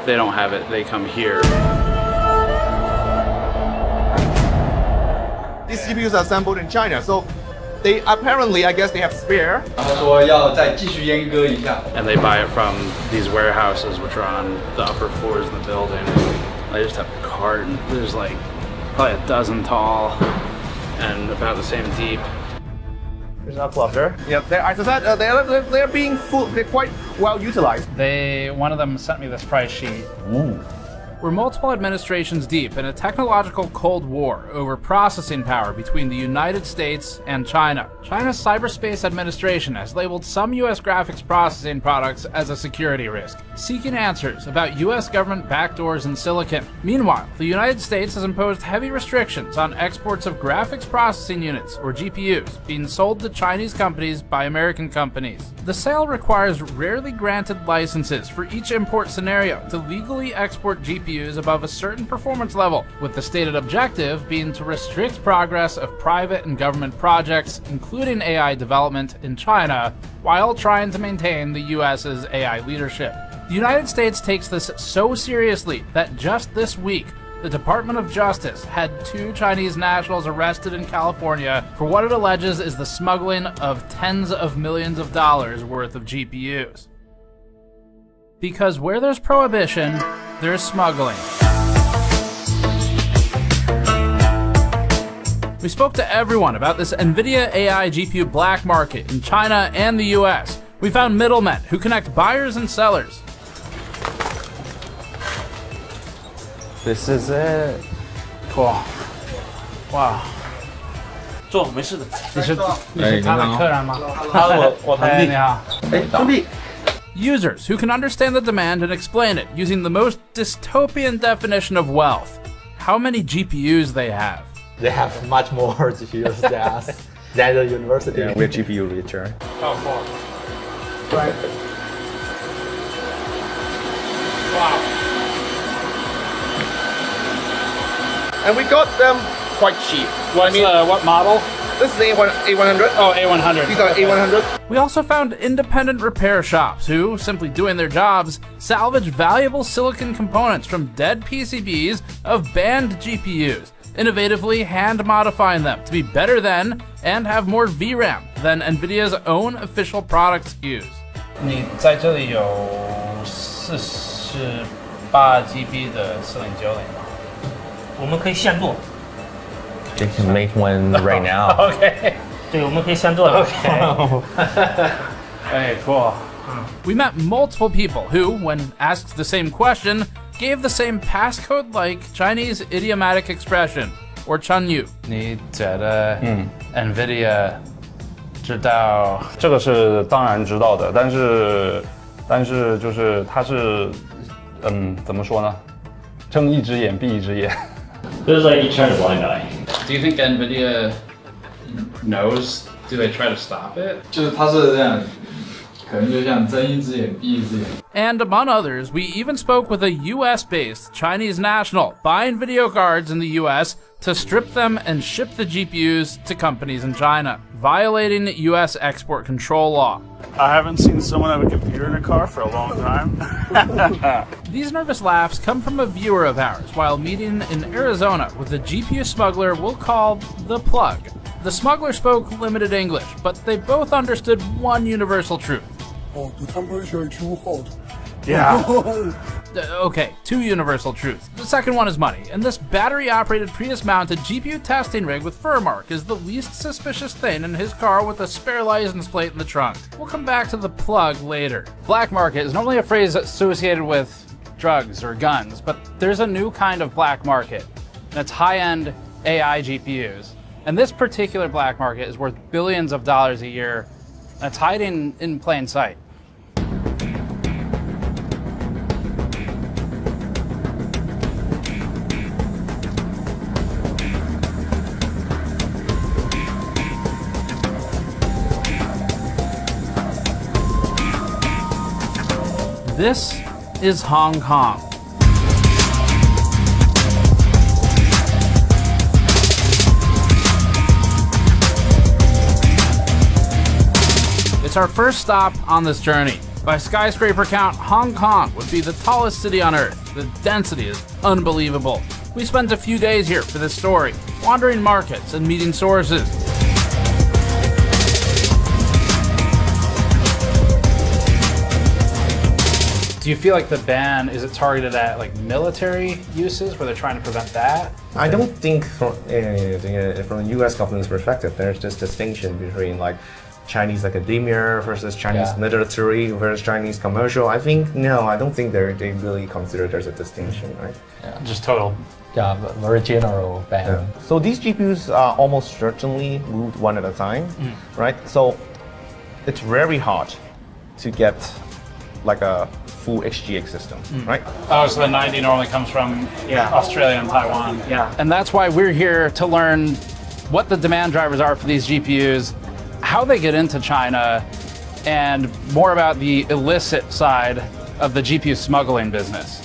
If they don't have it, they come here. These GPUs are assembled in China, so they apparently, I guess, they have spare. 他说要再继续阉割一下。 And they buy it from these warehouses, which are on the upper floors of the building. They just have a carton. There's like probably a dozen tall and about the same deep. There's a cluster. Yeah, as I said, they're being full. They're quite well utilized. One of them sent me this price sheet. We're multiple administrations deep in a technological Cold War over processing power between the United States and China. China's Cyberspace Administration has labeled some US graphics processing products as a security risk, seeking answers about US government backdoors in silicon. Meanwhile, the United States has imposed heavy restrictions on exports of graphics processing units, or GPUs, being sold to Chinese companies by American companies. The sale requires rarely granted licenses for each import scenario to legally export GPUs above a certain performance level, with the stated objective being to restrict progress of private and government projects, including AI development in China, while trying to maintain the US's AI leadership. The United States takes this so seriously that just this week, the Department of Justice had 2 Chinese nationals arrested in California for what it alleges is the smuggling of tens of millions of dollars worth of GPUs. Because where there's prohibition, there's smuggling. We spoke to everyone about this NVIDIA AI GPU black market in China and the US. We found middlemen who connect buyers and sellers. This is it. Cool. Wow. 坐，没事的。你是他的客人吗？我堂弟。你好。兄弟。 Users who can understand the demand and explain it using the most dystopian definition of wealth. How many GPUs they have. They have much more GPUs than us. Than the university. Yeah, we're GPU richer. Oh, cool. Right. Wow. And we got them quite cheap. What model? This is A100. Oh, A100. These are A100. We also found independent repair shops who, simply doing their jobs, salvage valuable silicon components from dead PCBs of banned GPUs, innovatively hand-modifying them to be better than and have more VRAM than NVIDIA's own official product SKUs. 你在这里有48GB 的4090吗？我们可以现做。 They can make one right now. Okay. 对，我们可以现做的。Hey, cool. We met multiple people who, when asked the same question, gave the same passcode-like Chinese idiomatic expression, or Chanyu. 你觉得NVIDIA 知道？这个是当然知道的，但是就是它是怎么说呢？睁一只眼闭一只眼。This is like you turn a blind eye. Do you think NVIDIA knows? Do they try to stop it? 就是它是这样，可能就像睁一只眼闭一只眼。 And among others, we even spoke with a US-based Chinese national buying video cards in the US to strip them and ship the GPUs to companies in China, violating US export control law. I haven't seen someone have a computer in a car for a long time. These nervous laughs come from a viewer of ours while meeting in Arizona with a GPU smuggler we'll call The Plug. The smuggler spoke limited English, but they both understood one universal truth. Oh, the temperature is too hot. Yeah. Okay, 2 universal truths. The second one is money, and this battery-operated Prius-mounted GPU testing rig with fur mark is the least suspicious thing in his car with a spare license plate in the trunk. We'll come back to The Plug later. Black market is normally a phrase associated with drugs or guns, but there's a new kind of black market, and it's high-end AI GPUs. And this particular black market is worth billions of dollars a year, and it's hiding in plain sight. This is Hong Kong. It's our first stop on this journey. By skyscraper count, Hong Kong would be the tallest city on Earth. The density is unbelievable. We spent a few days here for this story, wandering markets and meeting sources. Do you feel like the ban, is it targeted at like military uses where they're trying to prevent that? I don't think from the U.S. government's perspective, there's this distinction between like Chinese academia versus Chinese military versus Chinese commercial. I think no, I don't think they really consider there's a distinction, right? Yeah. Just total. Yeah, very general ban. Yeah. So these GPUs are almost certainly moved one at a time, right? So it's very hard to get like a full HGX system, right? Oh, so the 90 normally comes from Australia and Taiwan. Yeah. And that's why we're here to learn what the demand drivers are for these GPUs, how they get into China, and more about the illicit side of the GPU smuggling business.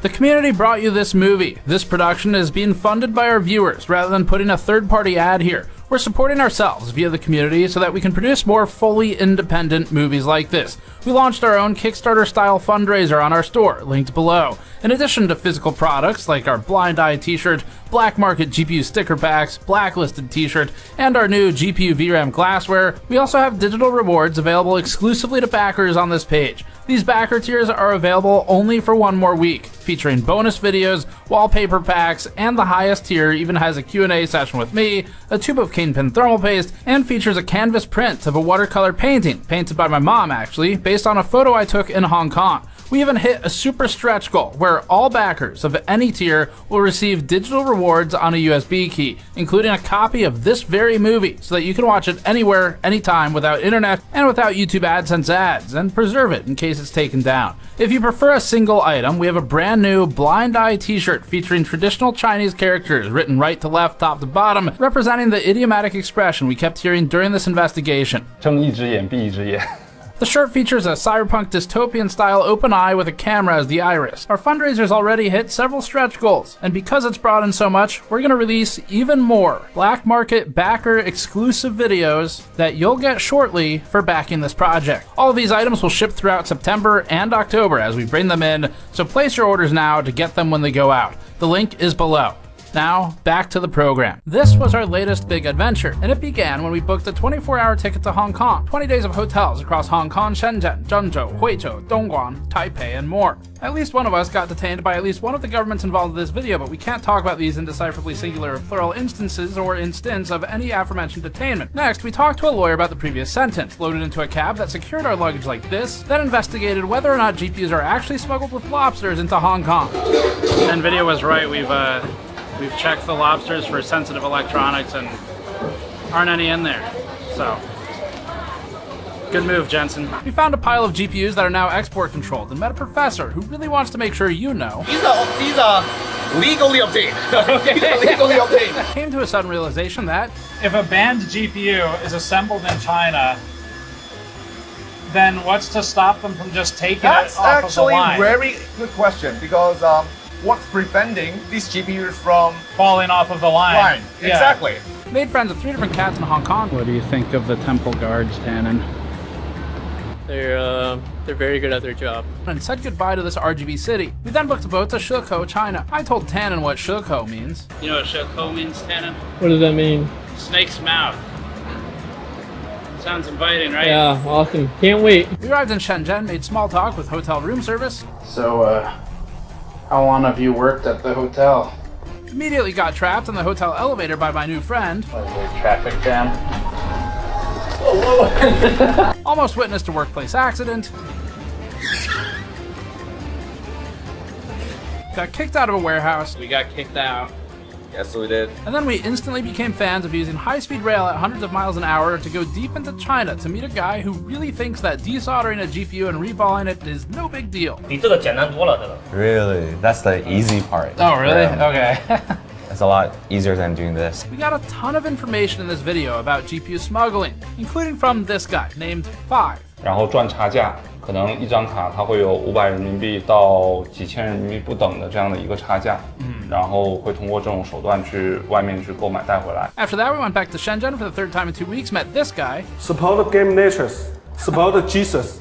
The community brought you this movie. This production is being funded by our viewers rather than putting a third-party ad here. We're supporting ourselves via the community so that we can produce more fully independent movies like this. We launched our own Kickstarter-style fundraiser on our store, linked below. In addition to physical products like our Blind Eye t-shirt, black market GPU sticker packs, blacklisted t-shirt, and our new GPU VRAM glassware, we also have digital rewards available exclusively to backers on this page. These backer tiers are available only for one more week, featuring bonus videos, wallpaper packs, and the highest tier even has a Q&A session with me, a tube of Kingpin thermal paste, and features a canvas print of a watercolor painting, painted by my mom actually, based on a photo I took in Hong Kong. We even hit a super stretch goal where all backers of any tier will receive digital rewards on a USB key, including a copy of this very movie so that you can watch it anywhere, anytime without internet and without YouTube AdSense ads, and preserve it in case it's taken down. If you prefer a single item, we have a brand new Blind Eye t-shirt featuring traditional Chinese characters written right to left, top to bottom, representing the idiomatic expression we kept hearing during this investigation. 睁一只眼闭一只眼。 The shirt features a cyberpunk dystopian-style open eye with a camera as the iris. Our fundraiser's already hit several stretch goals, and because it's brought in so much, we're gonna release even more black market backer exclusive videos that you'll get shortly for backing this project. All of these items will ship throughout September and October as we bring them in, so place your orders now to get them when they go out. The link is below. Now, back to the program. This was our latest big adventure, and it began when we booked a 24-hour ticket to Hong Kong, 20 days of hotels across Hong Kong, Shenzhen, Zhengzhou, Huizhou, Dongguan, Taipei, and more. At least one of us got detained by at least one of the governments involved in this video, but we can't talk about these indecipherably singular or plural instances or instance of any aforementioned detainment. Next, we talked to a lawyer about the previous sentence, loaded into a cab that secured our luggage like this, then investigated whether or not GPUs are actually smuggled with lobsters into Hong Kong. NVIDIA was right, We've checked the lobsters for sensitive electronics and aren't any in there, so good move, Jensen. We found a pile of GPUs that are now export controlled and met a professor who really wants to make sure you know. These are legally obtained. Legally obtained. Came to a sudden realization that if a banned GPU is assembled in China, then what's to stop them from just taking That's it off of the line? actually a very good question because what's preventing these GPUs from falling off of the line? Yeah. Exactly. made friends with 3 different cats in Hong Kong. What do you think of the temple guards, Tannen? They're very good at their job. And said goodbye to this RGB city. We then booked a boat to Shekou, China. I told Tannen what Shekou means. You know what Shekou means, Tannen? What does that mean? Snake's mouth. Sounds inviting, right? Yeah, awesome. Can't wait. We arrived in Shenzhen, made small talk with hotel room service. So, how long have you worked at the hotel? Immediately got trapped in the hotel elevator by my new friend. Traffic jam. Almost witnessed a workplace accident. Got kicked out of a warehouse. We got kicked out. Yes, we did. And then we instantly became fans of using high-speed rail at hundreds of miles an hour to go deep into China to meet a guy who really thinks that desoldering a GPU and reballing it is no big deal. Really? That's the easy part. Oh, really? Okay. It's a lot easier than doing this. We got a ton of information in this video about GPU smuggling, including from this guy named 5. 然后赚差价，可能一张卡它会有500人民币到几千人民币不等的这样的一个差价，然后会通过这种手段去外面去购买带回来。 After that, we went back to Shenzhen for the 3rd time in 2 weeks, met this guy. Support of Gamers Nexus. It's about Jesus.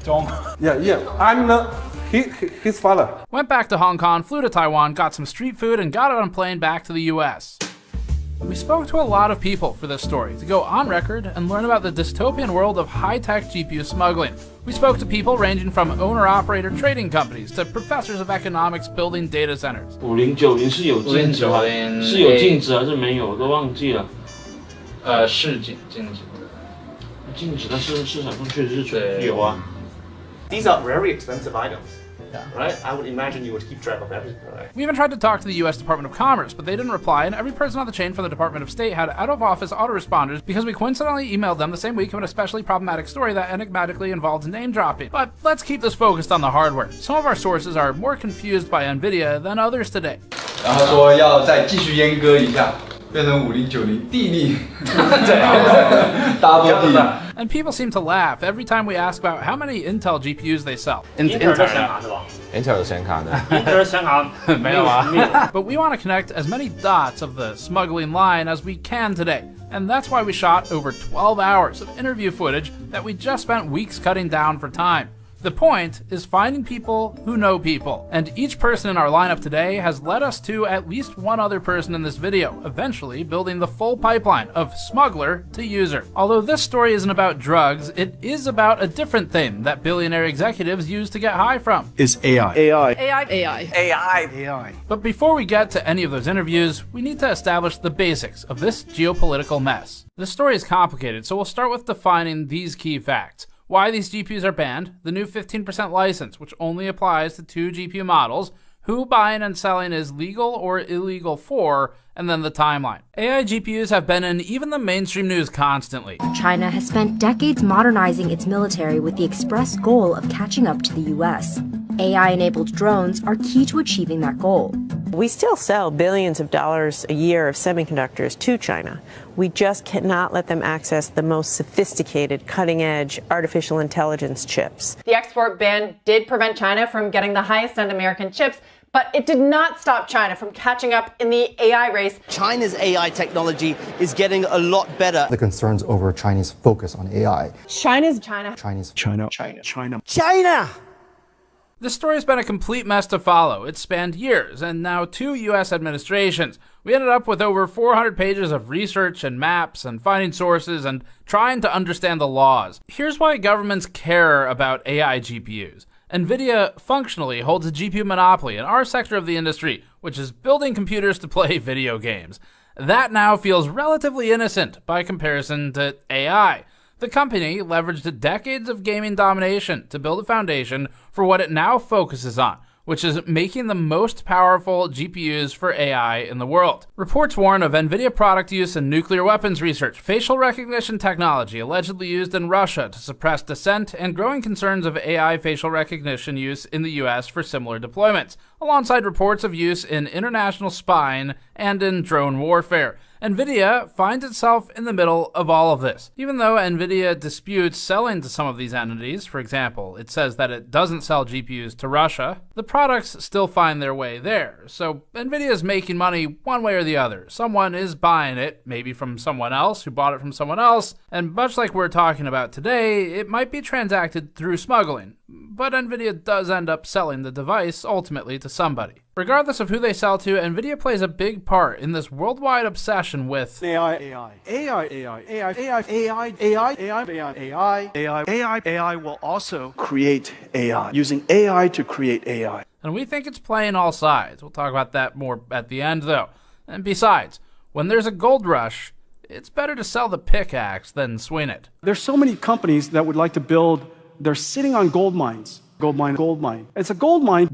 Don't. Yeah. I'm his father. Went back to Hong Kong, flew to Taiwan, got some street food, and got on a plane back to the US. We spoke to a lot of people for this story to go on record and learn about the dystopian world of high-tech GPU smuggling. We spoke to people ranging from owner-operator trading companies to professors of economics building data centers. 5090是有禁止吗？是有禁止还是没有？我都忘记了。是禁止的。禁止的市场上确实是有啊。These are very expensive items. Right? I would imagine you would keep track of everything, right? We even tried to talk to the US Department of Commerce, but they didn't reply, and every person on the chain from the Department of State had out-of-office autoresponders because we coincidentally emailed them the same week of an especially problematic story that enigmatically involved name-dropping. But let's keep this focused on the hardware. Some of our sources are more confused by NVIDIA than others today. 然后说要再继续阉割一下，变成5090地利，大波地。 And people seem to laugh every time we ask about how many Intel GPUs they sell. Intel 的显卡是吧 Intel 的显卡呢？ ？Intel 的显卡没有啊。But we want to connect as many dots of the smuggling line as we can today. And that's why we shot over 12 hours of interview footage that we just spent weeks cutting down for time. The point is finding people who know people, and each person in our lineup today has led us to at least one other person in this video, eventually building the full pipeline of smuggler to user. Although this story isn't about drugs, it is about a different thing that billionaire executives use to get high from. Is AI. AI. But before we get to any of those interviews, we need to establish the basics of this geopolitical mess. This story is complicated, so we'll start with defining these key facts. Why these GPUs are banned, the new 15% license, which only applies to 2 GPU models, who buying and selling is legal or illegal for, and then the timeline. AI GPUs have been in even the mainstream news constantly. China has spent decades modernizing its military with the express goal of catching up to the US. AI-enabled drones are key to achieving that goal. We still sell billions of dollars a year of semiconductors to China. We just cannot let them access the most sophisticated, cutting-edge artificial intelligence chips. The export ban did prevent China from getting the highest-end American chips, but it did not stop China from catching up in the AI race. China's AI technology is getting a lot better. The concerns over Chinese focus on AI. China. This story has been a complete mess to follow. It's spanned years, and now 2 US administrations. We ended up with over 400 pages of research and maps and finding sources and trying to understand the laws. Here's why governments care about AI GPUs. NVIDIA functionally holds a GPU monopoly in our sector of the industry, which is building computers to play video games. That now feels relatively innocent by comparison to AI. The company leveraged decades of gaming domination to build a foundation for what it now focuses on, which is making the most powerful GPUs for AI in the world. Reports warn of NVIDIA product use in nuclear weapons research, facial recognition technology allegedly used in Russia to suppress dissent, and growing concerns of AI facial recognition use in the US for similar deployments, alongside reports of use in international spying and in drone warfare. NVIDIA finds itself in the middle of all of this. Even though NVIDIA disputes selling to some of these entities, for example, it says that it doesn't sell GPUs to Russia, the products still find their way there. So NVIDIA is making money one way or the other. Someone is buying it, maybe from someone else who bought it from someone else, and much like we're talking about today, it might be transacted through smuggling. But NVIDIA does end up selling the device ultimately to somebody. Regardless of who they sell to, NVIDIA plays a big part in this worldwide obsession with AI will also create AI, using AI to create AI. And we think it's playing all sides. We'll talk about that more at the end, though. And besides, when there's a gold rush, it's better to sell the pickaxe than swing it. There's so many companies that would like to build, they're sitting on gold mines. Gold mine. It's a gold mine.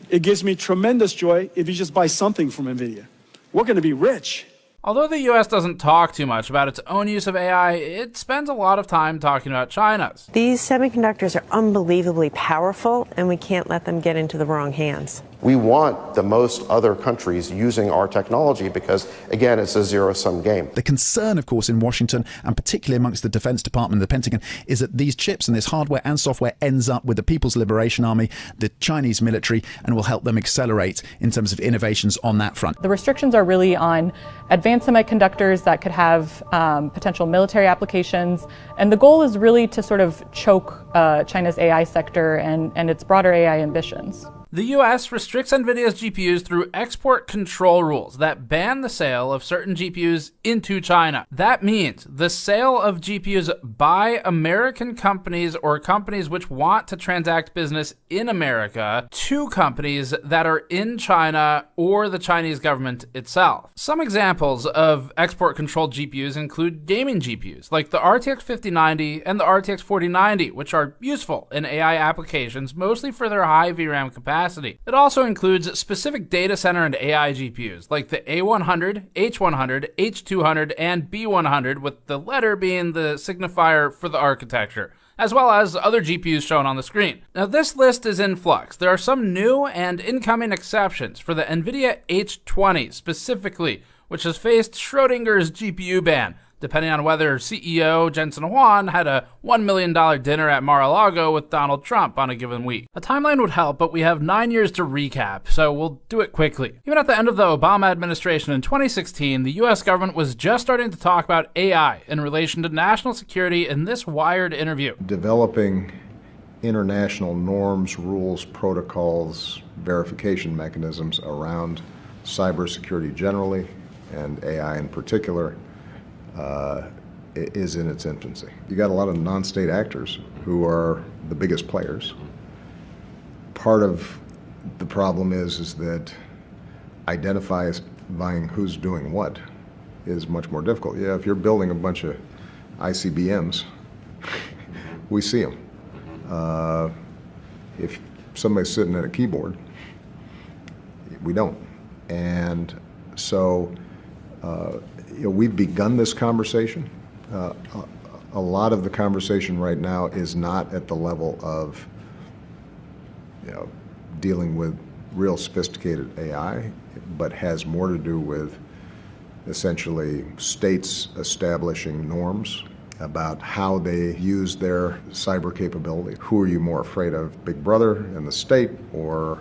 It gives me tremendous joy if you just buy something from NVIDIA. We're going to be rich. Although the US doesn't talk too much about its own use of AI, it spends a lot of time talking about China's. These semiconductors are unbelievably powerful, and we can't let them get into the wrong hands. We want the most other countries using our technology because, again, it's a zero-sum game. The concern, of course, in Washington, and particularly amongst the Defense Department and the Pentagon, is that these chips and this hardware and software ends up with the People's Liberation Army, the Chinese military, and will help them accelerate in terms of innovations on that front. The restrictions are really on advanced semiconductors that could have potential military applications, and the goal is really to sort of choke China's AI sector and its broader AI ambitions. The US restricts NVIDIA's GPUs through export control rules that ban the sale of certain GPUs into China. That means the sale of GPUs by American companies or companies which want to transact business in America to companies that are in China or the Chinese government itself. Some examples of export controlled GPUs include gaming GPUs like the RTX 5090 and the RTX 4090, which are useful in AI applications, mostly for their high VRAM capacity. It also includes specific data center and AI GPUs like the A100, H100, H200, and B100, with the letter being the signifier for the architecture, as well as other GPUs shown on the screen. Now, this list is in flux. There are some new and incoming exceptions for the NVIDIA H20 specifically, which has faced Schrodinger's GPU ban, depending on whether CEO Jensen Huang had a $1 million dinner at Mar-a-Lago with Donald Trump on a given week. A timeline would help, but we have 9 years to recap, so we'll do it quickly. Even at the end of the Obama administration in 2016, the US government was just starting to talk about AI in relation to national security in this Wired interview. Developing international norms, rules, protocols, verification mechanisms around cybersecurity generally, and AI in particular, is in its infancy. You got a lot of non-state actors who are the biggest players. Part of the problem is that identifying who's doing what is much more difficult. Yeah, if you're building a bunch of ICBMs, we see them. If somebody's sitting at a keyboard, we don't. And so we've begun this conversation. A lot of the conversation right now is not at the level of dealing with real sophisticated AI, but has more to do with essentially states establishing norms about how they use their cyber capability. Who are you more afraid of, Big Brother and the state, or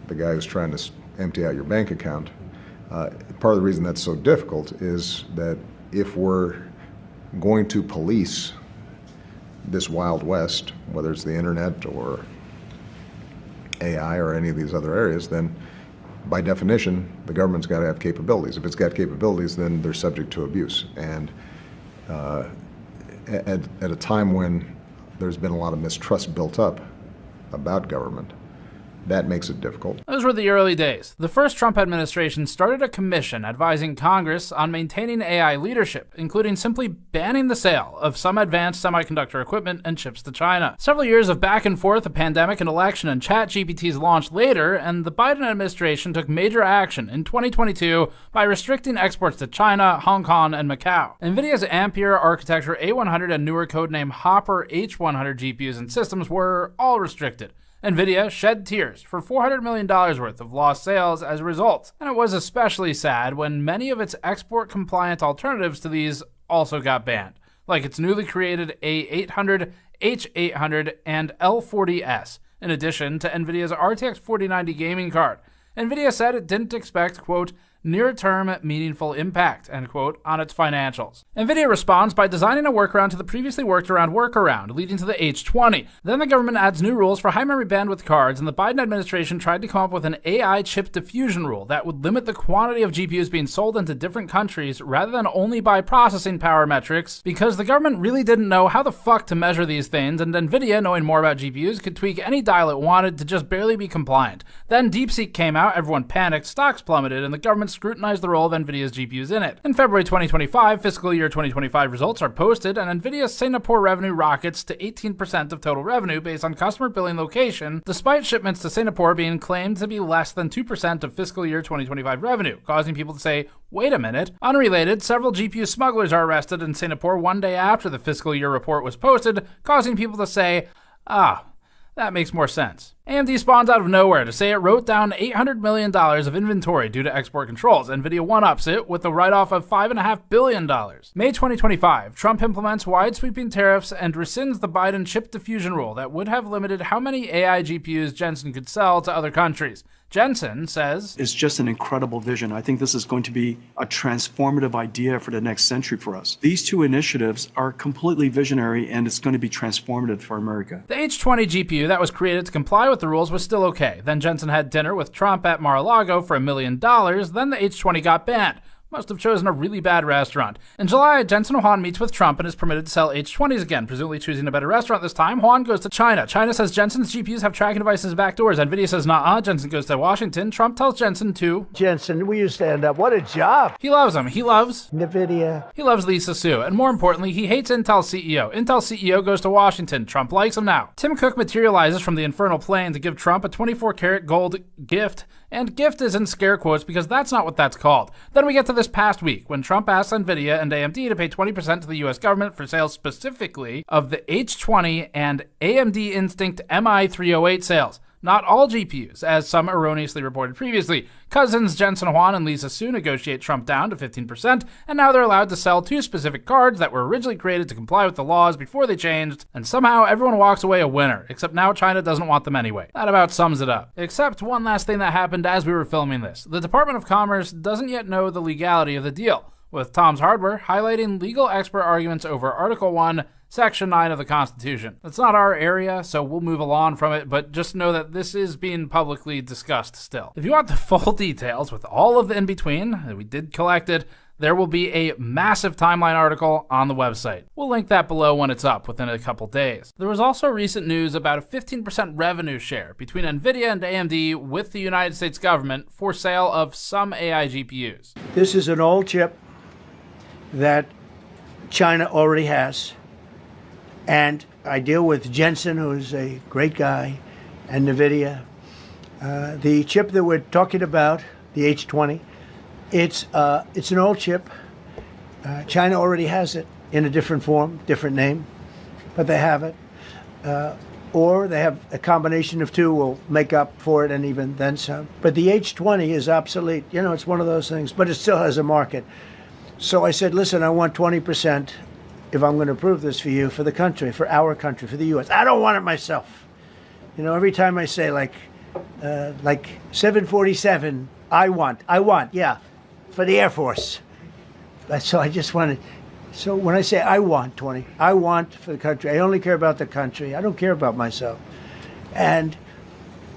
the guy who's trying to empty out your bank account? Part of the reason that's so difficult is that if we're going to police this Wild West, whether it's the internet or AI or any of these other areas, then by definition, the government's got to have capabilities. If it's got capabilities, then they're subject to abuse. And at a time when there's been a lot of mistrust built up about government, that makes it difficult. Those were the early days. The first Trump administration started a commission advising Congress on maintaining AI leadership, including simply banning the sale of some advanced semiconductor equipment and chips to China. Several years of back and forth, a pandemic, an election, and ChatGPT's launch later, and the Biden administration took major action in 2022 by restricting exports to China, Hong Kong, and Macau. NVIDIA's Ampere architecture A100 and newer codename Hopper H100 GPUs and systems were all restricted. NVIDIA shed tears for $400 million worth of lost sales as a result, and it was especially sad when many of its export-compliant alternatives to these also got banned, like its newly created A800, H800, and L40S, in addition to NVIDIA's RTX 4090 gaming card. NVIDIA said it didn't expect, quote, near-term meaningful impact, end quote, on its financials. NVIDIA responds by designing a workaround to the previously worked-around workaround, leading to the H20. Then the government adds new rules for high memory bandwidth cards, and the Biden administration tried to come up with an AI chip diffusion rule that would limit the quantity of GPUs being sold into different countries rather than only by processing power metrics, because the government really didn't know how the fuck to measure these things, and NVIDIA, knowing more about GPUs, could tweak any dial it wanted to just barely be compliant. Then DeepSeek came out, everyone panicked, stocks plummeted, and the government scrutinized the role of NVIDIA's GPUs in it. In February 2025, fiscal year 2025 results are posted, and NVIDIA's Singapore revenue rockets to 18% of total revenue based on customer billing location, despite shipments to Singapore being claimed to be less than 2% of fiscal year 2025 revenue, causing people to say, wait a minute. Unrelated, several GPU smugglers are arrested in Singapore one day after the fiscal year report was posted, causing people to say, That makes more sense. AMD spawns out of nowhere to say it wrote down $800 million of inventory due to export controls. NVIDIA one-ups it with a write-off of $5.5 billion. May 2025, Trump implements wide-sweeping tariffs and rescinds the Biden chip diffusion rule that would have limited how many AI GPUs Jensen could sell to other countries. Jensen says, It's just an incredible vision. I think this is going to be a transformative idea for the next century for us. These two initiatives are completely visionary, and it's going to be transformative for America. The H20 GPU that was created to comply with the rules was still okay. Then Jensen had dinner with Trump at Mar-a-Lago for $1 million. Then the H20 got banned. Must have chosen a really bad restaurant. In July, Jensen Huang meets with Trump and is permitted to sell H20s again, presumably choosing a better restaurant this time. Huang goes to China. China says Jensen's GPUs have tracking devices backdoors. NVIDIA says nah. Jensen goes to Washington. Trump tells Jensen to... Jensen, will you stand up? What a job. He loves him. He loves... NVIDIA. He loves Lisa Su. And more importantly, he hates Intel CEO. Intel CEO goes to Washington. Trump likes him now. Tim Cook materializes from the infernal plane to give Trump a 24-karat gold gift. And gift is in scare quotes because that's not what that's called. Then we get to this past week when Trump asks NVIDIA and AMD to pay 20% to the US government for sales specifically of the H20 and AMD Instinct MI308 sales. Not all GPUs, as some erroneously reported previously. Cousins Jensen Huang and Lisa Su negotiate Trump down to 15%, and now they're allowed to sell two specific cards that were originally created to comply with the laws before they changed, and somehow everyone walks away a winner, except now China doesn't want them anyway. That about sums it up. Except one last thing that happened as we were filming this. The Department of Commerce doesn't yet know the legality of the deal, with Tom's Hardware highlighting legal expert arguments over Article 1, Section 9 of the Constitution. It's not our area, so we'll move along from it, but just know that this is being publicly discussed still. If you want the full details with all of the in-between, we did collect it, there will be a massive timeline article on the website. We'll link that below when it's up within a couple days. There was also recent news about a 15% revenue share between NVIDIA and AMD with the United States government for sale of some AI GPUs. This is an old chip that China already has. And I deal with Jensen, who is a great guy, and NVIDIA. The chip that we're talking about, the H20, it's an old chip. China already has it in a different form, different name, but they have it. Or they have a combination of two will make up for it and even then some. But the H20 is obsolete. You know, it's one of those things, but it still has a market. So I said, listen, I want 20%. If I'm going to approve this for you, for the country, for our country, for the U.S. I don't want it myself. You know, every time I say like 747, I want, yeah, for the Air Force. So I just wanted, so when I say I want 20, I want for the country. I only care about the country. I don't care about myself. And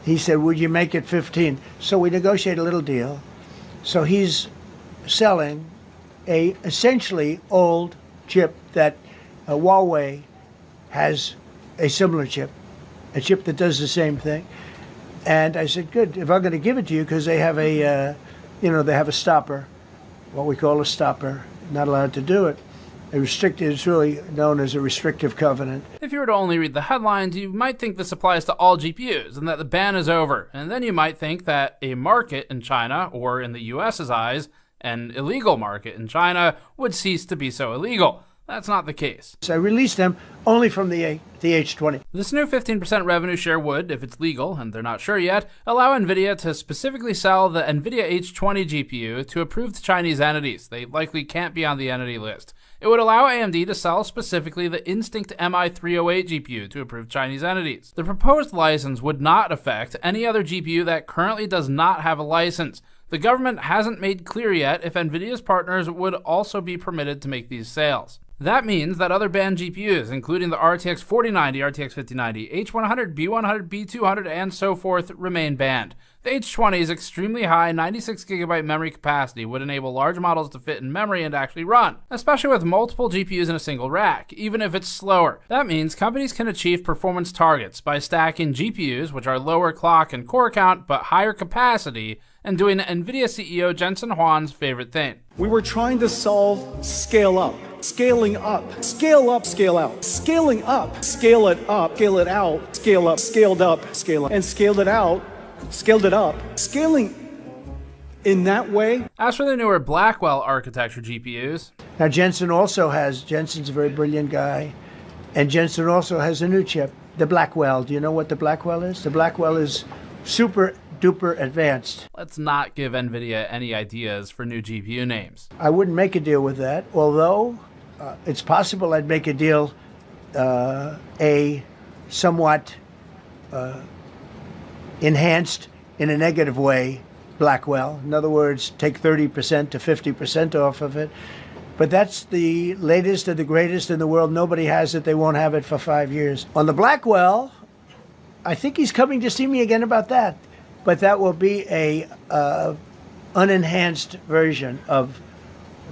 he said, would you make it 15? So we negotiate a little deal. So he's selling a essentially old chip that Huawei has a similar chip, a chip that does the same thing. And I said, good, if I'm going to give it to you, because they have a, they have a stopper, what we call a stopper, not allowed to do it. It's really known as a restrictive covenant. If you were to only read the headlines, you might think this applies to all GPUs and that the ban is over. And then you might think that a market in China, or in the US's eyes, an illegal market in China, would cease to be so illegal. That's not the case. So I released them only from the H20. This new 15% revenue share would, if it's legal, and they're not sure yet, allow NVIDIA to specifically sell the NVIDIA H20 GPU to approved Chinese entities. They likely can't be on the entity list. It would allow AMD to sell specifically the Instinct MI308 GPU to approved Chinese entities. The proposed license would not affect any other GPU that currently does not have a license. The government hasn't made clear yet if NVIDIA's partners would also be permitted to make these sales. That means that other banned GPUs, including the RTX 4090, RTX 5090, H100, B100, B200, and so forth, remain banned. The H20's extremely high 96GB memory capacity would enable large models to fit in memory and actually run, especially with multiple GPUs in a single rack, even if it's slower. That means companies can achieve performance targets by stacking GPUs, which are lower clock and core count but higher capacity, and doing NVIDIA CEO Jensen Huang's favorite thing. We were trying to solve scale up, scaling up, scale up, scale out, scaling up, scale it up, scale it out, scale up, scaled up, scale up, and scaled it out, scaled it up, scaling in that way. As for the newer Blackwell architecture GPUs, now Jensen's a very brilliant guy, and Jensen also has a new chip the Blackwell. Do you know what the Blackwell is? The Blackwell is super duper advanced. Let's not give NVIDIA any ideas for new GPU names. I wouldn't make a deal with that, although it's possible I'd make a deal, a somewhat enhanced in a negative way Blackwell. In other words, take 30% to 50% off of it. But that's the latest and the greatest in the world. Nobody has it. They won't have it for 5 years. On the Blackwell, I think he's coming to see me again about that. But that will be a unenhanced version of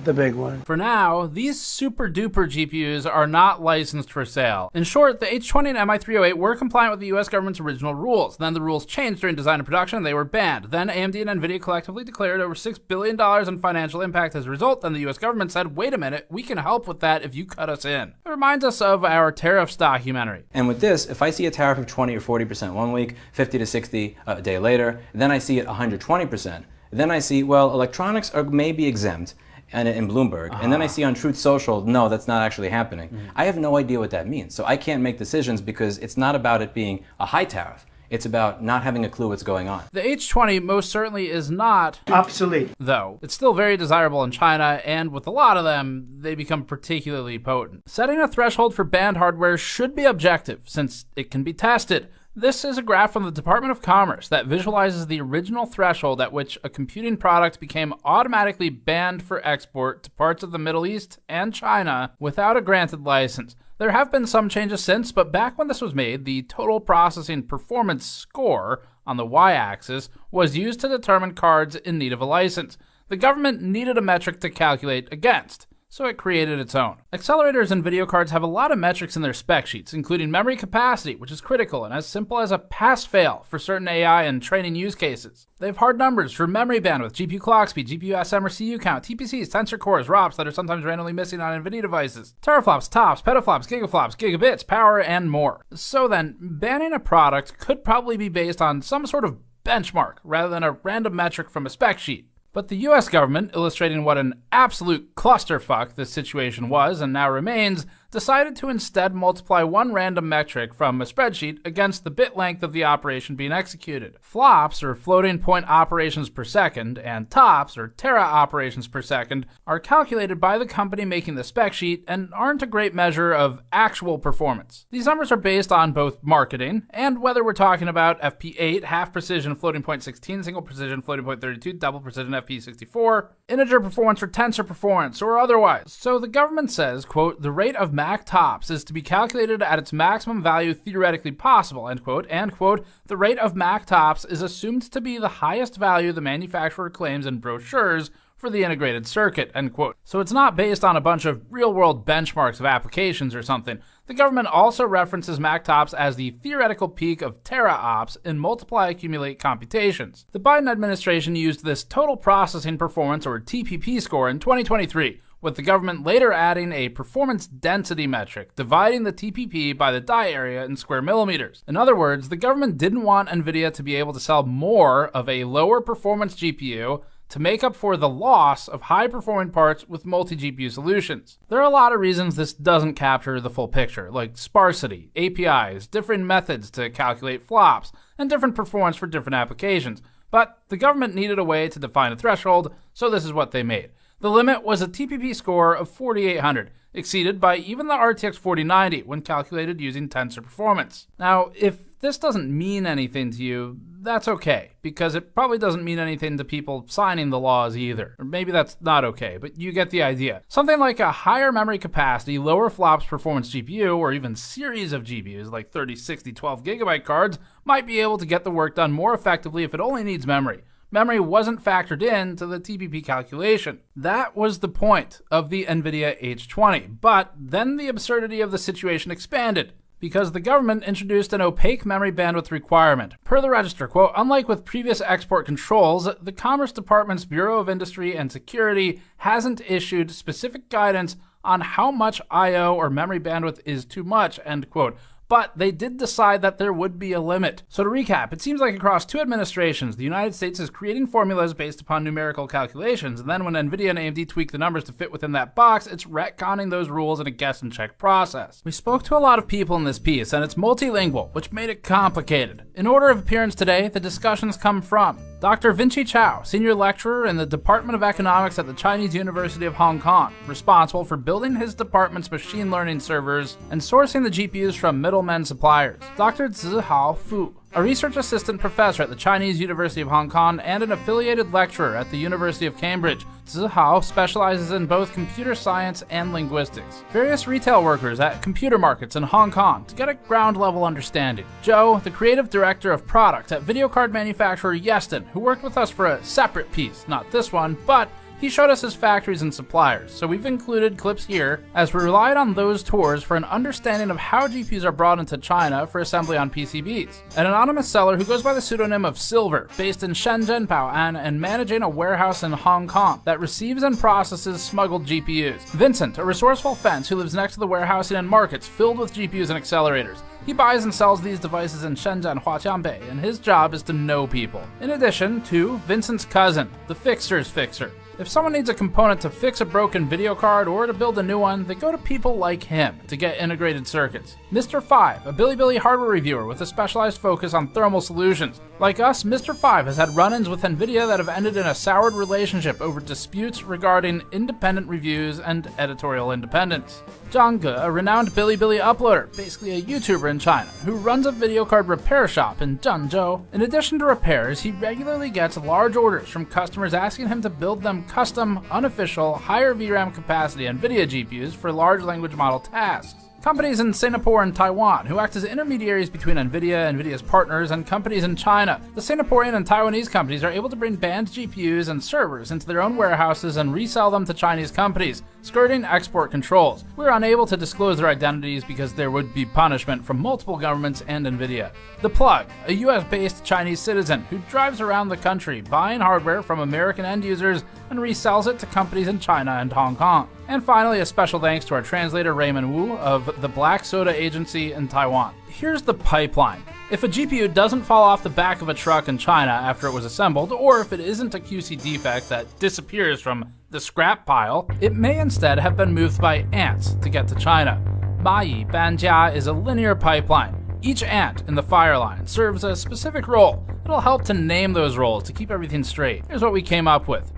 the big one. For now, these super duper GPUs are not licensed for sale. In short, the H20 and MI308 were compliant with the US government's original rules. Then the rules changed during design and production and they were banned. Then AMD and NVIDIA collectively declared over $6 billion in financial impact as a result. Then the US government said, wait a minute, we can help with that if you cut us in. It reminds us of our tariffs documentary. And with this, if I see a tariff of 20 or 40% one week, 50 to 60 a day later, then I see it 120%. Then I see, well, electronics are maybe exempt, and in Bloomberg, and then I see on Truth Social, no, that's not actually happening. I have no idea what that means. So I can't make decisions because it's not about it being a high tariff. It's about not having a clue what's going on. The H20 most certainly is not obsolete, though. It's still very desirable in China, and with a lot of them, they become particularly potent. Setting a threshold for banned hardware should be objective, since it can be tested. This is a graph from the Department of Commerce that visualizes the original threshold at which a computing product became automatically banned for export to parts of the Middle East and China without a granted license. There have been some changes since, but back when this was made, the total processing performance score on the y-axis was used to determine cards in need of a license. The government needed a metric to calculate against, so it created its own. Accelerators and video cards have a lot of metrics in their spec sheets, including memory capacity, which is critical and as simple as a pass-fail for certain AI and training use cases. They have hard numbers for memory bandwidth, GPU clock speed, GPU SM or CU count, TPCs, tensor cores, ROPs that are sometimes randomly missing on NVIDIA devices, teraflops, tops, petaflops, gigaflops, gigabits, power, and more. So then, banning a product could probably be based on some sort of benchmark rather than a random metric from a spec sheet. But the US government, illustrating what an absolute clusterfuck this situation was and now remains, decided to instead multiply one random metric from a spreadsheet against the bit length of the operation being executed. Flops, or floating point operations per second, and tops, or tera operations per second, are calculated by the company making the spec sheet and aren't a great measure of actual performance. These numbers are based on both marketing and whether we're talking about FP8, half precision floating point 16, single precision floating point 32, double precision FP64, integer performance or tensor performance, or otherwise. So the government says, quote, the rate of Mac tops is to be calculated at its maximum value theoretically possible, end quote, and quote, the rate of Mac tops is assumed to be the highest value the manufacturer claims in brochures for the integrated circuit, end quote. So it's not based on a bunch of real-world benchmarks of applications or something. The government also references Mac tops as the theoretical peak of tera ops in multiply accumulate computations. The Biden administration used this total processing performance, or TPP score, in 2023, with the government later adding a performance density metric, dividing the TPP by the die area in square millimeters. In other words, the government didn't want NVIDIA to be able to sell more of a lower performance GPU to make up for the loss of high-performing parts with multi-GPU solutions. There are a lot of reasons this doesn't capture the full picture, like sparsity, APIs, different methods to calculate flops, and different performance for different applications. But the government needed a way to define a threshold, so this is what they made. The limit was a TPP score of 4,800, exceeded by even the RTX 4090 when calculated using tensor performance. Now, if this doesn't mean anything to you, that's okay, because it probably doesn't mean anything to people signing the laws either. Or maybe that's not okay, but you get the idea. Something like a higher memory capacity, lower flops performance GPU, or even series of GPUs like 30, 60, 12 gigabyte cards might be able to get the work done more effectively if it only needs memory. Memory wasn't factored into the TPP calculation. That was the point of the NVIDIA H20, but then the absurdity of the situation expanded, because the government introduced an opaque memory bandwidth requirement. Per the register, quote, unlike with previous export controls, the Commerce Department's Bureau of Industry and Security hasn't issued specific guidance on how much I/O or memory bandwidth is too much, end quote. but they did decide that there would be a limit. So to recap, it seems like across 2 administrations, the United States is creating formulas based upon numerical calculations, and then when NVIDIA and AMD tweak the numbers to fit within that box, it's retconning those rules in a guess and check process. We spoke to a lot of people in this piece, and it's multilingual, which made it complicated. In order of appearance today, the discussions come from Dr. Vinci Chao, Senior Lecturer in the Department of Economics at the Chinese University of Hong Kong, responsible for building his department's machine learning servers and sourcing the GPUs from middlemen suppliers. Dr. Zihao Fu, a research assistant professor at the Chinese University of Hong Kong and an affiliated lecturer at the University of Cambridge. Zihao specializes in both computer science and linguistics. Various retail workers at computer markets in Hong Kong to get a ground-level understanding. Joe, the creative director of product at video card manufacturer Yeston, who worked with us for a separate piece, not this one, but he showed us his factories and suppliers, so we've included clips here as we relied on those tours for an understanding of how GPUs are brought into China for assembly on PCBs. An anonymous seller who goes by the pseudonym of Silver, based in Shenzhen, Bao'an, and managing a warehouse in Hong Kong that receives and processes smuggled GPUs. Vincent, a resourceful fence who lives next to the warehousing and markets filled with GPUs and accelerators. He buys and sells these devices in Shenzhen, Huaqiangbei, and his job is to know people. In addition to Vincent's cousin, the Fixer's Fixer. If someone needs a component to fix a broken video card or to build a new one, they go to people like him to get integrated circuits. Mr. 5, a Bilibili hardware reviewer with a specialized focus on thermal solutions. Like us, Mr. 5 has had run-ins with NVIDIA that have ended in a soured relationship over disputes regarding independent reviews and editorial independence. Zhang Ge, a renowned Bilibili uploader, basically a YouTuber in China, who runs a video card repair shop in Zhengzhou. In addition to repairs, he regularly gets large orders from customers asking him to build them custom, unofficial, higher VRAM capacity NVIDIA GPUs for large language model tasks. Companies in Singapore and Taiwan who act as intermediaries between NVIDIA, NVIDIA's partners, and companies in China. The Singaporean and Taiwanese companies are able to bring banned GPUs and servers into their own warehouses and resell them to Chinese companies, skirting export controls. We're unable to disclose their identities because there would be punishment from multiple governments and NVIDIA. The Plug, a US-based Chinese citizen who drives around the country buying hardware from American end users and resells it to companies in China and Hong Kong. And finally, a special thanks to our translator Raymond Wu of the Black Soda Agency in Taiwan. Here's the pipeline. If a GPU doesn't fall off the back of a truck in China after it was assembled, or if it isn't a QC defect that disappears from the scrap pile, it may instead have been moved by ants to get to China. Mayi Banjia is a linear pipeline. Each ant in the fire line serves a specific role. It'll help to name those roles to keep everything straight. Here's what we came up with.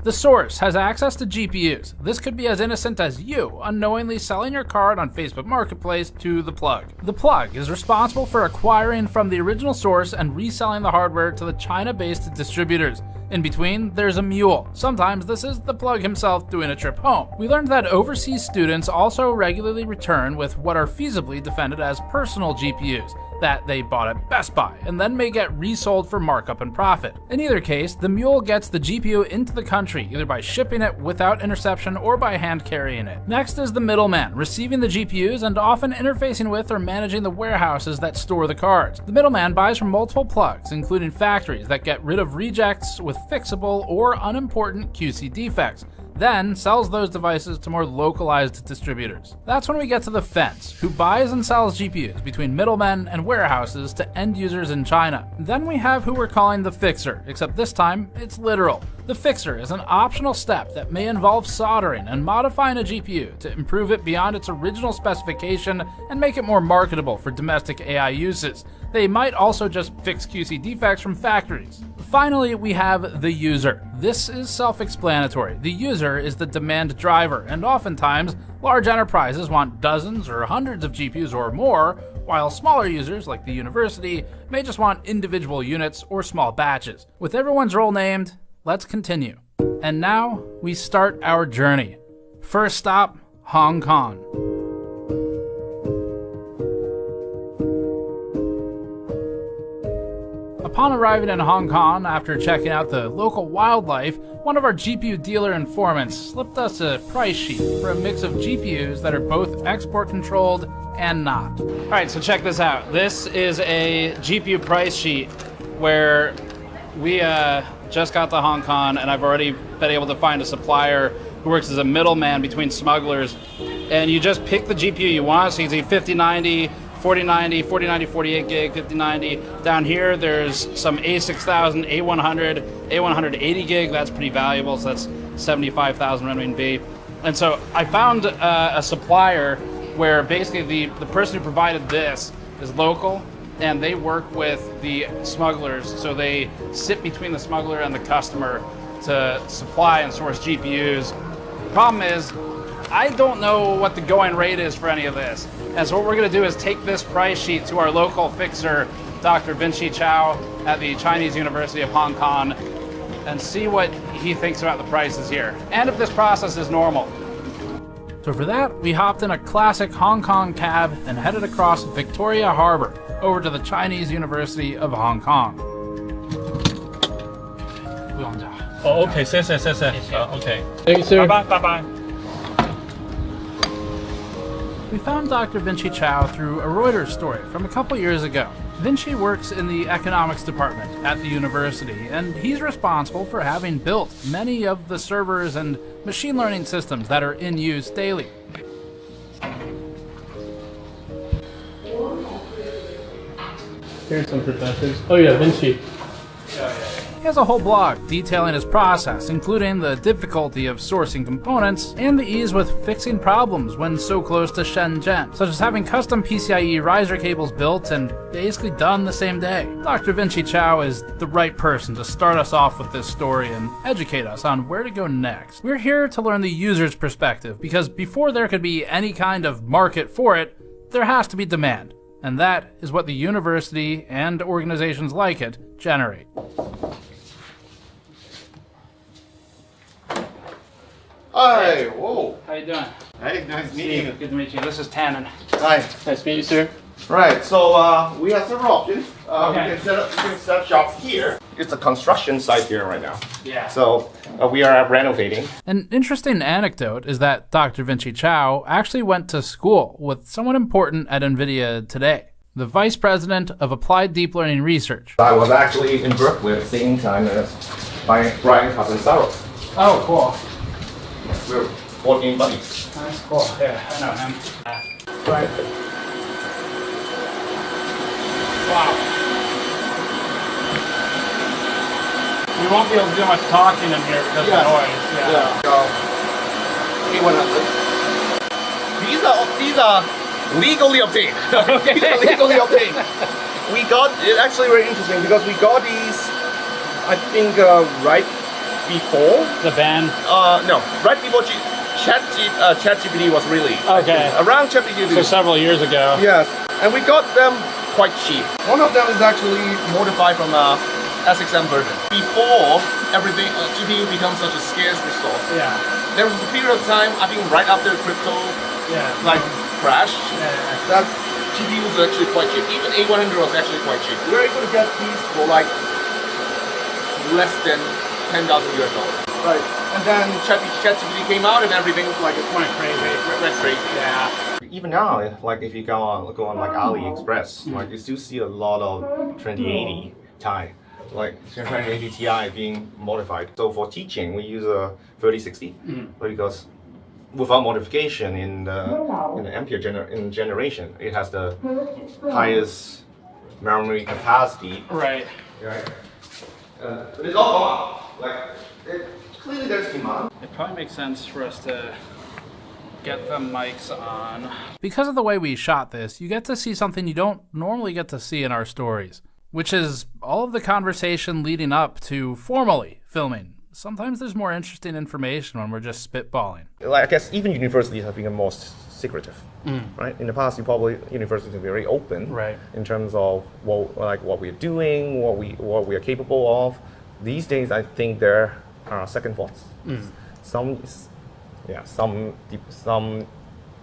The source has access to GPUs. This could be as innocent as you unknowingly selling your card on Facebook Marketplace to the Plug. The Plug is responsible for acquiring from the original source and reselling the hardware to the China-based distributors. In between, there's a mule. Sometimes this is the Plug himself doing a trip home. We learned that overseas students also regularly return with what are feasibly defended as personal GPUs that they bought at Best Buy and then may get resold for markup and profit. In either case, the mule gets the GPU into the country either by shipping it without interception or by hand carrying it. Next is the middleman, receiving the GPUs and often interfacing with or managing the warehouses that store the cards. The middleman buys from multiple plugs, including factories that get rid of rejects with fixable or unimportant QC defects, then sells those devices to more localized distributors. That's when we get to the fence, who buys and sells GPUs between middlemen and warehouses to end users in China. Then we have who we're calling the fixer, except this time it's literal. The fixer is an optional step that may involve soldering and modifying a GPU to improve it beyond its original specification and make it more marketable for domestic AI uses. They might also just fix QC defects from factories. Finally, we have the user. This is self-explanatory. The user is the demand driver, and oftentimes, large enterprises want dozens or hundreds of GPUs or more, while smaller users, like the university, may just want individual units or small batches. With everyone's role named, let's continue. And now, we start our journey. First stop, Hong Kong. Upon arriving in Hong Kong, after checking out the local wildlife, one of our GPU dealer informants slipped us a price sheet for a mix of GPUs that are both export controlled and not. All right, so check this out. This is a GPU price sheet where we just got to Hong Kong, and I've already been able to find a supplier who works as a middleman between smugglers. And you just pick the GPU you want, so you can see 5090, 4090, 4090, 48 gig, 5090. Down here, there's some A6000, A100, A180 gig. That's pretty valuable. So that's 75,000 renminbi. And so I found a supplier where basically the person who provided this is local, and they work with the smugglers. So they sit between the smuggler and the customer to supply and source GPUs. Problem is, I don't know what the going rate is for any of this. And so what we're gonna do is take this price sheet to our local fixer, Dr. Vinci Chow at the Chinese University of Hong Kong, and see what he thinks about the prices here, and if this process is normal. So for that, we hopped in a classic Hong Kong cab and headed across Victoria Harbor over to the Chinese University of Hong Kong. Oh, okay, 谢谢 okay. Thank you, sir. Bye bye. We found Dr. Vinci Chow through a Reuters story from a couple years ago. Vinci works in the economics department at the university, and he's responsible for having built many of the servers and machine learning systems that are in use daily. Here's some professors. Oh yeah, Vinci. He has a whole blog detailing his process, including the difficulty of sourcing components and the ease with fixing problems when so close to Shenzhen, such as having custom PCIe riser cables built and basically done the same day. Dr. Vinci Chow is the right person to start us off with this story and educate us on where to go next. We're here to learn the user's perspective, because before there could be any kind of market for it, there has to be demand. And that is what the university and organizations like it generate. Hi, whoa. How you doing? Hey, nice meeting you. Good to meet you. This is Tannen. Hi. Nice to meet you, sir. Right, so we have several options. Okay. You can set up shop here. It's a construction site here right now. Yeah. So we are renovating. An interesting anecdote is that Dr. Vinci Chow actually went to school with someone important at NVIDIA today, the Vice President of Applied Deep Learning Research. I was actually in Berkeley at the same time as Brian Catanzaro. Oh, cool. We're working buddies. That's cool. Yeah, I know him. Right. Wow. We won't be able to do much talking in here because of the noise. Yeah. So, these are legally obtained. Okay. These are legally obtained. We got, it's actually very interesting because we got these, I think, right before the ban. No, right before ChatGPT was released. Okay. Around ChatGPT. So several years ago. Yes, and we got them quite cheap. One of them is actually modified from a SXM version. Before everything, GPU becomes such a scarce resource. Yeah. There was a period of time, I think right after crypto, crash. That GPU was actually quite cheap. Even A100 was actually quite cheap. We were able to get these for like less than $10,000 US. Right. And then ChatGPT came out and everything like it went crazy. Yeah. Even now, like if you go on like AliExpress, like you still see a lot of 2080 Ti, like 2080 Ti being modified. So for teaching, we use a 3060, because without modification in the Ampere generation, it has the highest memory capacity. Right. Right. But it's all gone. Like clearly there's demand. It probably makes sense for us to get the mics on. Because of the way we shot this, you get to see something you don't normally get to see in our stories, which is all of the conversation leading up to formally filming. Sometimes there's more interesting information when we're just spitballing. Like, I guess even universities have become more secretive, right? In the past, universities are very open, right, in terms of what we're doing, what we are capable of. These days, I think there are second thoughts. Some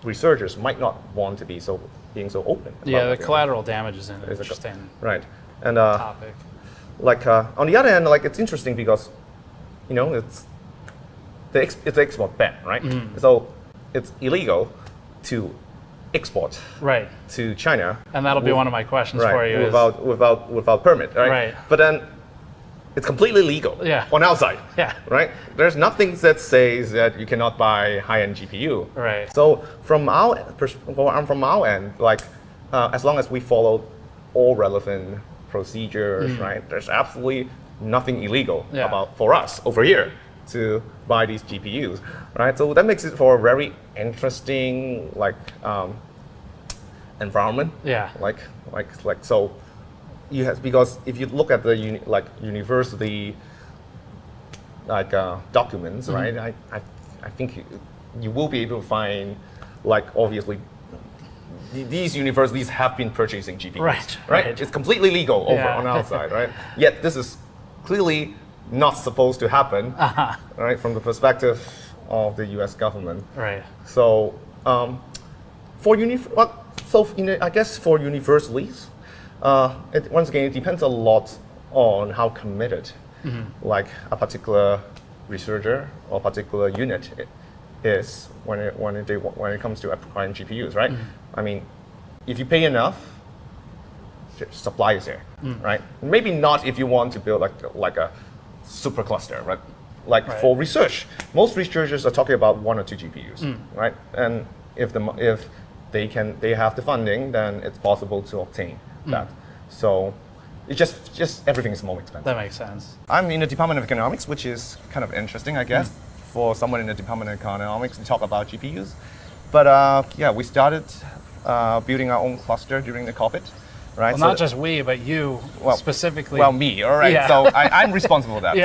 researchers might not want to be being so open. Yeah, the collateral damage is an interesting right, and topic. On the other hand, it's interesting because it's the export ban, right? So it's illegal to export to China, and that'll be one of my questions for you. Without permit, right? But then it's completely legal on our side, right? There's nothing that says that you cannot buy high-end GPU, right? So from our end, as long as we follow all relevant procedures, right? There's absolutely nothing illegal about for us over here to buy these GPUs, right? So that makes it for a very interesting environment. Yeah. Like so, you have, because if you look at the university documents, right? I think you will be able to find obviously these universities have been purchasing GPUs, right? It's completely legal over on our side, right? Yet this is clearly not supposed to happen, right? From the perspective of the U.S. government, right? So I guess for universities, once again it depends a lot on how committed, a particular researcher or particular unit is when it comes to acquiring GPUs, right? I mean, if you pay enough, supply is there, right? Maybe not if you want to build like a super cluster, right? For research, most researchers are talking about 1 or 2 GPUs, right? And if they have the funding, then it's possible to obtain that. So it's just everything is more expensive. That makes sense. I'm in the Department of Economics, which is kind of interesting, I guess, for someone in the Department of Economics to talk about GPUs. But we started building our own cluster during the COVID, right? Well, not just we, but you specifically. Well, me, all right. Yeah. So I'm responsible for that.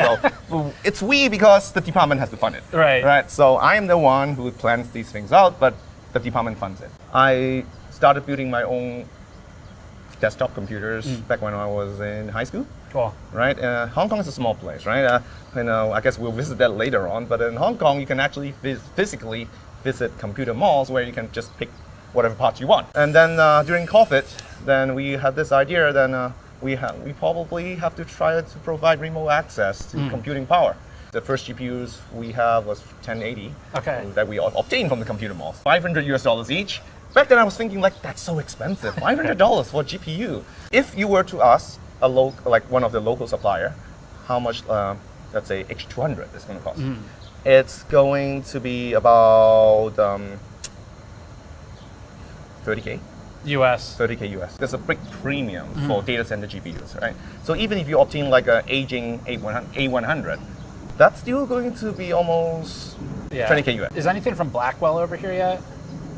So it's we because the department has to fund it. Right. Right. So I am the one who plans these things out, but the department funds it. I started building my own desktop computers back when I was in high school. Cool. Right. Hong Kong is a small place, right? I guess we'll visit that later on. But in Hong Kong, you can actually physically visit computer malls where you can just pick whatever parts you want. And then during COVID, then we had this idea. Then we probably have to try to provide remote access to computing power. The first GPUs we have was 1080 that we obtained from the computer malls, $500 each. Back then I was thinking that's so expensive, $500 for a GPU. If you were to ask one of the local supplier, how much, let's say H200 is going to cost? It's going to be about 30K. US. 30K US. There's a big premium for data center GPUs, right? So even if you obtain an aging A100, that's still going to be almost 20K US. Is anything from Blackwell over here yet?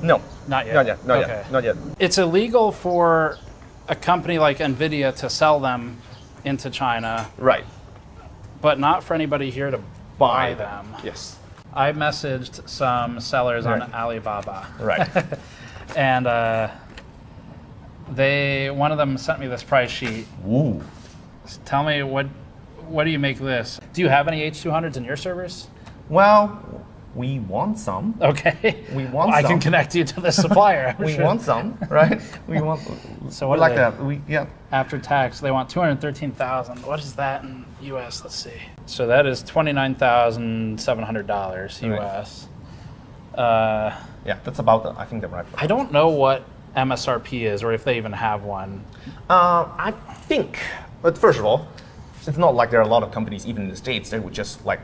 No. Not yet? Not yet. It's illegal for a company like NVIDIA to sell them into China. Right. But not for anybody here to buy them. Yes. I messaged some sellers on Alibaba. Right. And one of them sent me this price sheet. Ooh. Tell me, what do you make this? Do you have any H200s in your servers? Well, we want some. Okay. We want some. I can connect you to the supplier. We want some, right? We want. So what like that? After tax, they want $213,000. What is that in US? Let's see. So that is $29,700 US. Yeah, that's about I think the right price. I don't know what MSRP is, or if they even have one. I think, but first of all, it's not like there are a lot of companies, even in the States, that would just put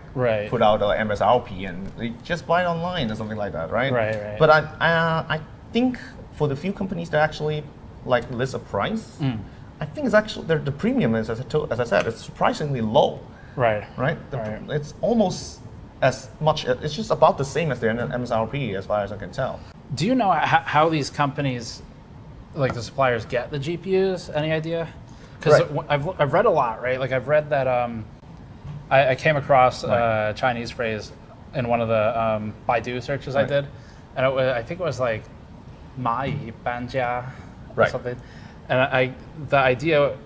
out an MSRP and they just buy it online or something like that, right? Right. But I think for the few companies that actually list a price, I think it's actually the premium is, as I said, it's surprisingly low. Right. It's almost as much. It's just about the same as the MSRP, as far as I can tell. Do you know how these companies, the suppliers, get the GPUs? Any idea? Because I've read a lot, right? I've read that I came across a Chinese phrase in one of the Baidu searches I did, and I think it was "蚂蚁搬家" or something. And the idea,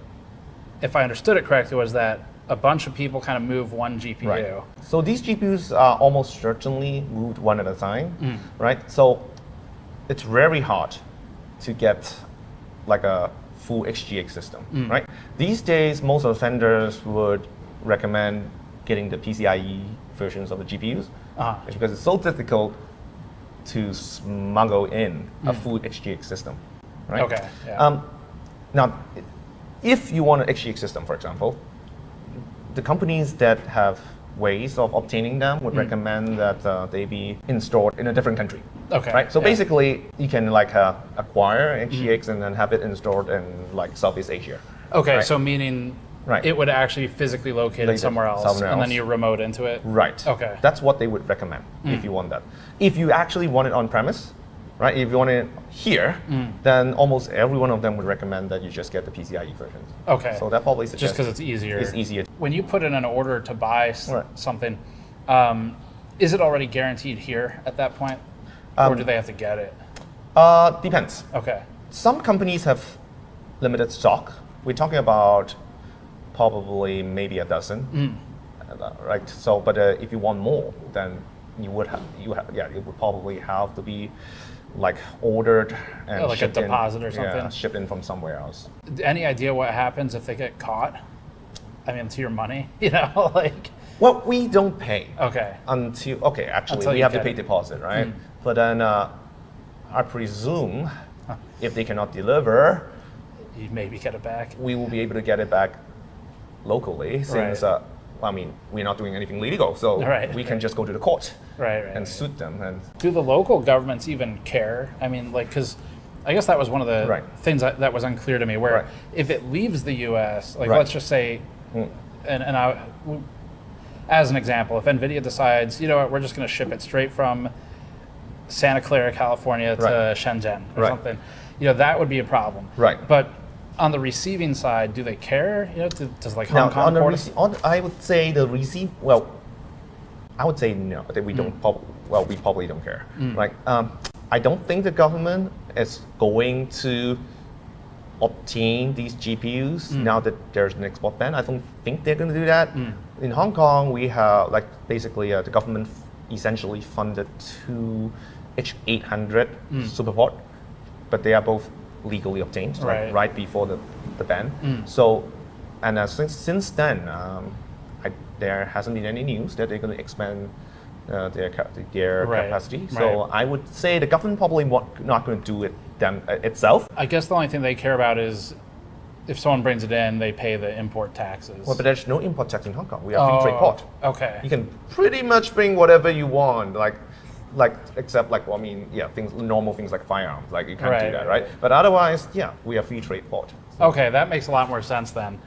if I understood it correctly, was that a bunch of people kind of move one GPU. Right. So these GPUs are almost certainly moved one at a time, right? So it's very hard to get a full HGX system, right? These days, most of the vendors would recommend getting the PCIe versions of the GPUs because it's so difficult to smuggle in a full HGX system, right? Okay. Yeah. Now, if you want an HGX system, for example, the companies that have ways of obtaining them would recommend that they be installed in a different country. Okay. Right. So yeah. basically, you can like acquire HGX and then have it installed in like Southeast Asia. Okay. Right? So meaning. Right. It would actually physically locate it somewhere else, and then you remote into it. Right. Okay. That's what they would recommend if you want that. If you actually want it on premise, right? If you want it here, then almost every one of them would recommend that you just get the PCIe version. Okay. So that probably just because it's easier. It's easier. When you put in an order to buy something, is it already guaranteed here at that point, or do they have to get it? Depends. Okay. Some companies have limited stock. We're talking about probably maybe a dozen, right? So, but if you want more, then you would it would probably have to be like ordered and like a deposit or something. Yeah, shipped in from somewhere else. Any idea what happens if they get caught? I mean, to your money, you know, like. Well, we don't pay. Okay. Actually, we have to pay deposit, right? But then I presume if they cannot deliver, you maybe get it back. We will be able to get it back locally, since I mean, we're not doing anything illegal, so we can just go to the court and suit them. And do the local governments even care? I mean, like, because I guess that was one of the things that was unclear to me. Where if it leaves the U.S., like let's just say, as an example, if NVIDIA decides, you know what, we're just going to ship it straight from Santa Clara, California to Shenzhen or something, you know, that would be a problem. Right. But on the receiving side, do they care? You know, does like Hong Kong I would say the receive. Well, I would say no. That we don't. We probably don't care. Like, I don't think the government is going to obtain these GPUs now that there's an export ban. I don't think they're going to do that. In Hong Kong, we have like basically the government essentially funded 2 H800 Superport, but they are both legally obtained right before the ban. So, and since then, there hasn't been any news that they're going to expand their capacity. So I would say the government probably not going to do it itself. I guess the only thing they care about is if someone brings it in, they pay the import taxes. Well, but there's no import tax in Hong Kong. We are free trade port. Okay. You can pretty much bring whatever you want, except like, well, I mean, normal things like firearms, like you can't do that, right? But otherwise, we are free trade port. So. Okay, that makes a lot more sense then.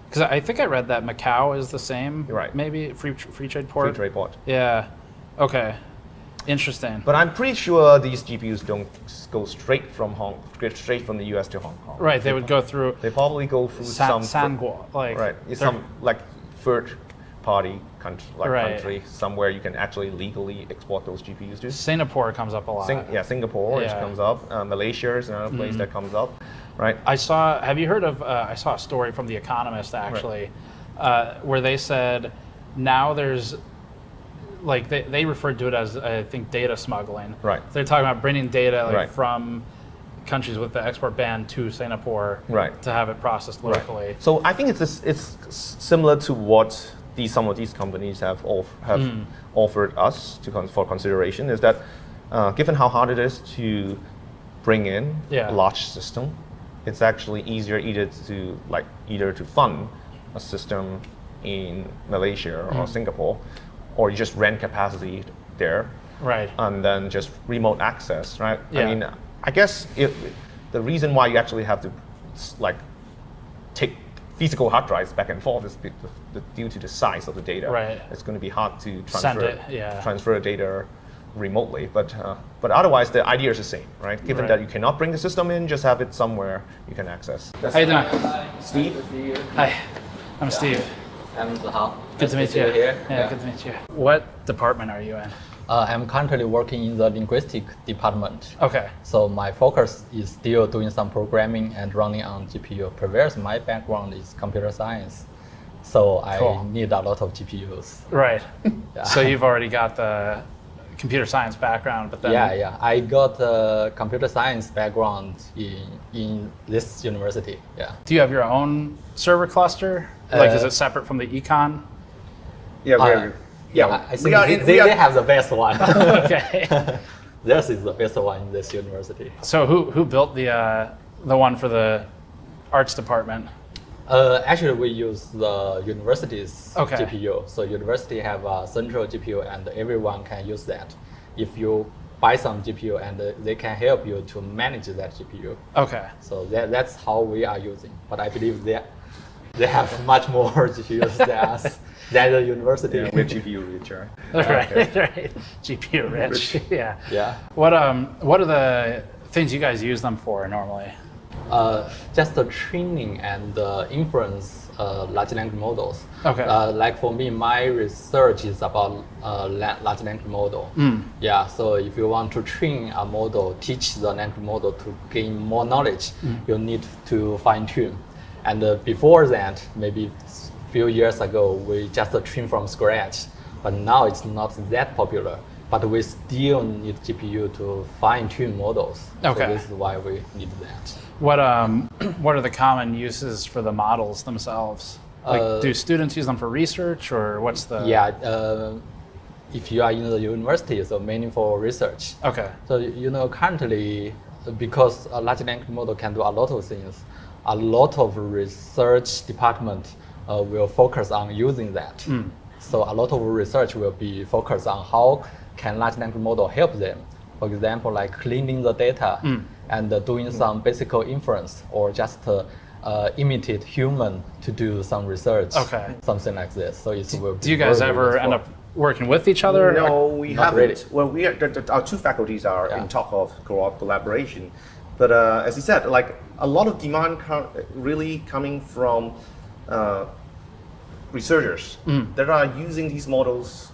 Because I think I read that Macau is the same, maybe free trade port. Free trade port. Yeah. Okay. Interesting. But I'm pretty sure these GPUs don't go straight from the US to Hong Kong. Right. They would go through. They probably go through some Sanguo, some like third party country somewhere you can actually legally export those GPUs to. Singapore comes up a lot. Singapore comes up. Malaysia is another place that comes up. Right. Have you heard of? I saw a story from The Economist actually, where they said now there's. Like they referred to it as, I think, data smuggling. Right. They're talking about bringing data from countries with the export ban to Singapore to have it processed locally. Right. So I think it's similar to what some of these companies have offered us for consideration. Is that given how hard it is to bring in a large system, it's actually easier either to fund a system in Malaysia or Singapore, or you just rent capacity there, and then just remote access, right? I mean, I guess the reason why you actually have to take physical hard drives back and forth is due to the size of the data. Right. It's going to be hard to transfer data remotely, but otherwise the idea is the same, right? Given that you cannot bring the system in, just have it somewhere you can access. How you doing? Steve. Hi, I'm Steve. I'm Zihao. Good to meet you. Here. Yeah, good to meet you. What department are you in? I'm currently working in the linguistic department. Okay. So my focus is still doing some programming and running on GPU. Previous, my background is computer science. So I need a lot of GPUs. Right. So you've already got the computer science background, but then... Yeah. I got a computer science background in this university, Do you have your own server cluster? Is it separate from the econ? I think they have the best one. Okay. Theirs is the best one in this university. So who built the one for the arts department? Actually, we use the university's GPU. So university have a central GPU, and everyone can use that. If you buy some GPU and they can help you to manage that GPU. Okay. So that's how we are using. But I believe they have much more GPUs than us, than the university. Yeah, we're GPU rich, right? Right. GPU rich. Yeah. Yeah. What are the things you guys use them for normally? Just the training and inference large language models. Okay. Like for me, my research is about large language model. Yeah. So if you want to train a model, teach the language model to gain more knowledge, you need to fine tune. And before that, maybe a few years ago, we just train from scratch. But now it's not that popular. But we still need GPU to fine-tune models. Okay. So this is why we need that. What are the common uses for the models themselves? Like, do students use them for research, or what's the? Yeah, if you are in the university, so mainly for research. Okay. So currently, because a large language model can do a lot of things, a lot of research department will focus on using that. So a lot of research will be focused on how can large language model help them. For example, like cleaning the data and doing some basic inference, or just imitate human to do some research. Okay. Something like this. So it will. Do you guys ever end up working with each other? No, we Not haven't. really. Well, we are, our two faculties are in talk of collaboration, but as you said, like a lot of demand really coming from researchers that are using these models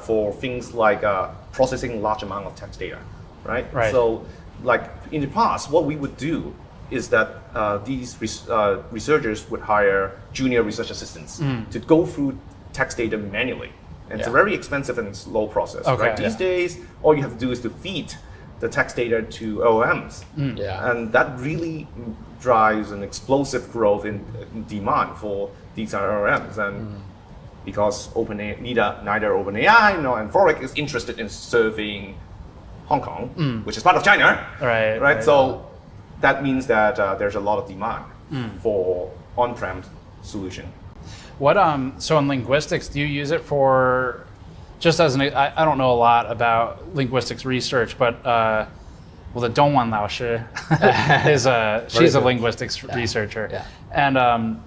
for things like processing large amount of text data, right? Right. So, like in the past, what we would do is that these researchers would hire junior research assistants to go through text data manually. And it's a very expensive and slow process. Okay, right? These days, all you have to do is to feed the text data to OMs. And that really drives an explosive growth in demand for these LLMs. And because neither OpenAI nor Anthropic is interested in serving Hong Kong, which is part of China. Right. So that means that there's a lot of demand for on-prem solution. What so in linguistics, do you use it for just as I don't know a lot about linguistics research, but the Dongwan Lao Shi is she's a linguistics researcher. Yeah. And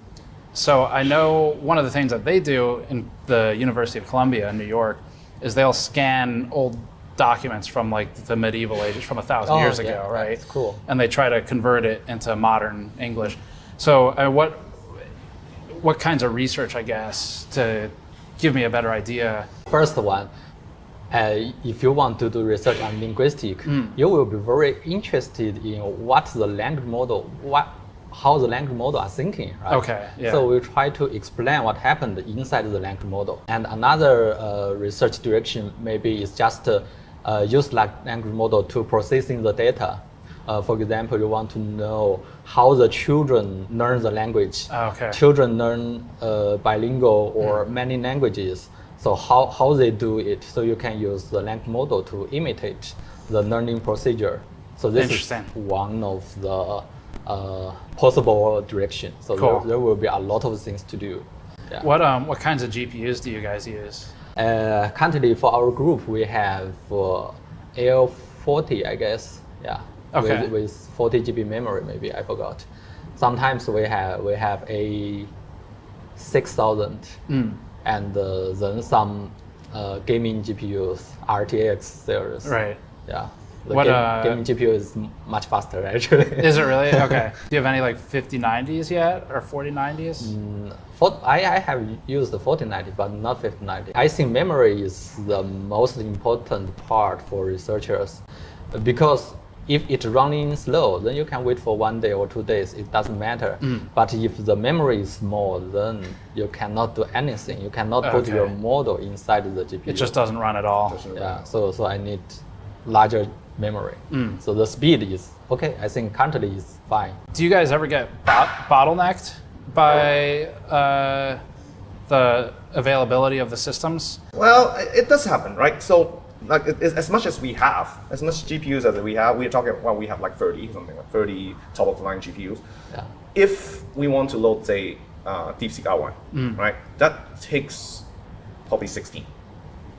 so I know one of the things that they do in the University of Columbia in New York is they'll scan old documents from like the medieval ages, from 1,000 years ago, right? That's cool. And they try to convert it into modern English. So what kinds of research, I guess, to give me a better idea? First one, if you want to do research on linguistics, you will be very interested in what the language model, how the language model are thinking, right? Okay, yeah. So we try to explain what happened inside the language model. And another research direction maybe is just use language model to processing the data. For example, you want to know how the children learn the language. Okay. Children learn bilingual or many languages. So how they do it. So you can use the language model to imitate the learning procedure. So this is one of the possible directions. So cool. there will be a lot of things to do. Yeah. What kinds of GPUs do you guys use? Currently for our group, we have L40, I guess. Yeah. Okay. With 40 GB memory, maybe I forgot. Sometimes we have a 6000 and then some gaming GPUs, RTX series. Right. Yeah. The gaming GPU is much faster, actually. Is it really? Okay. Do you have any like 5090s yet, or 4090s? I have used the 4090, but not 5090. I think memory is the most important part for researchers, because if it's running slow, then you can wait for 1 day or 2 days. It doesn't matter. But if the memory is small, then you cannot do anything. You cannot put your model inside the GPU. It just doesn't run at all. Yeah. So I need larger memory. So the speed is okay. I think currently is fine. Do you guys ever get bottlenecked by the availability of the systems? Well, it does happen, right? So, like, as much GPUs as we have, we're talking, well, we have like 30 top of the line GPUs. Yeah. If we want to load, say, DeepSeek R1, right? That takes probably 16.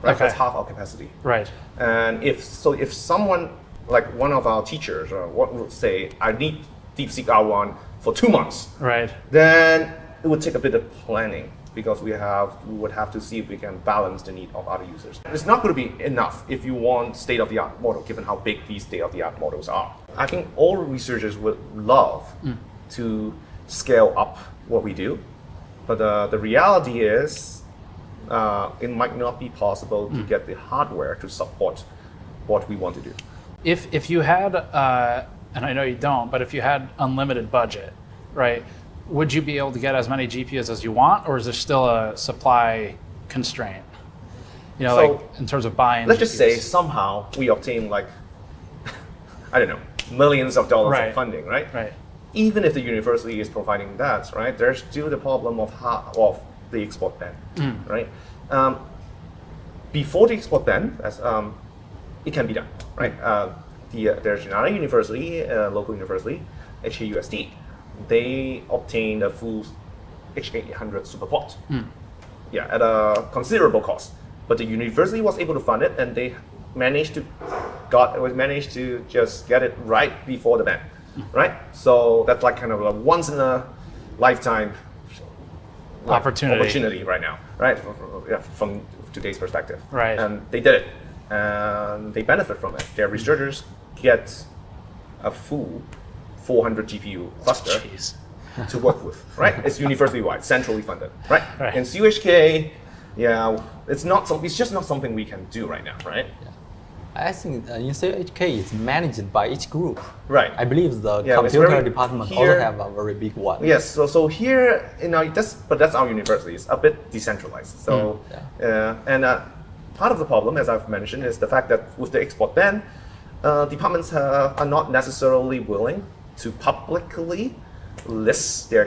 right? Okay. That's half our capacity. Right. And if someone, like one of our teachers, or what would say, I need DeepSeek R1 for 2 months, right? Then it would take a bit of planning, because we would have to see if we can balance the need of other users. It's not going to be enough if you want state-of-the-art model, given how big these state-of-the-art models are. I think all researchers would love to scale up what we do, but the reality is it might not be possible to get the hardware to support what we want to do. If you had, and I know you don't, but if you had unlimited budget, right? Would you be able to get as many GPUs as you want, or is there still a supply constraint? You know, So, like in terms of buying. Let's just say GPUs. somehow we obtain like, I don't know, millions of dollars Right. of funding, right? Right. Even if the university is providing that, right? There's still the problem of the export ban, right? Before the export ban, it can be done, right? There's another university, local university, HKUST. They obtained a full H800 superport, at a considerable cost. But the university was able to fund it, and they managed to just get it right before the ban, right? So that's like kind of a once in a lifetime opportunity right now, right? From today's perspective, Right. And they did it, and they benefit from it. Their researchers get a full 400 GPU cluster to work with, right? It's university-wide, centrally funded, right? Right. In CUHK, it's just not something we can do right now, right? I think in CUHK it's managed by each group. Right. I believe the Yeah, it's computer very- department here- also have a very big one. Yes, so here, that's our university. It's a bit decentralized. So, part of the problem, as I've mentioned, is the fact that with the export ban, departments are not necessarily willing to publicly list their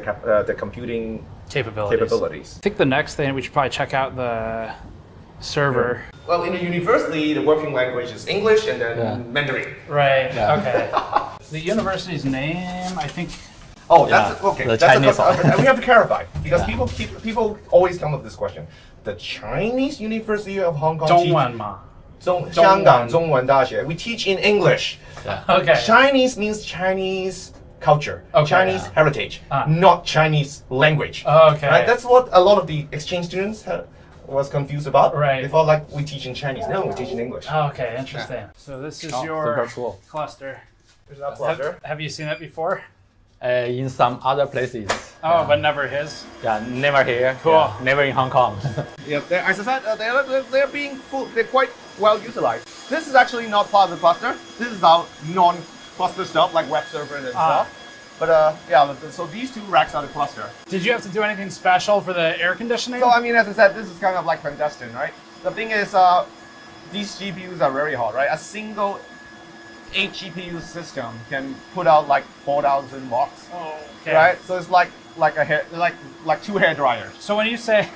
computing capabilities. I think the next thing we should probably check out the server. Well, in the university, the working language is English and then Mandarin. Right. Okay. The university's name, I think. Oh, that's okay. The That's Chinese and we have to clarify, because people always come with this question. The Chinese University of Hong Kong. 中文嘛。香港中文大学. We teach in English. Okay. Chinese means Chinese culture, Okay. Chinese heritage, not Chinese language. Okay. Right? That's what a lot of the exchange students was confused about. Right. They thought like we teach in Chinese. No, we teach in English. Okay, interesting. So this is your cluster. There's our cluster. Have you seen it before? In some other places. Oh, but never his? Yeah, never here. Cool. Yeah, never in Hong Kong. Yeah, as I said, they're being full. They're quite well utilized. This is actually not part of the cluster. This is our non-cluster stuff, like web server and stuff. But so these two racks are the cluster. Did you have to do anything special for the air conditioning? So I mean, as I said, this is kind of like clandestine, right? The thing is, these GPUs are very hot, right? A single 8 GPU system can put out like 4,000 watts. Oh, okay. Right? So it's like two hair dryers. So when you say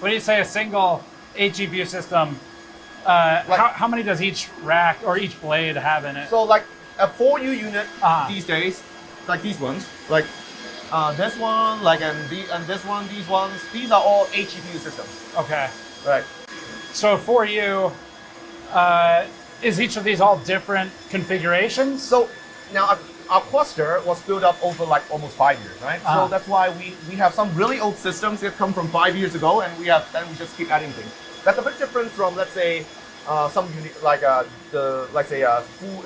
a single 8 GPU system, how many does each rack or each blade have in it? So like a 4U unit these days, like these ones, like this one, like and this one, these ones, these are all 8 GPU systems. Okay. Right. So for you, is each of these all different configurations? So now our cluster was built up over like almost 5 years, right? So that's why we have some really old systems that come from 5 years ago, and we just keep adding things. That's a bit different from, let's say, some full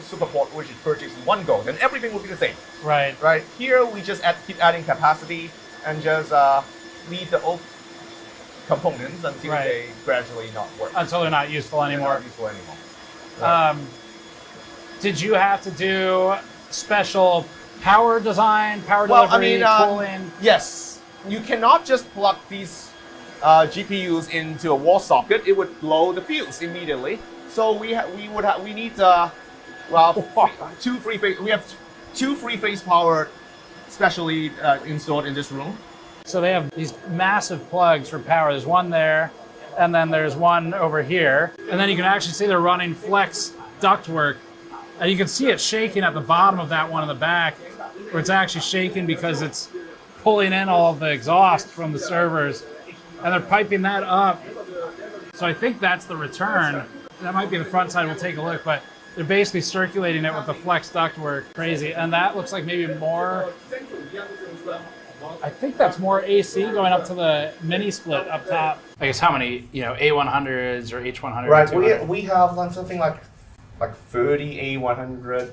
superport which is purchased in one go, then everything will be the same. Right. Right. Here we just keep adding capacity and just leave the old components until they gradually not work. Until they're not useful anymore. They're not useful anymore. Right. Did you have to do special power design, power delivery, cooling? Yes. You cannot just plug these GPUs into a wall socket. It would blow the fuse immediately. So we need two three-phase. We have two three-phase power specially installed in this room. So they have these massive plugs for power. There's one there, and then there's one over here. And then you can actually see they're running flex ductwork. And you can see it shaking at the bottom of that one in the back, where it's actually shaking because it's pulling in all of the exhaust from the servers. And they're piping that up So I think that's the return. That might be the front side. We'll take a look, but they're basically circulating it with the flex ductwork. Crazy. And that looks like maybe more, I think that's more AC going up to the mini split up top. I guess how many, A100s or H100s? Right, we have something like 30 A100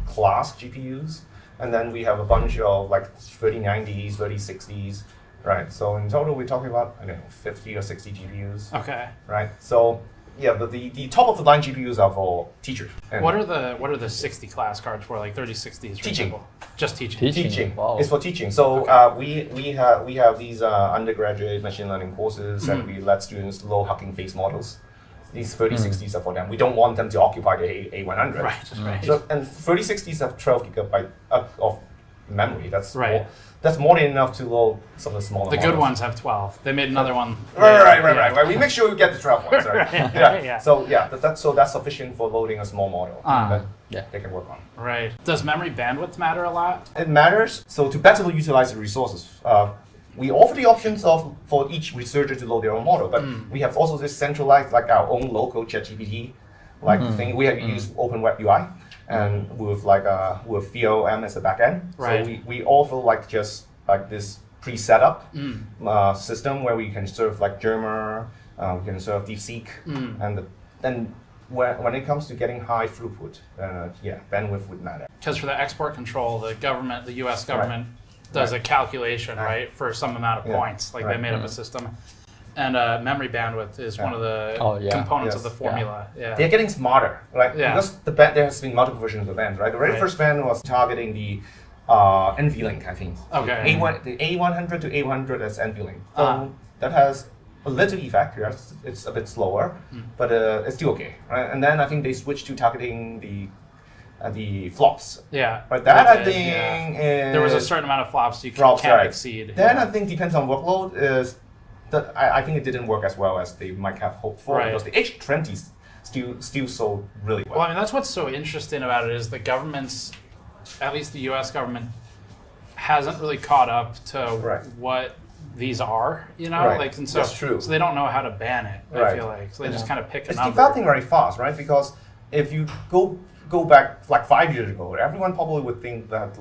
class GPUs, and then we have a bunch of like 3090s, 3060s, right? So in total, we're talking about, 50 or 60 GPUs. Okay. Right, so yeah, but the top of the line GPUs are for teachers. What are the 60 class cards for, like 3060s? Teaching. Just teaching. Teaching. Wow. It's for teaching. So we have these undergraduate machine learning courses, and we let students load hugging face models. These 3060s are for them. We don't want them to occupy the A100. Right. So, and 3060s have 12 gigabyte of memory. That's right. That's more than enough to load some of the smaller The models. good ones have 12. They made another one. Right. We make sure we get the 12 ones. Right? Yeah. So yeah, that's sufficient for loading a small model that they can work on. Right. Does memory bandwidth matter a lot? It matters. So to better utilize the resources, we offer the options for each researcher to load their own model, but we have also this centralized, like our own local ChatGPT thing. We have used Open Web UI and with with VOM as a backend. Right. So we offer just this pre-set up system where we can serve like Germer, we can serve DeepSeek, and then when it comes to getting high throughput, bandwidth would matter. Because for the export control, the U.S. government does a calculation, right, for some amount of points. Like they made up a system. And memory bandwidth is one of the components of the formula. Yeah. They're getting smarter, right? Yeah. Because there has been multiple versions of the band, right? The very first band was targeting the NVLink, I think. Okay. The A100 to A100 as NVLink. So that has a little effect. Yes, it's a bit slower, but it's still okay, right? And then I think they switched to targeting the flops. Yeah. But that I think is there was a certain amount of flops you can't exceed. Then I think depends on workload is that I think it didn't work as well as they might have hoped for because the H20s still sold really well. Well, I mean that's what's so interesting about it is the government's, at least the U.S. government, hasn't really caught up to what these are, like, and so that's true. So they don't know how to ban it. I feel like so they just kind of pick a number. It's developing very fast, right? Because if you go back like 5 years ago, everyone probably would think that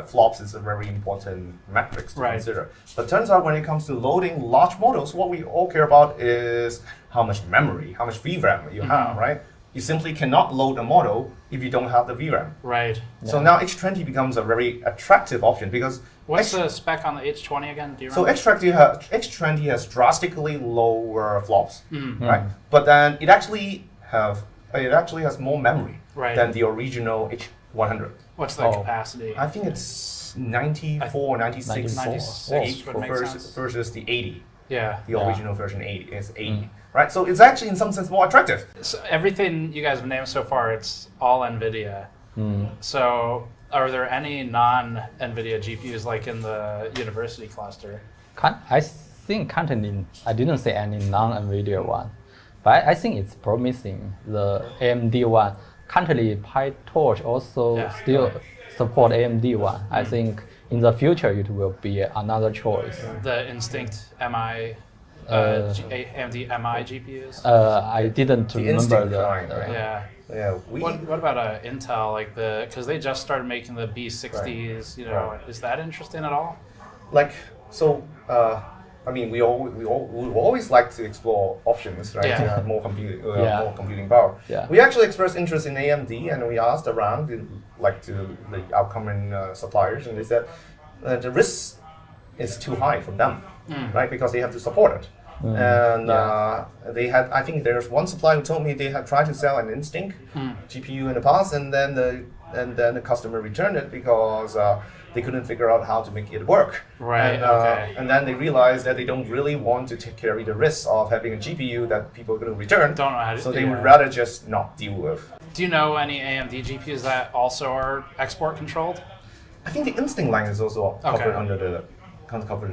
flops is a very important metric to consider. But turns out when it comes to loading large models, what we all care about is how much memory, how much VRAM you have, right? You simply cannot load a model if you don't have the VRAM. Right. So now H20 becomes a very attractive option because what's the spec on the H20 again? Do you so remember? H20 has drastically lower flops, right? But then it actually has more memory than the original H100. What's the capacity? I think it's 94, 96 versus the 80. Yeah. The original version 80 is 80. Right, so it's actually in some sense more attractive. So everything you guys have named so far, it's all NVIDIA. So are there any non-NVIDIA GPUs like in the university cluster? I think currently, I didn't say any non-NVIDIA one, but I think it's promising. The AMD one, currently PyTorch also still support AMD one. I think in the future it will be another choice. The Instinct MI, AMD MI GPUs? I didn't remember What about Intel, because they just started making the B60s, is that interesting at all? We always like to explore options, right? To have more computing power. Yeah. We actually expressed interest in AMD, and we asked around to the upcoming suppliers, and they said the risk is too high for them, right? Because they have to support it. And they had, I think there's one supplier who told me they had tried to sell an Instinct GPU in the past, and then the customer returned it because they couldn't figure out how to make it work. Right. And then they realized that they don't really want to carry the risk of having a GPU that people are going to return. Don't know how to. So they would rather just not deal with. Do you know any AMD GPUs that also are export controlled? I think the Instinct line is also covered under the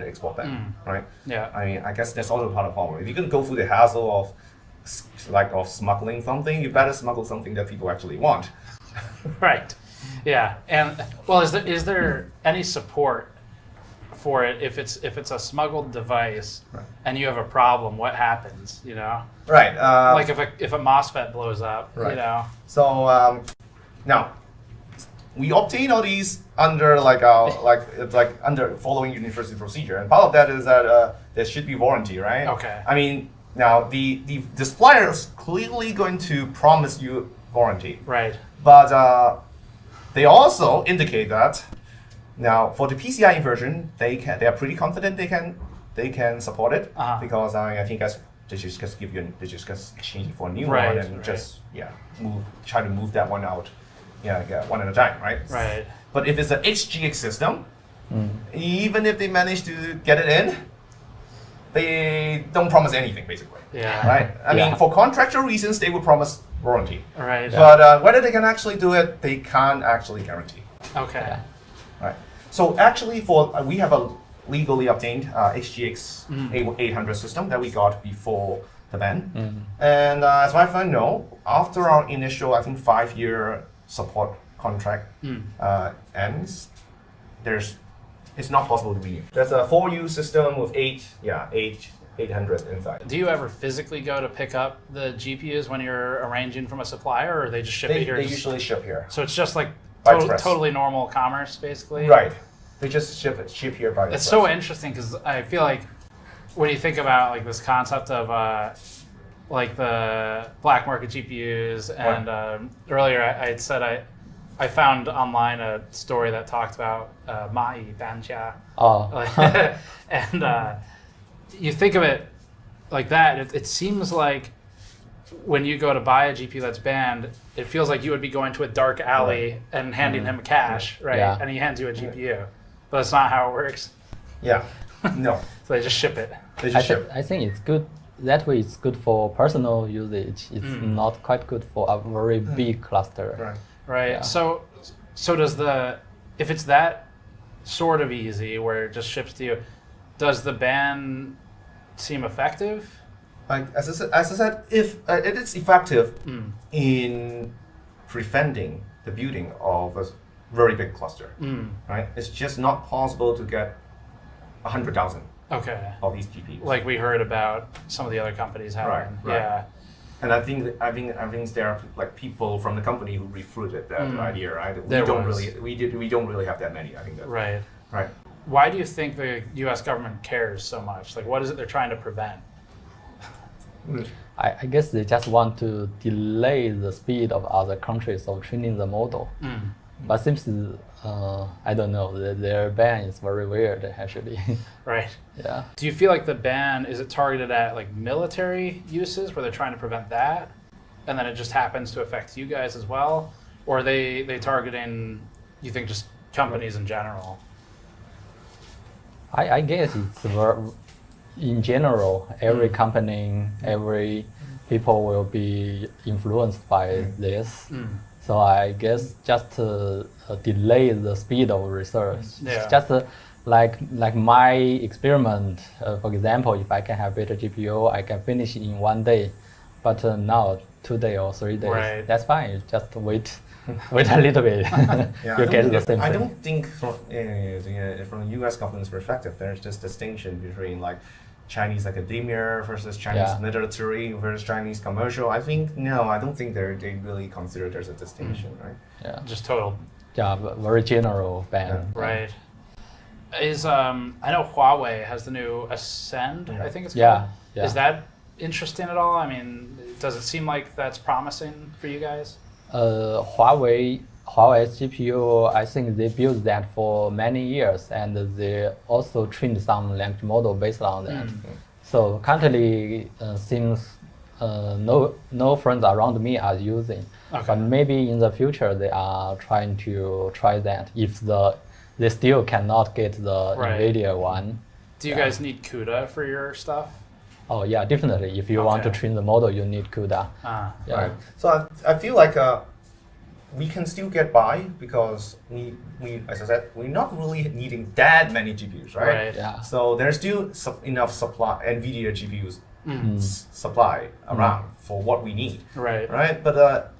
export ban, right? Yeah. I mean, I guess that's also part of the problem. If you're going to go through the hassle of smuggling something, you better smuggle something that people actually want. Right. Yeah. And well, is there any support for it if it's a smuggled device and you have a problem, what happens? You know, right? Like if a MOSFET blows up, right. You know. So now we obtain all these under like under following university procedure, and part of that is that there should be warranty, right? Okay. I mean, now the supplier is clearly going to promise you warranty, right? But they also indicate that now for the PCI inversion, they are pretty confident they can support it because I think they just exchange it for a new one and just try to move that one out, one at a time, right? Right. But if it's an HGX system, even if they manage to get it in, they don't promise anything basically. Yeah. Right. I mean, for contractual reasons, they would promise warranty. Right. But whether they can actually do it, they can't actually guarantee. Okay. Right. So actually, we have a legally obtained HGX 800 system that we got before the ban. And as far as I know, after our initial, I think 5-year support contract ends, it's not possible to renew. There's a 4U system with 800 inside. Do you ever physically go to pick up the GPUs when you're arranging from a supplier, or they just ship it here? They usually ship here. So it's just like Express. totally normal commerce, basically. Right. They just ship here by It's Express. so interesting because I feel like when you think about like this concept of like the black market GPUs, and earlier I had said I found online a story that talked about Mai Banjia. And you think of it like that, it seems like when you go to buy a GPU that's banned, it feels like you would be going to a dark alley and handing him cash, right? Yeah. And he hands you a GPU. But that's not how it works. Yeah. No. So they just ship it. I think it's good. That way it's good for personal usage. It's not quite good for a very big cluster. Right. Yeah. So if it's that sort of easy where it just ships to you, does the ban seem effective? Like as I said, if it is effective in preventing the building of a very big cluster, right? It's just not possible to get 100,000 of these GPUs. Like we heard about some of the other companies having. Right. Yeah. And I think there are like people from the company who refuted that idea, right? We don't really have that many. I think that's right. Right. Why do you think the U.S. government cares so much? Like, what is it they're trying to prevent? I guess they just want to delay the speed of other countries of training the model. But seems I don't know, their ban is very weird actually. Right. Yeah. Do you feel like the ban, is it targeted at like military uses where they're trying to prevent that, and then it just happens to affect you guys as well? Or are they targeting, you think, just companies in general? I guess it's in general, every company, every people will be influenced by this. So I guess just to delay the speed of research. Yeah. Just like my experiment, for example, if I can have better GPU, I can finish in 1 day. But now 2 days or 3 days, Right. that's fine. Just wait a little bit. You get the same I thing. don't think from the U.S. government's perspective, there's this distinction between like Chinese academia versus Chinese military versus Chinese commercial. I don't think they really consider there's a distinction, right? Yeah. Just total. Yeah, very general ban. Right. I know Huawei has the new Ascend, I think it's called. Yeah. Is that interesting at all? I mean, does it seem like that's promising for you guys? Huawei's GPU, I think they built that for many years, and they also trained some language model based on that. So currently, seems no friends around me are using, but maybe in the future they are trying to try that if they still cannot get the NVIDIA one. Do you guys need CUDA for your stuff? Oh yeah, definitely. If you want to train the model, you need CUDA. Right. So I feel like we can still get by because we as I said, we're not really needing that many GPUs, right? Yeah. So there's still enough supply NVIDIA GPUs supply around for what we need. Right. But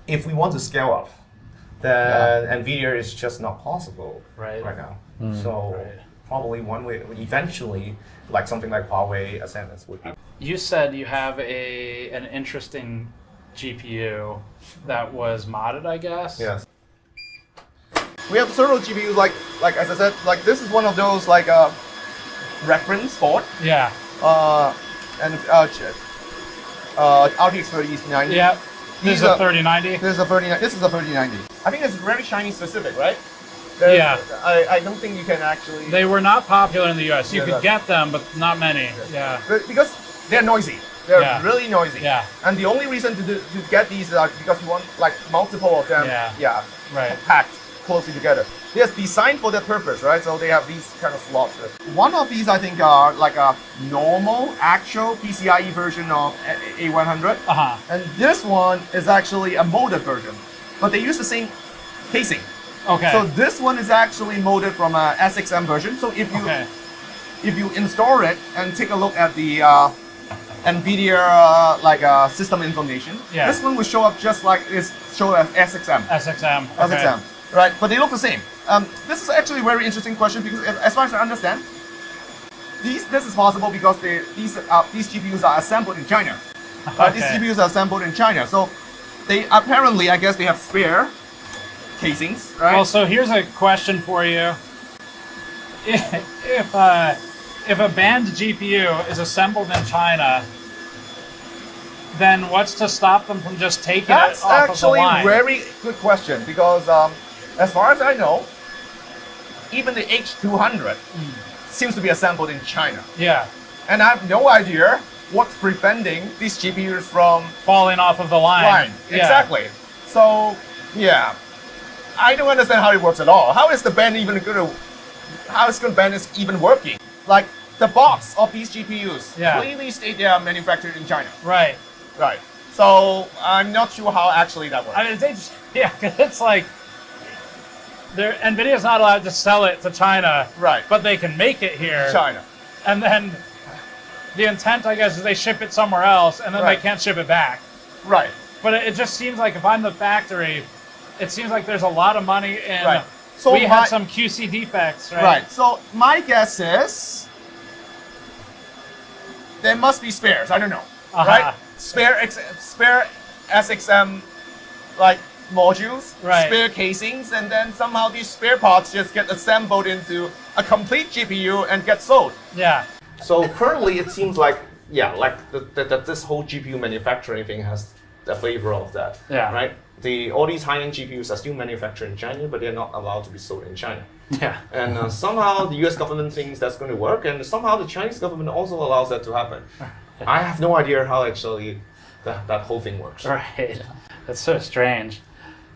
if we want to scale up, then NVIDIA is just not possible right now. So probably one way, eventually, like something like Huawei Ascendance would be. You said you have an interesting GPU that was modded, I guess? Yes. We have several GPUs, like as I said, like this is one of those like reference board. Yeah. And RTX 3090. Yeah. This is a 3090. This is a 3090. I think it's very Chinese specific, right? Yeah. I don't think you can actually. They were not popular in the US. You Yeah, could that- get them, but not many. Yeah. But because they're noisy. They're Yeah. really noisy. Yeah. And the only reason to get these is because you want like multiple of them. Yeah. Right. Packed closely together. They're designed for that purpose, right? So they have these kind of slots. One of these I think are like a normal, actual PCIe version of A100. And this one is actually a modded version, but they use the same casing. Okay. So this one is actually modded from a SXM version. So if you install it and take a look at the NVIDIA system information, this one will show up just like it's shown as SXM. SXM. SXM. Right, but they look the same. This is actually a very interesting question because, as far as I understand, this is possible because these GPUs are assembled in China. These GPUs are assembled in China, so they apparently, I guess, they have spare casings, right? Well, so here's a question for you: if a banned GPU is assembled in China, then what's to stop them from just taking That's it off actually of the line? a very good question because, as far as I know, even the H200 seems to be assembled in China. Yeah. And I have no idea what's preventing these GPUs from falling off of the line. Yeah. Exactly. So, yeah. I don't understand how it works at all. How is the ban even going to... How is the ban is even working? Like, the box of these GPUs clearly state they are manufactured in China. Right. Right. So, I'm not sure how actually that works. I mean, because it's like... NVIDIA's not allowed to sell it to China, right? But they can make it here, China, and then the intent, I guess, is they ship it somewhere else, and then they can't ship it back, right? But it just seems like if I'm the factory, it seems like there's a lot of money in. Right. So we had some QC defects, right? Right. So my guess is there must be spares. I don't know, right? Spare SXM, like. Modules, spare casings, and then somehow these spare parts just get assembled into a complete GPU and get sold. Yeah. So currently it seems like, like that this whole GPU manufacturing thing has the flavor of that. Yeah. Right? All these high-end GPUs are still manufactured in China, but they're not allowed to be sold in China. Yeah. And somehow the US government thinks that's going to work, and somehow the Chinese government also allows that to happen. I have no idea how actually that whole thing works. Right. That's so strange.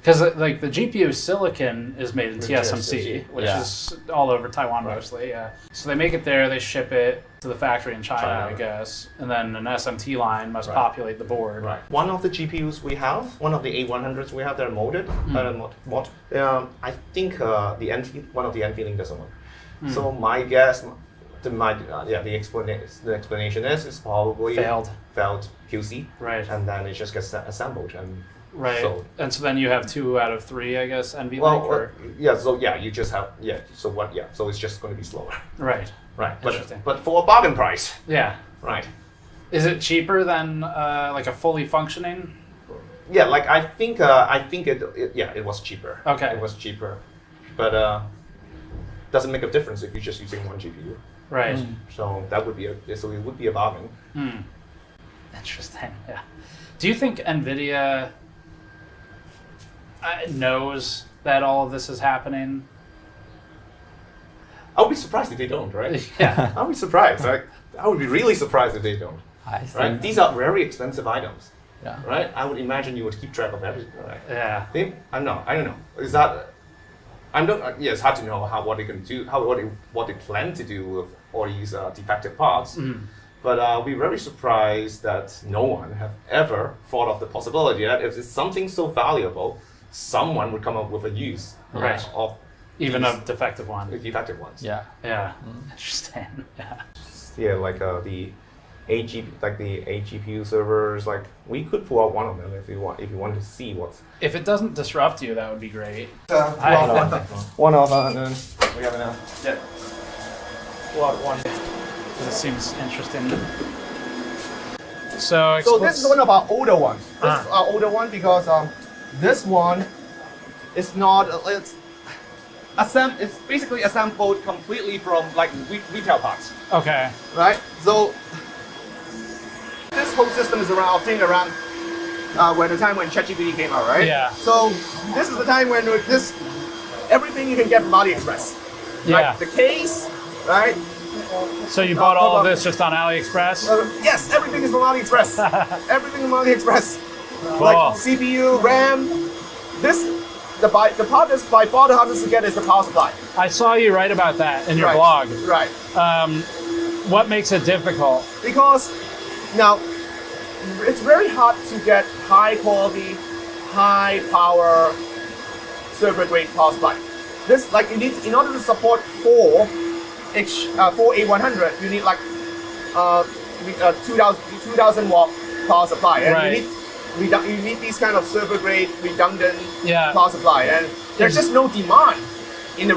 Because like the GPU silicon is made in TSMC, which is all over Taiwan mostly. Yeah. So they make it there, they ship it to the factory in China, I guess, and then an SMT line must populate the board. Right. One of the GPUs we have, one of the A100s we have, they're modded. I think one of the NVLink doesn't work. So my guess, the explanation is probably failed QC. Right. And then it just gets assembled and. Right, and so then you have 2 out of 3, I guess, NVLink? Well, you just have, so it's just going to be slower. Right. But for a bargain price. Yeah. Right. Is it cheaper than like a fully functioning? Yeah, like I think it was cheaper. Okay. It was cheaper, but doesn't make a difference if you're just using one GPU. Right. So it would be a bargain. Interesting. Yeah. Do you think NVIDIA knows that all of this is happening? I would be surprised if they don't, right? Yeah. I would be surprised. I would be really surprised if they don't. Right? These are very expensive items. Yeah. Right? I would imagine you would keep track of everything, right? Yeah. I don't know. Is that? It's hard to know what they can do, what they plan to do with all these defective parts. But I'll be very surprised that no one have ever thought of the possibility that if it's something so valuable, someone would come up with a use of even a defective one. Defective ones. Yeah. Yeah. Interesting. Yeah. Yeah, like the AGPU servers. Like we could pull out one of them if you want to see what's. If it doesn't disrupt you, that would be great. One of and then we have enough. Yeah. pull out one because it seems interesting. So this is one of our older ones. This is our older one because this one is not. It's basically assembled completely from like retail parts. Okay. Right. So this whole system is obtained around when the time when ChatGPT came out, right? Yeah. So this is the time when everything you can get from AliExpress. Yeah. Like the case, right? So you bought all of this just on AliExpress? Yes, everything is from AliExpress. Everything from AliExpress. Cool. Like CPU, RAM. The part that's by far the hardest to get is the power supply. I saw you write about that in your blog. Right. What makes it difficult? Because now it's very hard to get high quality, high power server grade power supply. This you need in order to support 4 A100, you need like 2000 watt power supply, and you need these kind of server grade redundant power supply, and there's just no demand in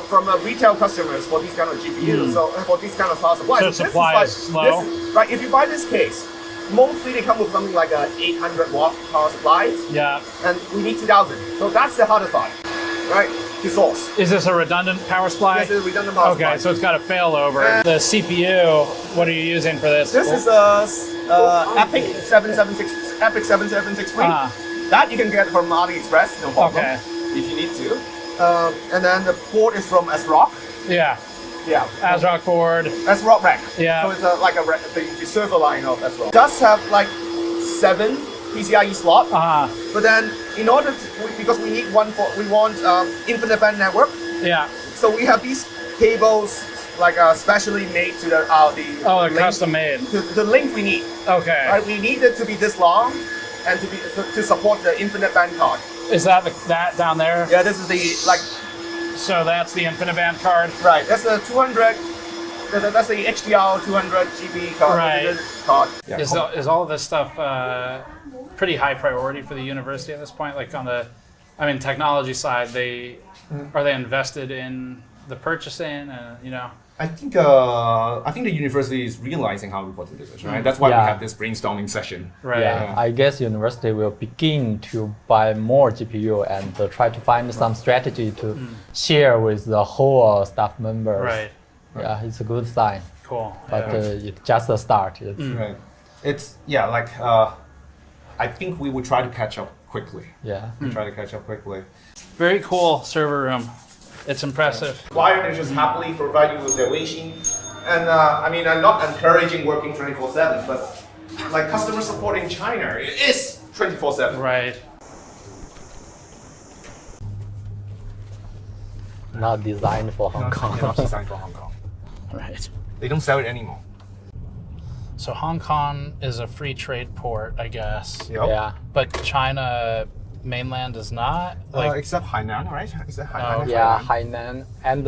from retail customers for these kind of GPUs, so for these kind of power supplies. So supply is slow. Right, if you buy this case, mostly they come with something like a 800 watt power supply. Yeah. And we need 2000. So that's the hardest part, right? To source. Is this a redundant power supply? Yes, it's a redundant power supply. Okay, so it's got a failover. The CPU, what are you using for this? This is a EPIC 7763. That you can get from AliExpress, no problem. Okay. If you need to. And then the board is from ASRock. Yeah. Yeah. ASRock board. ASRock rack. Yeah. So it's the server line of ASRock. It does have like 7 PCIe slot. But then in order to, because we need we want infinite band network. Yeah. So we have these cables specially made to the they're custom made. The length we need. Okay. Right, we need it to be this long and to support the infinite band card. Is that that down there? Yeah, this is the So that's the InfiniBand card. Right. That's the 200. That's the HDR 200 GB card. Right. Card. Yeah. Is all of this stuff pretty high priority for the university at this point? Like on the, technology side, are they invested in the purchasing? I think the university is realizing how important it is, right? That's why we have this brainstorming session. Right. Yeah. I guess university will begin to buy more GPU and try to find some strategy to share with the whole staff members. Right. Yeah, it's a good sign. Cool. But it's just a start. Right. It's I think we would try to catch up quickly. Yeah. We try to catch up quickly. Very cool server room. It's impressive. Wired they just happily provide you with their Weixin. And I'm not encouraging working 24/7, but like customer support in China, it is 24/7. Right. Not designed for Hong Kong. Not designed for Hong Kong. Right. They don't sell it anymore. So Hong Kong is a free trade port, I guess. Yep. Yeah. But China mainland is not? Except Hainan, right? Is that Hainan? Yeah, Hainan. And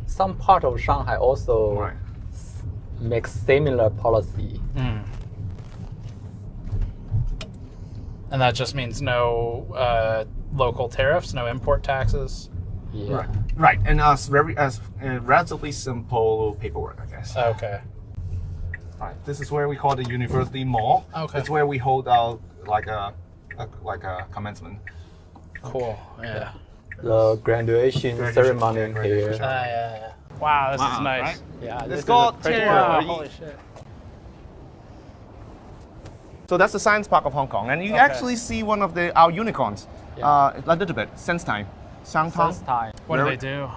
some part of Shanghai also makes similar policy. And that just means no local tariffs, no import taxes? Yeah. Right. And relatively simple paperwork, I guess. Okay. Right. This is where we call the University Mall. Okay. It's where we hold our like a commencement. Cool. Yeah. The graduation ceremony here. Yeah. Wow, this is nice. Right? Yeah, Let's go. Wow, holy shit. So that's the science park of Hong Kong, and you actually see one of our unicorns. A little bit. Sense time. What do they do?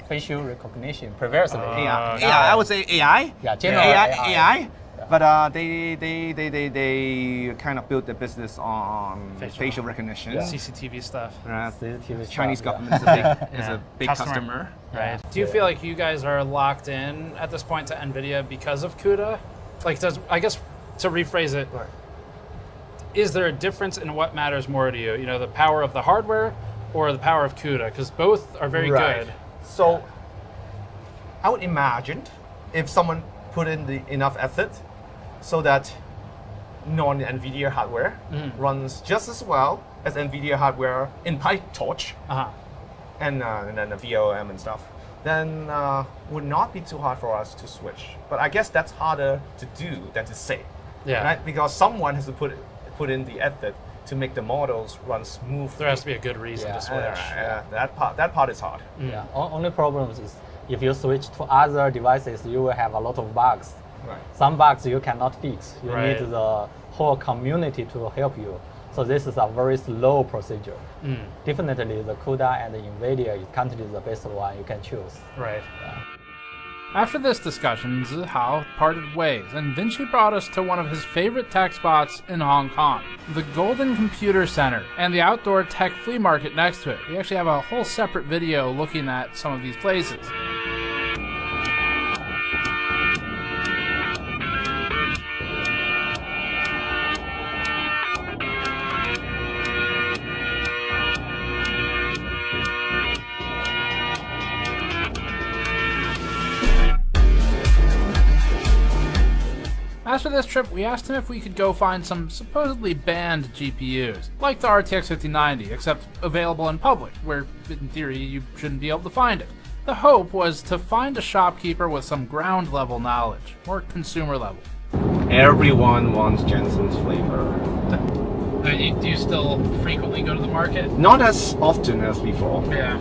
Facial recognition, previously. AI. I would say AI. Yeah, general AI. Yeah. But they kind of built their business on facial recognition. Yeah. CCTV stuff. CCTV Chinese government is a big customer. Right. Do you feel like you guys are locked in at this point to NVIDIA because of CUDA? I guess to rephrase it, is there a difference in what matters more to you? The power of the hardware or the power of CUDA? Because both are very good. So I would imagine if someone put in enough effort so that non-NVIDIA hardware runs just as well as NVIDIA hardware in PyTorch and then the VLM and stuff. then would not be too hard for us to switch. But I guess that's harder to do than to say. Yeah. Right? Because someone has to put in the effort to make the models run smooth. There has to be a good reason to switch. That part is hard. Yeah. Only problem is if you switch to other devices, you will have a lot of bugs. Right. Some bugs you cannot fix. You Right. need the whole community to help you. So this is a very slow procedure. Definitely the CUDA and the NVIDIA is currently the best one you can choose. Right. After this discussion, Zihao parted ways, and Vinci brought us to one of his favorite tech spots in Hong Kong, the Golden Computer Center, and the outdoor tech flea market next to it. We actually have a whole separate video looking at some of these places. After this trip, we asked him if we could go find some supposedly banned GPUs, like the RTX 5090, except available in public, where in theory you shouldn't be able to find it. The hope was to find a shopkeeper with some ground level knowledge, more consumer level. Everyone wants Jensen's flavor. Do you still frequently go to the market? Not as often as before. Yeah.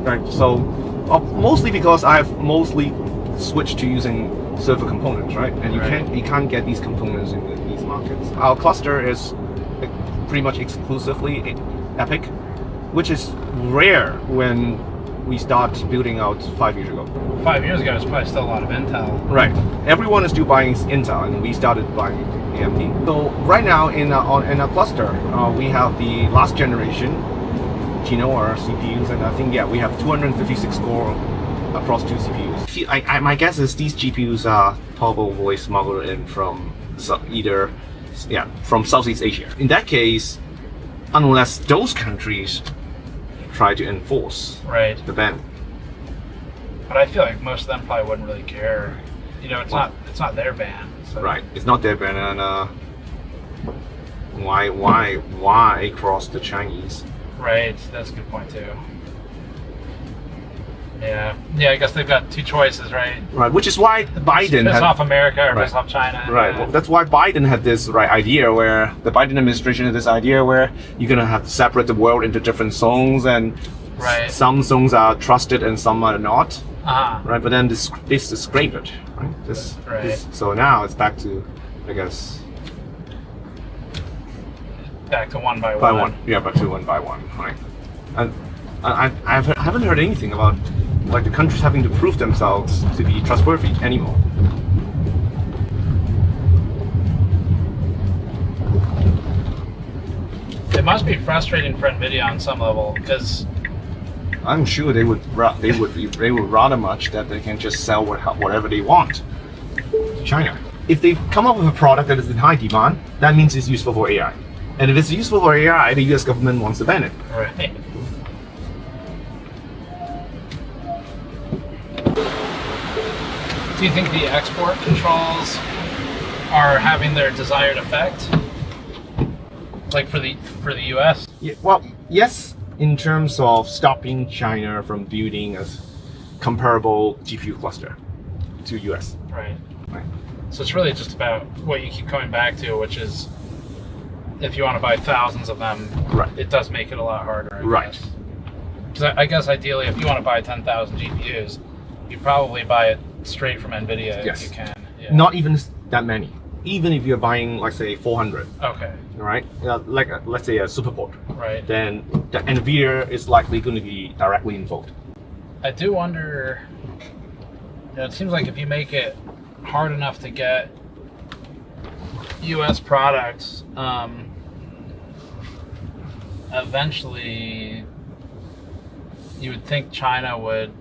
Right. So mostly because I've mostly switched to using server components, right? And you can't get these components in these markets. Our cluster is pretty much exclusively Epic, which is rare when we start building out 5 years ago. 5 years ago, there's probably still a lot of Intel. Right. Everyone is still buying Intel, and we started buying AMD. So right now in our cluster, we have the last generation Genoa CPUs, and I think we have 256 core across 2 CPUs. My guess is these GPUs are probably smuggled in from from Southeast Asia. In that case, unless those countries try to enforce the ban. But I feel like most of them probably wouldn't really care. You know, it's not their ban. So. Right, it's not their ban, and why cross the Chinese? Right, that's a good point too. Yeah, I guess they've got 2 choices, right? Right, which is why Biden piss off America or piss off China. Right, well, that's why Biden had this idea where the Biden administration had this idea where you're gonna have to separate the world into different zones, and some zones are trusted and some are not. Right, but then this is scrape it, right? So now it's back to, I guess. Back to one by one. Yeah, back to one by one, right? And I haven't heard anything about the countries having to prove themselves to be trustworthy anymore. It must be frustrating for NVIDIA on some level, because I'm sure they would rather much that they can just sell whatever they want to China. If they come up with a product that is in high demand, that means it's useful for AI. And if it's useful for AI, the US government wants to ban it. Right. Do you think the export controls are having their desired effect? Like for the US? Yeah, well, yes, in terms of stopping China from building a comparable GPU cluster to US. Right. So it's really just about what you keep coming back to, which is if you want to buy thousands of them, it does make it a lot harder. Because I guess ideally, if you want to buy 10,000 GPUs, you probably buy it straight from NVIDIA if you can. Yeah. Not even that many. Even if you're buying, like, say, 400. Okay. Right? Let's say a superport. Right. Then the NVIDIA is likely going to be directly involved. I do wonder, it seems like if you make it hard enough to get US products, eventually you would think China would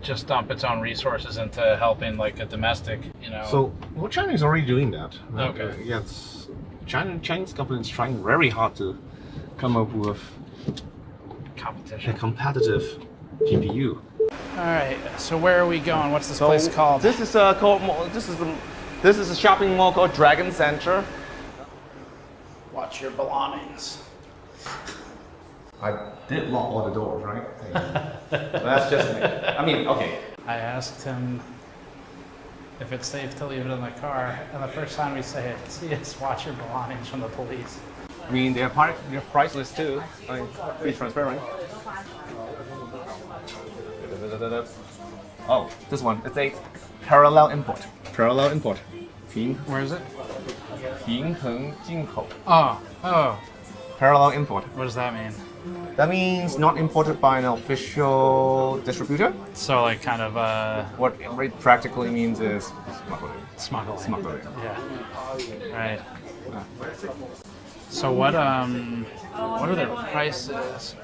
just dump its own resources into helping like a domestic, So, well, China is already doing that. Okay. Yes, Chinese government is trying very hard to come up with a competitive GPU. All right. So where are we going? What's this place called? This is a shopping mall called Dragon Center. Watch your belongings. I did lock all the doors, right? But that's just me. I mean, okay. I asked him if it's safe to leave it in the car, and the first time we say it, he is watch your belongings from the police. I mean, they're priceless too. I mean, be transparent. Oh, this one. It's a parallel import. Parallel import. Where is it? 平衡进口. Oh. Parallel import. What does that mean? That means not imported by an official distributor. So like kind of what it practically means is smuggling. Smuggling. Yeah. Right. So what are their prices?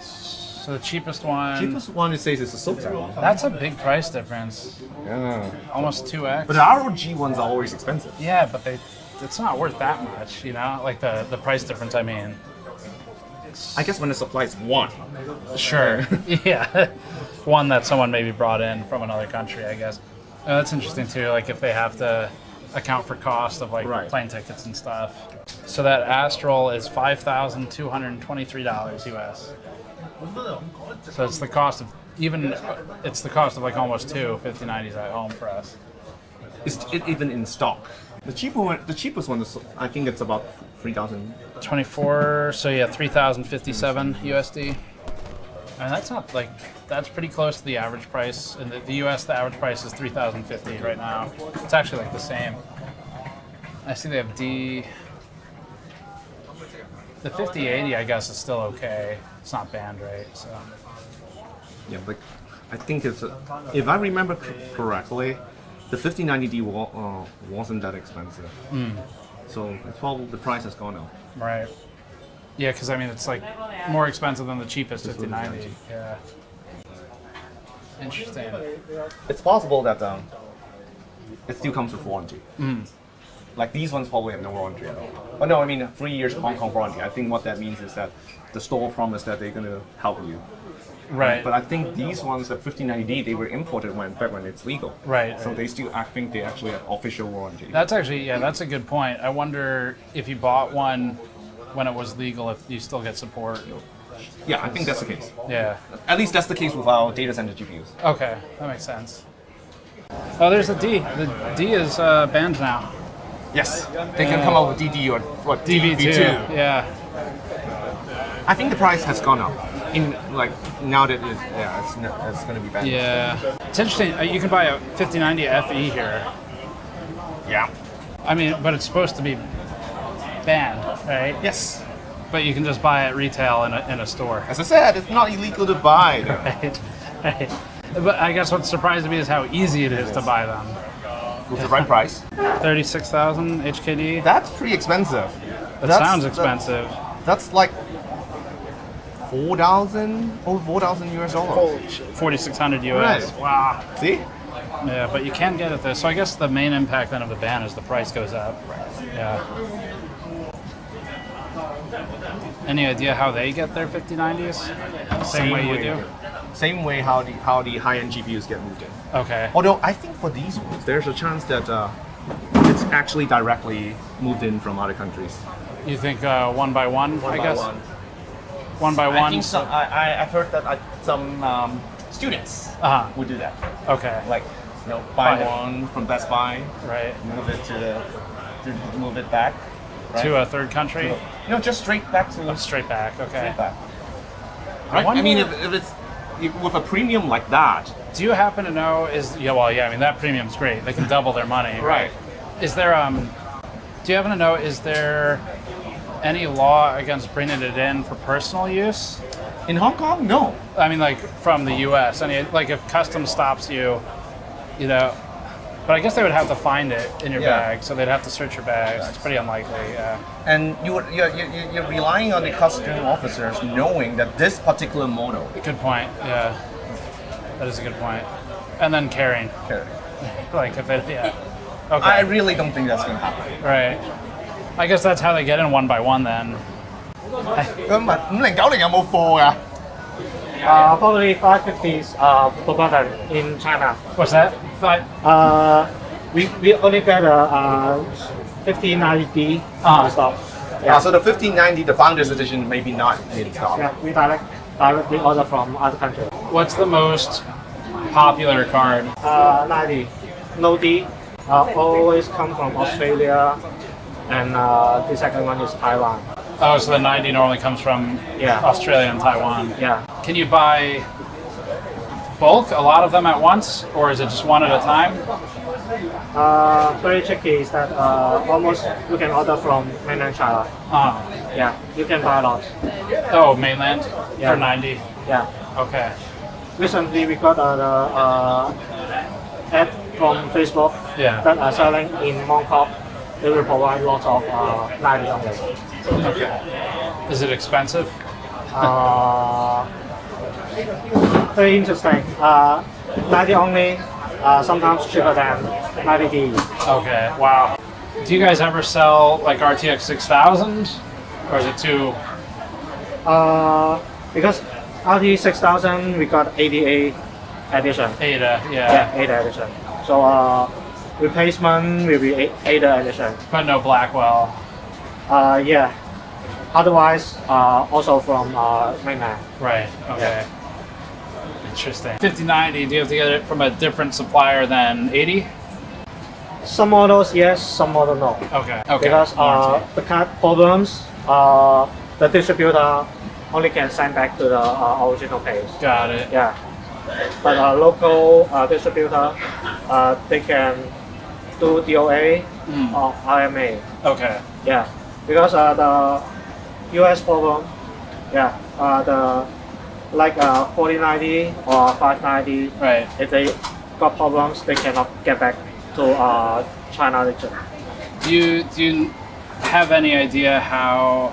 So the cheapest one. Cheapest one it says is a silk one. That's a big price difference. Yeah. Almost 2x. But the ROG ones are always expensive. Yeah, but it's not worth that much, you know? Like the price difference, I mean. I guess when the supply is one. Sure. Yeah. One that someone maybe brought in from another country, I guess. That's interesting too, like if they have to account for cost of like plane tickets and stuff. So that Astral is $5,223 US. So it's the cost of like almost two 5090s at home for us. Is it even in stock? The cheapest one is, I think it's about 3,000. 24, so yeah, 3,057 USD. And that's not like, that's pretty close to the average price. In the US, the average price is 3,050 right now. It's actually like the same. I see they have The 5080, I guess, is still okay. It's not banned, right? So. Yeah, but I think it's, if I remember correctly, the 5090D wasn't that expensive. So it's probably the price has gone up. Right. Yeah, because I mean, it's like more expensive than the cheapest 5090. Yeah. Interesting. It's possible that it still comes with warranty. Like these ones probably have no warranty at all. Oh no, I mean 3 years Hong Kong warranty. I think what that means is that the store promised that they're gonna help you. Right. But I think these ones, the 5090D, they were imported back when it's legal. Right. So they still, I think they actually have official warranty. That's actually, yeah, that's a good point. I wonder if you bought one when it was legal, if you still get support. Yeah, I think that's the case. Yeah. At least that's the case with our data center GPUs. Okay, that makes sense. Oh, there's the D. The D is banned now. Yes. They can come up with DD or what? DV2. Yeah. I think the price has gone up. In like now that it's going to be banned. Yeah. It's interesting. You can buy a 5090 FE here. Yeah. I mean, but it's supposed to be banned, right? Yes. But you can just buy it retail in a store. As I said, it's not illegal to buy them. Right. But I guess what's surprising me is how easy it is to buy them. With the right price. 36,000 HKD. That's pretty expensive. That sounds expensive. That's like 4,000, over 4,000 US dollars. Holy shit. 4,600 US. Right. Wow. See? Yeah, but you can get it there. So I guess the main impact then of the ban is the price goes up. Right. Yeah. Any idea how they get their 5090s? Same way you do? Same way how the high-end GPUs get moved in. Okay. Although I think for these ones, there's a chance that it's actually directly moved in from other countries. You think one by one, I guess? One by one? I think so. I've heard that some students would do that. Okay. Like, buy one from Best Buy. Right. Move it back. Right? To a third country? Just straight back to... straight back, okay. Straight back. Right? I mean, if it's with a premium like that... Do you happen to know, I mean, that premium's great. They can double their money. Right. Is there, do you happen to know, is there any law against bringing it in for personal use? In Hong Kong? No. I mean, like, from the US. Like, if customs stops you, but I guess they would have to find it in your bag, so they'd have to search your bags. It's pretty unlikely, yeah. And you're relying on the customs officers knowing that this particular model. Good point, yeah. That is a good point. And then carrying. Like, if it, yeah. Okay. I really don't think that's going to happen. Right. I guess that's how they get in one by one then. Probably 550s per button in China. What's that? We only get a 5090D stock. So the 1590, the Founders Edition, maybe not in stock. Yeah, we directly order from other countries. What's the most popular card? 90. No D. Always come from Australia. And the second one is Taiwan. Oh, so the 90 normally comes from Australia and Taiwan. Yeah. Can you buy bulk, a lot of them at once, or is it just one at a time? Very tricky is that almost you can order from mainland China. Yeah, you can buy a lot. Oh, mainland? Yeah. For 90? Yeah. Okay. Recently we got the ad from Facebook that are selling in Mongkok. They will provide lots of 90 only. Okay. Is it expensive? Very interesting. 90 only, sometimes cheaper than 90D. Okay, wow. Do you guys ever sell like RTX 6000? Or is it too... Because RT 6000 we got ADA edition. ADA, yeah. Yeah, ADA edition. So replacement will be ADA edition. But no Blackwell. Yeah. Otherwise, also from mainland. Right. Okay. Yeah. Interesting. 5090. Do you have to get it from a different supplier than 80? Some models yes, some models no. Okay. Okay. Because the card problems, the distributor only can send back to the original page. Got it. Yeah. But local distributor, they can do DOA or RMA. Okay. Yeah, because the US problem, yeah, the like 4090 or 590. Right. If they got problems, they cannot get back to China region. Do you have any idea how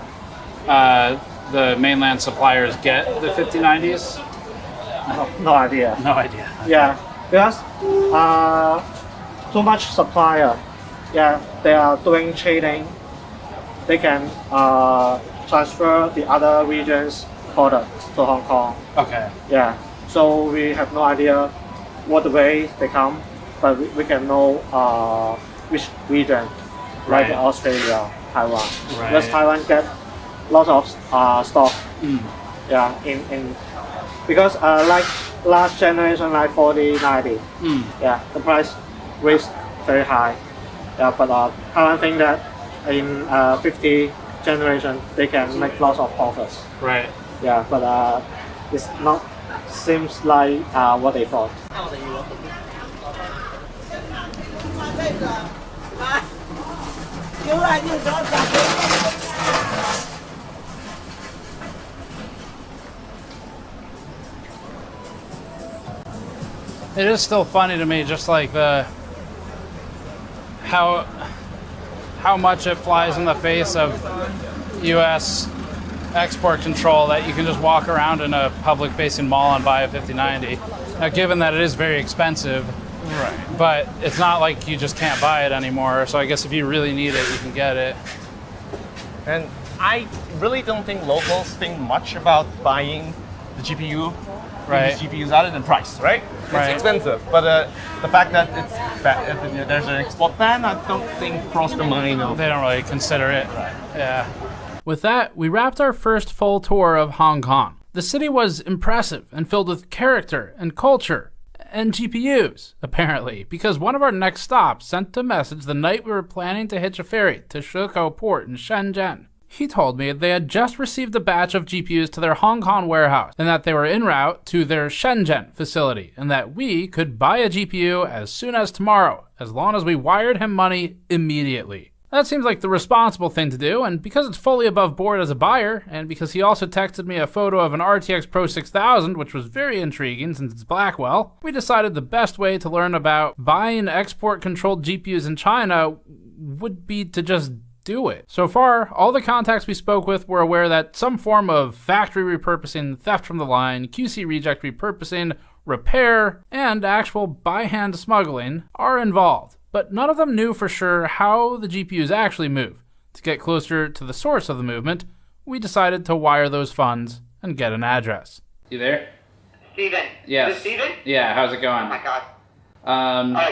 the mainland suppliers get the 5090s? No idea. No idea. Yeah, because too much supplier. Yeah, they are doing trading. They can transfer the other regions product to Hong Kong. Okay. Yeah, so we have no idea what way they come, but we can know which region, like Australia, Taiwan. Right. Because Taiwan get lots of stock. Yeah, in because like last generation, like 4090. Yeah, the price raised very high. Yeah, but Taiwan think that in 50 generation they can make lots of profits. Right. Yeah, but it's not seems like what they thought. It is still funny to me, just like the how much it flies in the face of U.S. export control that you can just walk around in a public-facing mall and buy a 5090. Now, given that it is very expensive, but it's not like you just can't buy it anymore. So I guess if you really need it, you can get it. And I really don't think locals think much about buying the GPU. Right. GPUs other than price, right? It's expensive, but the fact that there's an export ban, I don't think crossed the mind. They don't really consider it. Right. Yeah. With that, we wrapped our first full tour of Hong Kong. The city was impressive and filled with character and culture and GPUs, apparently, because one of our next stops sent a message the night we were planning to hitch a ferry to Shekou Port in Shenzhen. He told me they had just received a batch of GPUs to their Hong Kong warehouse and that they were en route to their Shenzhen facility and that we could buy a GPU as soon as tomorrow, as long as we wired him money immediately. That seems like the responsible thing to do, and because it's fully above board as a buyer, and because he also texted me a photo of an RTX Pro 6000, which was very intriguing since it's Blackwell, we decided the best way to learn about buying export-controlled GPUs in China would be to just do it. So far, all the contacts we spoke with were aware that some form of factory repurposing, theft from the line, QC reject repurposing, repair, and actual by-hand smuggling are involved. But none of them knew for sure how the GPUs actually move. To get closer to the source of the movement, we decided to wire those funds and get an address. You there? Steven. Yes. Is it Steven? Yeah, how's it going? Oh my god.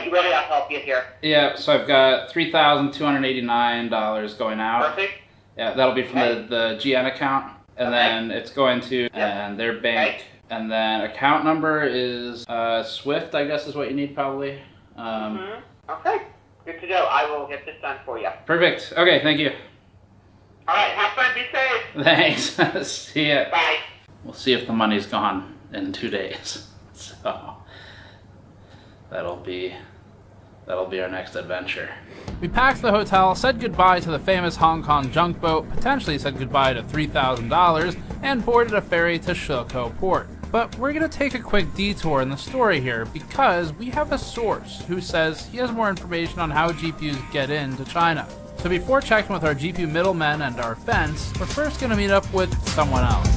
You ready? I'll help you here. Yeah, so I've got $3,289 going out. Perfect. Yeah, that'll be from the GN account, and then it's going to and their bank, and then account number is Swift, I guess is what you need probably. Okay, good to know. I will get this done for you. Perfect. Okay, thank you. All right, have fun. Be safe. Thanks. See ya. Bye. We'll see if the money's gone in 2 days. So that'll be our next adventure. We packed the hotel, said goodbye to the famous Hong Kong junk boat, potentially said goodbye to $3,000, and boarded a ferry to Shekou port. But we're gonna take a quick detour in the story here because we have a source who says he has more information on how GPUs get into China. So before checking with our GPU middlemen and our fence, we're first gonna meet up with someone else.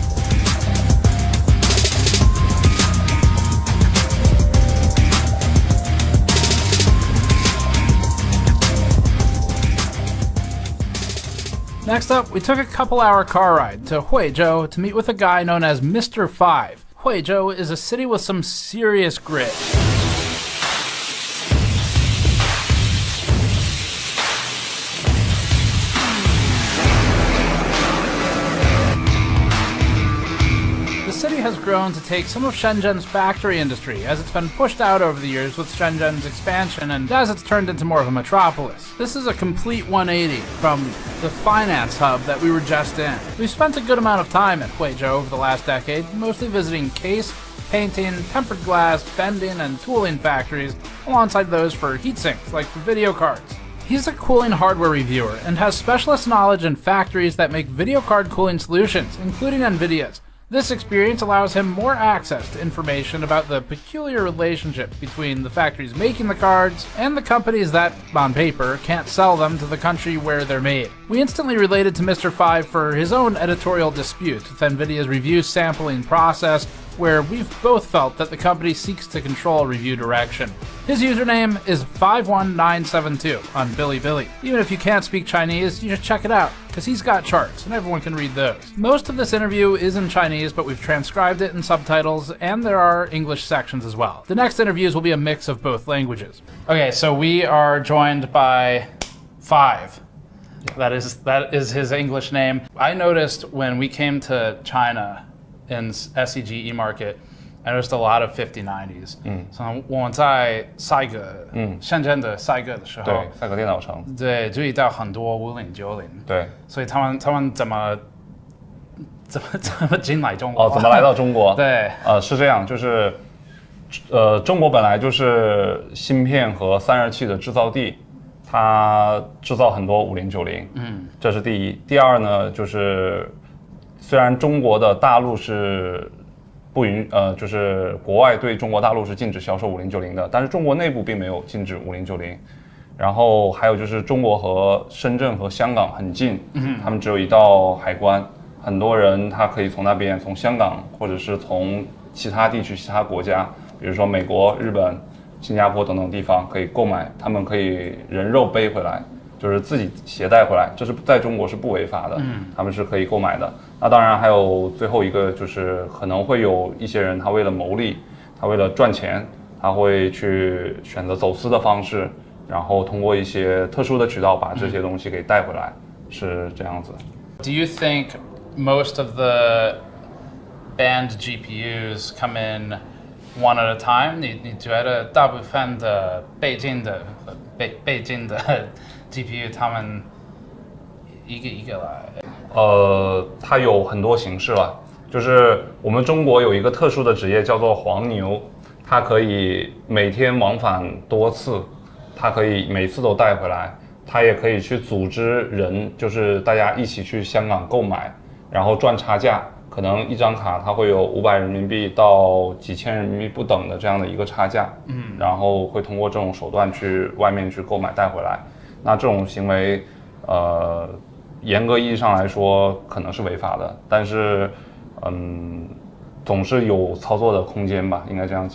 Next up, we took a couple-hour car ride to Huizhou to meet with a guy known as Mr. 5. Huizhou is a city with some serious grit. The city has grown to take some of Shenzhen's factory industry as it's been pushed out over the years with Shenzhen's expansion and as it's turned into more of a metropolis. This is a complete 180 from the finance hub that we were just in. We've spent a good amount of time at Huizhou over the last decade, mostly visiting case, painting, tempered glass, bending, and tooling factories, alongside those for heat sinks, like for video cards. He's a cooling hardware reviewer and has specialist knowledge in factories that make video card cooling solutions, including NVIDIA's. This experience allows him more access to information about the peculiar relationship between the factories making the cards and the companies that, on paper, can't sell them to the country where they're made. We instantly related to Mr. 5 for his own editorial dispute with NVIDIA's review sampling process, where we've both felt that the company seeks to control review direction. His username is 51972 on Bilibili. Even if you can't speak Chinese, you should check it out, because he's got charts, and everyone can read those. Most of this interview is in Chinese, but we've transcribed it in subtitles, and there are English sections as well. The next interviews will be a mix of both languages. Okay, so we are joined by 5. That is his English name. I noticed when we came to China in SEG E-Market, I noticed a lot of 5090s。从我在赛格，深圳的赛格的时候，对，赛格电脑城，对，注意到很多5090，对，所以他们怎么进来中国？哦，怎么来到中国？对，是这样，就是中国本来就是芯片和散热器的制造地，它制造很多5090，这是第一。第二呢，就是虽然中国的大陆是就是国外对中国大陆是禁止销售5090的，但是中国内部并没有禁止5090。然后还有就是中国和深圳和香港很近，他们只有一道海关，很多人他可以从那边，从香港或者是从其他地区、其他国家，比如说美国、日本、新加坡等等地方可以购买，他们可以人肉背回来，就是自己携带回来，这是在中国是不违法的，他们是可以购买的。那当然还有最后一个就是可能会有一些人他为了牟利，他为了赚钱，他会去选择走私的方式，然后通过一些特殊的渠道把这些东西给带回来，是这样子。Do you think most of the banned GPUs come in one at a time? 你觉得大部分的北京的 GPU 他们一个一个来？它有很多形式了，就是我们中国有一个特殊的职业叫做黄牛，它可以每天往返多次，它可以每次都带回来，它也可以去组织人，就是大家一起去香港购买，然后赚差价，可能一张卡它会有500人民币到几千人民币不等的这样的一个差价，然后会通过这种手段去外面去购买带回来。那这种行为，严格意义上来说可能是违法的，但是，总是有操作的空间吧，应该这样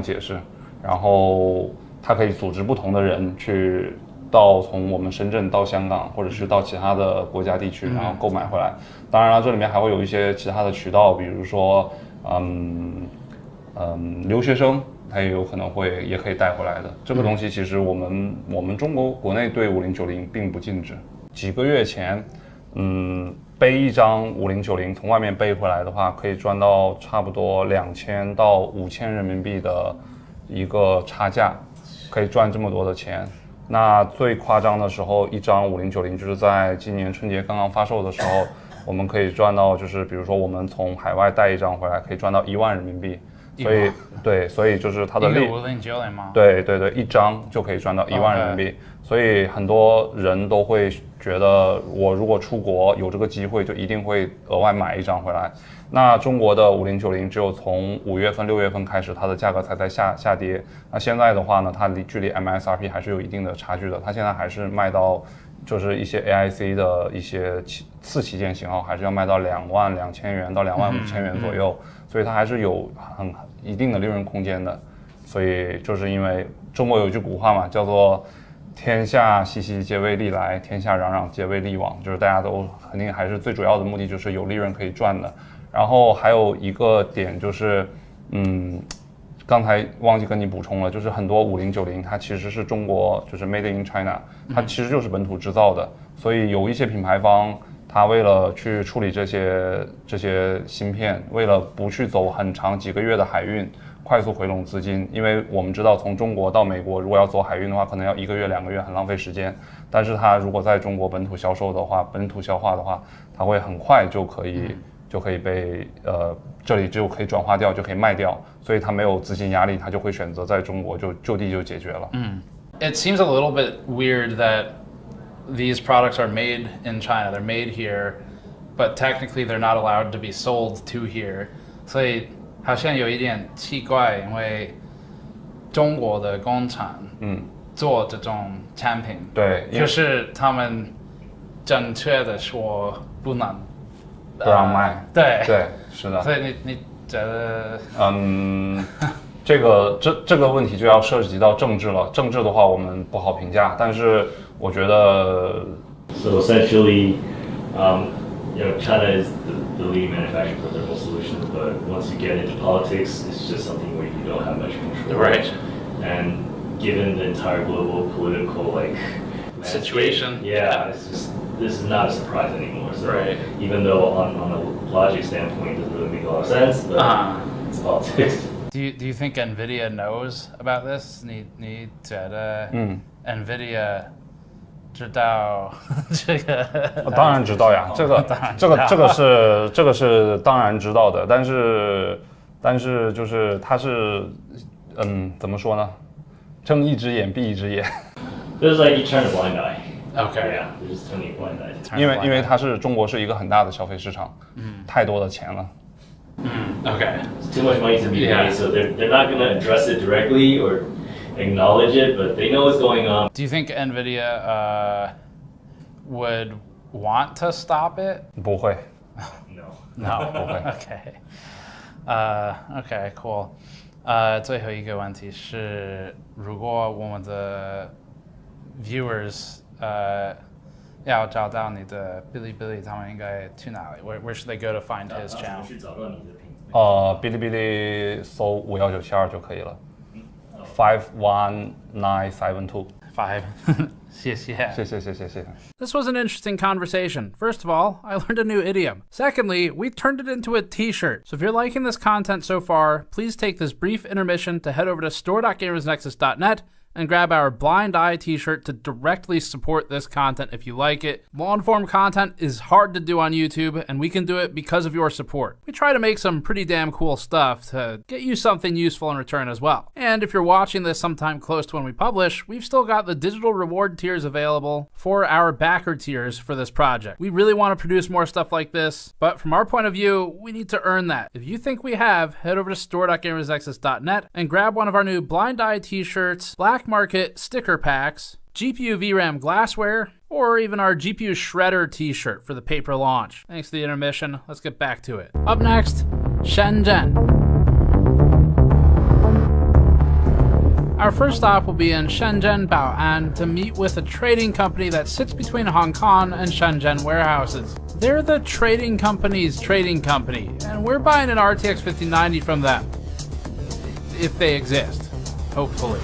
解释。然后它可以组织不同的人去从我们深圳到香港，或者是到其他的国家地区，然后购买回来。当然了，这里面还会有一些其他的渠道，比如说，留学生他也有可能也可以带回来的。这个东西其实我们中国国内对5090并不禁止。几个月前，背一张5090从外面背回来的话，可以赚到差不多2000到5000人民币的一个差价，可以赚这么多的钱。那最夸张的时候，一张5090就是在今年春节刚刚发售的时候，我们可以赚到，就是比如说我们从海外带一张回来，可以赚到1万人民币。所以对，所以就是它的利5090吗？对，一张就可以赚到1万人民币。所以很多人都会觉得，我如果出国有这个机会，就一定会额外买一张回来。那中国的5090只有从5月份、6月份开始，它的价格才在下跌。那现在的话呢，它距离 MSRP 还是有一定的差距的。它现在还是卖到，就是一些 AIC 的一些次旗舰型号，还是要卖到22000元到25000元左右。所以它还是有一定的利润空间的。所以就是因为中国有一句古话嘛，叫做天下熙熙皆为利来，天下攘攘皆为利往，就是大家都肯定还是最主要的目的就是有利润可以赚的。然后还有一个点就是，刚才忘记跟你补充了，就是很多5090它其实是中国就是 Made in China， 它其实就是本土制造的，所以有一些品牌方它为了去处理这些芯片，为了不去走很长几个月的海运，快速回笼资金，因为我们知道从中国到美国如果要走海运的话，可能要1个月2个月，很浪费时间。但是它如果在中国本土销售的话，本土消化的话，它会很快就可以被这里就可以转化掉，就可以卖掉，所以它没有资金压力，它就会选择在中国就地就解决了。It seems a little bit weird that these products are made in China. They're made here, but technically they're not allowed to be sold to here. 所以好像有一点奇怪，因为中国的工厂做这种产品，对，可是他们正确的说不让卖。对，是的。所以你觉得？这个问题就要涉及到政治了。政治的话，我们不好评价。但是我觉得 So essentially, China is the leading manufacturer for thermal solutions, but once you get into politics, it's just something where you don't have much control. Right. And given the entire global political situation, this is not a surprise anymore. So right. Even though on a logic standpoint, it doesn't really make a lot of sense, but it's politics. Do you think NVIDIA knows about this? 你觉得NVIDIA 知道这个？当然知道呀，这个是当然知道的，但是就是它是怎么说呢？睁一只眼闭一只眼。It's like you turn a blind eye. Okay. Yeah, you're just turning a blind eye. 因为中国是一个很大的消费市场，太多的钱了。Okay. It's too much money to be made, so they're not going to address it directly or acknowledge it, but they know what's going on. Do you think NVIDIA would want to stop it? 不会。No. 不会。Okay, cool. 最后一个问题是，如果我们的 viewers 要找到你的哔哩哔哩，他们应该去哪里 ？Where should they go to find his channel？ 哔哩哔哩搜51972就可以了。51972。5。谢谢。This was an interesting conversation. First of all, I learned a new idiom. Secondly, we turned it into a t-shirt. So if you're liking this content so far, please take this brief intermission to head over to store.gamersnexus.net and grab our Blind Eye t-shirt to directly support this content if you like it. Long-form content is hard to do on YouTube, and we can do it because of your support. We try to make some pretty damn cool stuff to get you something useful in return as well. And if you're watching this sometime close to when we publish, we've still got the digital reward tiers available for our backer tiers for this project. We really want to produce more stuff like this, but from our point of view, we need to earn that. If you think we have, head over to store.gamersnexus.net and grab one of our new Blind Eye t-shirts, Black Market sticker packs, GPU VRAM glassware, or even our GPU Shredder t-shirt for the paper launch. Thanks to the intermission, let's get back to it. Up next, Shenzhen. Our first stop will be in Shenzhen, Bao'an, to meet with a trading company that sits between Hong Kong and Shenzhen warehouses. They're the trading company's trading company, and we're buying an RTX 5090 from them. If they exist, hopefully.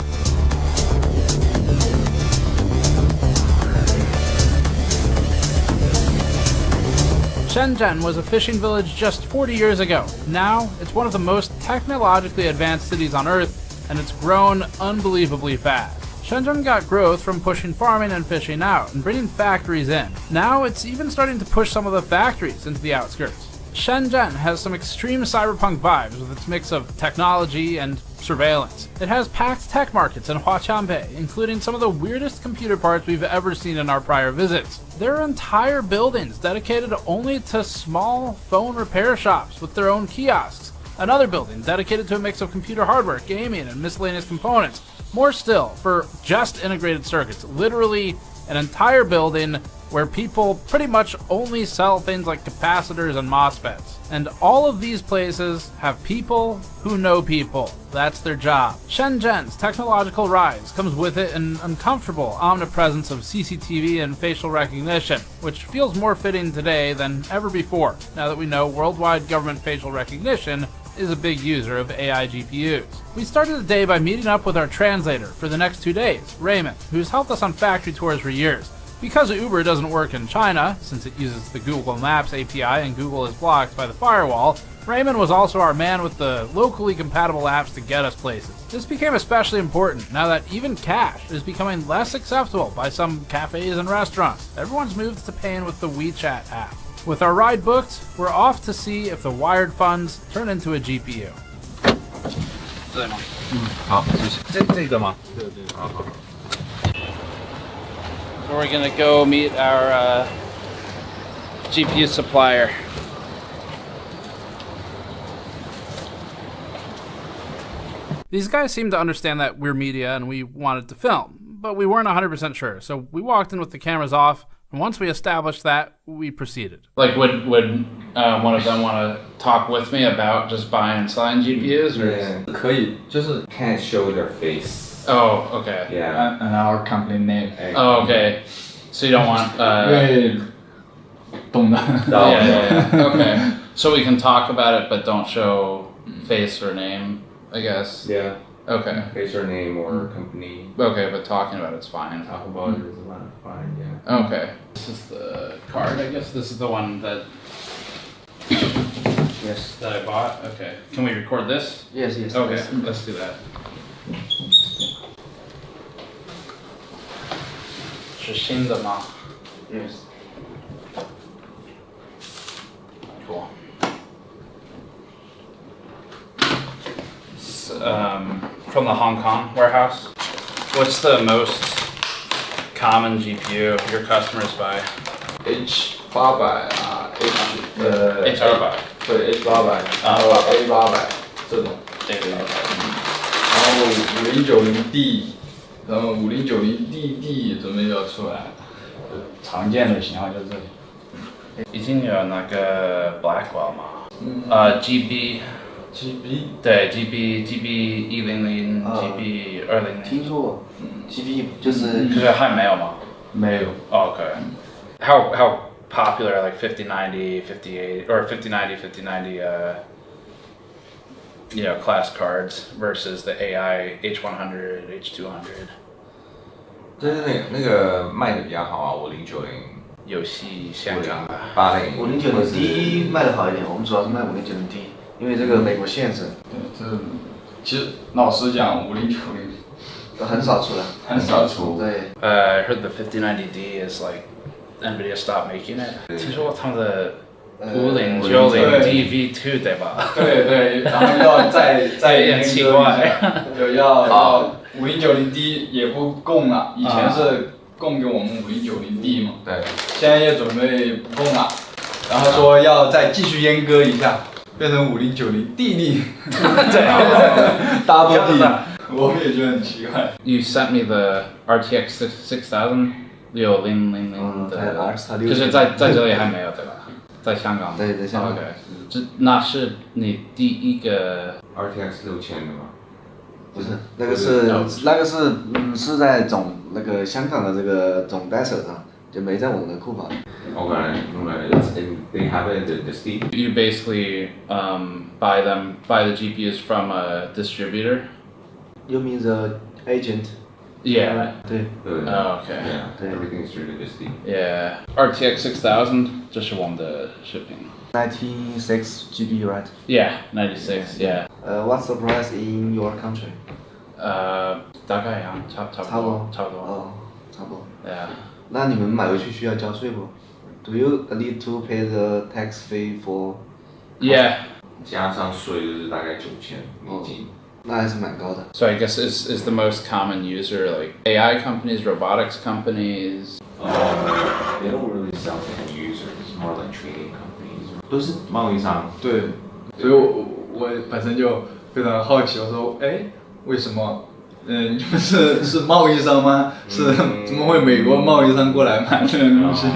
Shenzhen was a fishing village just 40 years ago. Now, it's one of the most technologically advanced cities on Earth, and it's grown unbelievably fast. Shenzhen got growth from pushing farming and fishing out and bringing factories in. Now, it's even starting to push some of the factories into the outskirts. Shenzhen has some extreme cyberpunk vibes with its mix of technology and surveillance. It has packed tech markets in Huaqiangbei, including some of the weirdest computer parts we've ever seen in our prior visits. There are entire buildings dedicated only to small phone repair shops with their own kiosks. Another building dedicated to a mix of computer hardware, gaming, and miscellaneous components. More still, for just integrated circuits, literally an entire building where people pretty much only sell things like capacitors and MOSFETs. And all of these places have people who know people. That's their job. Shenzhen's technological rise comes with it an uncomfortable omnipresence of CCTV and facial recognition, which feels more fitting today than ever before, now that we know worldwide government facial recognition is a big user of AI GPUs. We started the day by meeting up with our translator for the next 2 days, Raymond, who's helped us on factory tours for years. Because Uber doesn't work in China, since it uses the Google Maps API and Google is blocked by the firewall, Raymond was also our man with the locally compatible apps to get us places. This became especially important now that even cash is becoming less acceptable by some cafes and restaurants. Everyone's moved to paying with the WeChat app. With our ride booked, we're off to see if the wired funds turn into a GPU. 对吗？好，谢谢。这个吗？对对，好好。 We're gonna go meet our GPU supplier. These guys seem to understand that we're media and we wanted to film, but we weren't 100% sure. So we walked in with the cameras off, and once we established that, we proceeded. Like, would one of them want to talk with me about just buying and selling GPUs? Or Yeah, 可以，就是 can't show their face. Oh, okay. Yeah. And our company name. Oh, okay. So you don't want... 因为懂的。Yeah. Okay. So we can talk about it, but don't show face or name, I guess. Yeah. Okay. Face or name or company. Okay, but talking about it's fine. Talk about it is fine, yeah. Okay. This is the card, I guess. This is the one that... Yes. That I bought? Okay. Can we record this? Yes, yes. Okay, yes. let's do that. 是新的吗? Yes. Cool. From the Hong Kong warehouse. What's the most common GPU your customers buy? H800啊 H200对 H800 然后 A800这种然后5090D 然后5090DD 准备要出来，常见的型号就是这里。已经有那个 Blackwell 吗？GB 对 GB 100 GB 200。听说过，GB 就是可是还没有吗？没有。Okay. How popular are like 5090, 58 or 5090, 5090 you know, class cards versus the AI H100, H200? 就是那个卖的比较好啊，5090。游戏香港的80。5090D 卖的好一点，我们主要是卖5090D，因为这个美国限制。对，这其实老实讲，5090很少出的，很少出。对。I heard the 5090D is like NVIDIA stopped making it. 听说他们的5090 DV2 对吧？对对，然后要再有点奇怪，要5090D 也不供了，以前是供给我们5090D 嘛，对，现在也准备不供了，然后说要再继续阉割一下，变成5090DD， 对 ，Double D， 我们也觉得很奇怪。You sent me the RTX 6000 6000的，可是在这里还没有对吧？在香港。对，在香港。这那是你第一个 RTX 6000的吗？不是，那个是在那个香港的这个总代手上，就没在我们的库房。Okay, they have it in the Steam. You basically buy the GPUs from a distributor. You mean the agent? Yeah. 对。 Oh, okay. Yeah. Everything is treated as D. Yeah. RTX 6000, 这是我们的视频。96 GB, right? Yeah, 96. Yeah. What's the price in your country? 大概呀，差不多。哦，差不多。Yeah. 那你们买回去需要交税不 ？Do you need to pay the tax fee for? Yeah. 加上税就是大概9000美金。那还是蛮高的。 So I guess is the most common user like AI companies, robotics companies? They don't really sell to end users. It's more like trading companies. 都是贸易商。对，所以我本身就非常好奇，我说，哎，为什么？你们是贸易商吗？是怎么会美国贸易商过来买这个东西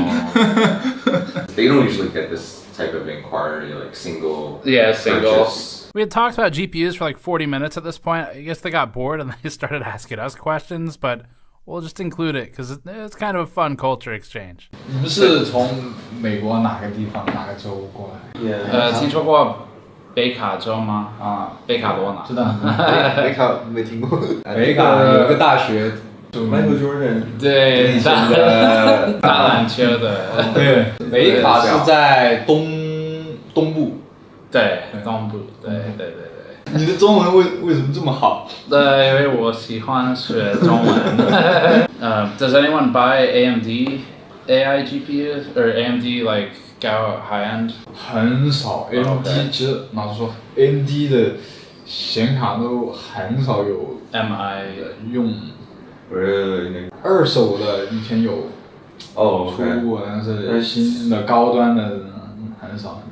They don't usually get this type of inquiry, like single. Yeah, single. Purchase. We had talked about GPUs for like 40 minutes at this point. I guess they got bored and they started asking us questions, but we'll just include it because it's kind of a fun culture exchange. 你们是从美国哪个地方哪个州过来？听说过北卡州吗？啊，北卡罗纳。知道。北卡没听过。北卡有一个大学。Michael Jordan 对，打篮球的。对，北卡是在东部。对，东部。对。你的中文为什么这么好？因为我喜欢学中文。Does anyone buy AMD AI GPUs or AMD like 高 high end？ 很少 ，AMD 其实老实说 ，AMD 的显卡都很少有 MI 用。二手的以前有出过，但是新的高端的很少。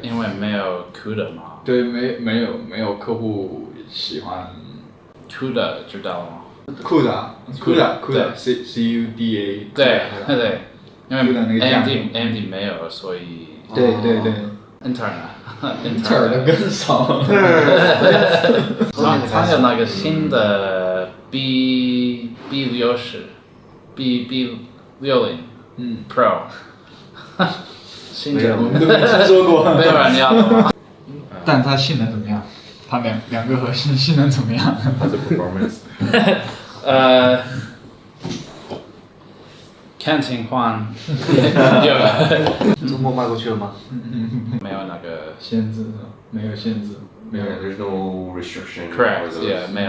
因为没有 CUDA 嘛。对，没有客户喜欢 CUDA 知道吗 ？CUDA C U D A。对，因为 AMD 没有，所以。对。Intel 的更少。它有那个新的 B60 Pro。新的我们都没听说过。没有人要的吗？但它性能怎么样？它两个核心性能怎么样？它的 performance。看情况。周末卖过去了吗？没有那个限制，没有限制，没有。There's no restriction. Correct. Yeah， 没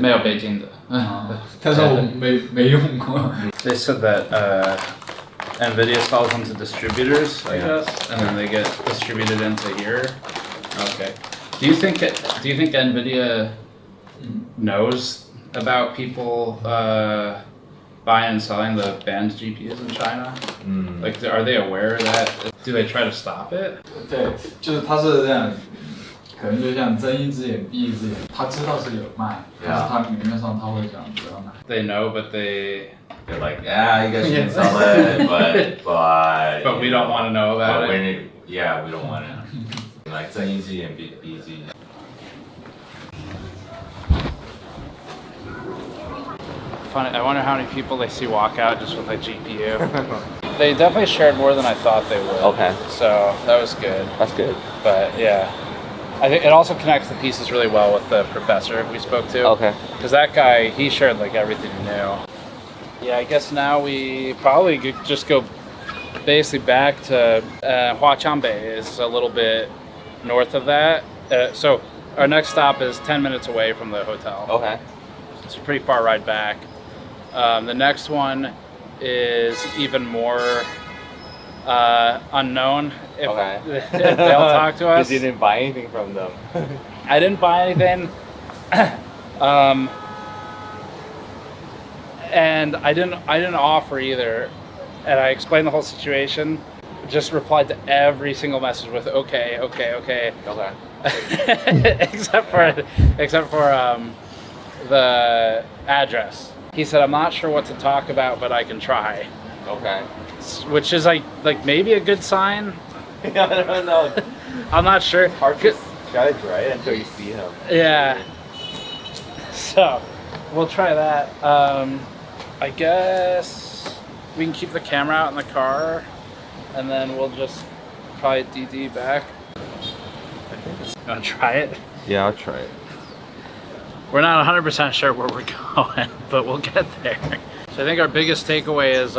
有北京的。但是我没用过。They said that NVIDIA sells them to distributors, I guess, and then they get distributed into here. Okay. Do you think NVIDIA knows about people buying and selling the banned GPUs in China? Like, are they aware of that? Do they try to stop it? 对，就是它是这样，可能就像睁一只眼闭一只眼，他知道是有卖，但是他明面上他会讲不要买。They know, but they're like, yeah, you guys can sell it, but we don't want to know about it. Yeah, we don't want to. Like 睁一只眼闭一只眼。Funny, I wonder how many people they see walk out just with a GPU. They definitely shared more than I thought they would. Okay. So that was good. That's good. But yeah, I think it also connects the pieces really well with the professor we spoke to. Okay. Because that guy, he shared like everything he knew. Yeah, I guess now we probably could just go basically back to Huaqiangbei is a little bit north of that. So our next stop is 10 minutes away from the hotel. Okay. It's a pretty far ride back. The next one is even more unknown. If they'll talk to us. Because you didn't buy anything from them. I didn't buy anything. And I didn't offer either. And I explained the whole situation. Just replied to every single message with okay. except for the address. He said, I'm not sure what to talk about, but I can try. Okay. Which is like maybe a good sign. I don't know. I'm not sure. Hard to judge, right? Until you see him. Yeah. So we'll try that. I guess we can keep the camera out in the car, and then we'll just probably DD back. You wanna try it? Yeah, I'll try it. We're not 100% sure where we're going, but we'll get there. So I think our biggest takeaway is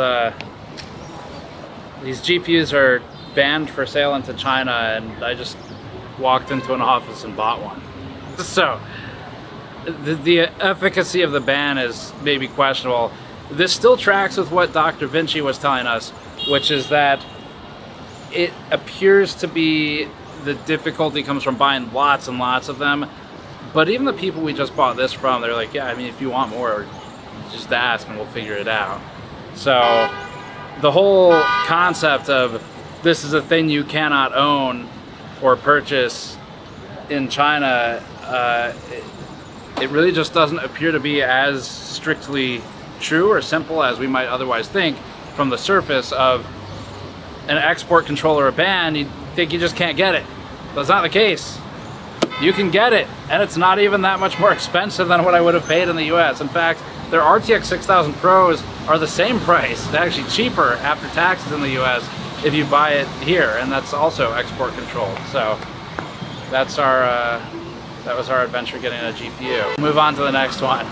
these GPUs are banned for sale into China, and I just walked into an office and bought one. So the efficacy of the ban is maybe questionable. This still tracks with what Dr. Vinci was telling us, which is that it appears to be the difficulty comes from buying lots and lots of them. But even the people we just bought this from, they're like, yeah, I mean, if you want more, just ask and we'll figure it out. So the whole concept of this is a thing you cannot own or purchase in China, it really just doesn't appear to be as strictly true or simple as we might otherwise think from the surface of an export control or a ban. You'd think you just can't get it. That's not the case. You can get it, and it's not even that much more expensive than what I would have paid in the US. In fact, their RTX 6000 Pros are the same price, actually cheaper after taxes in the US if you buy it here, and that's also export controlled. So that's our that was our adventure getting a GPU. Move on to the next one.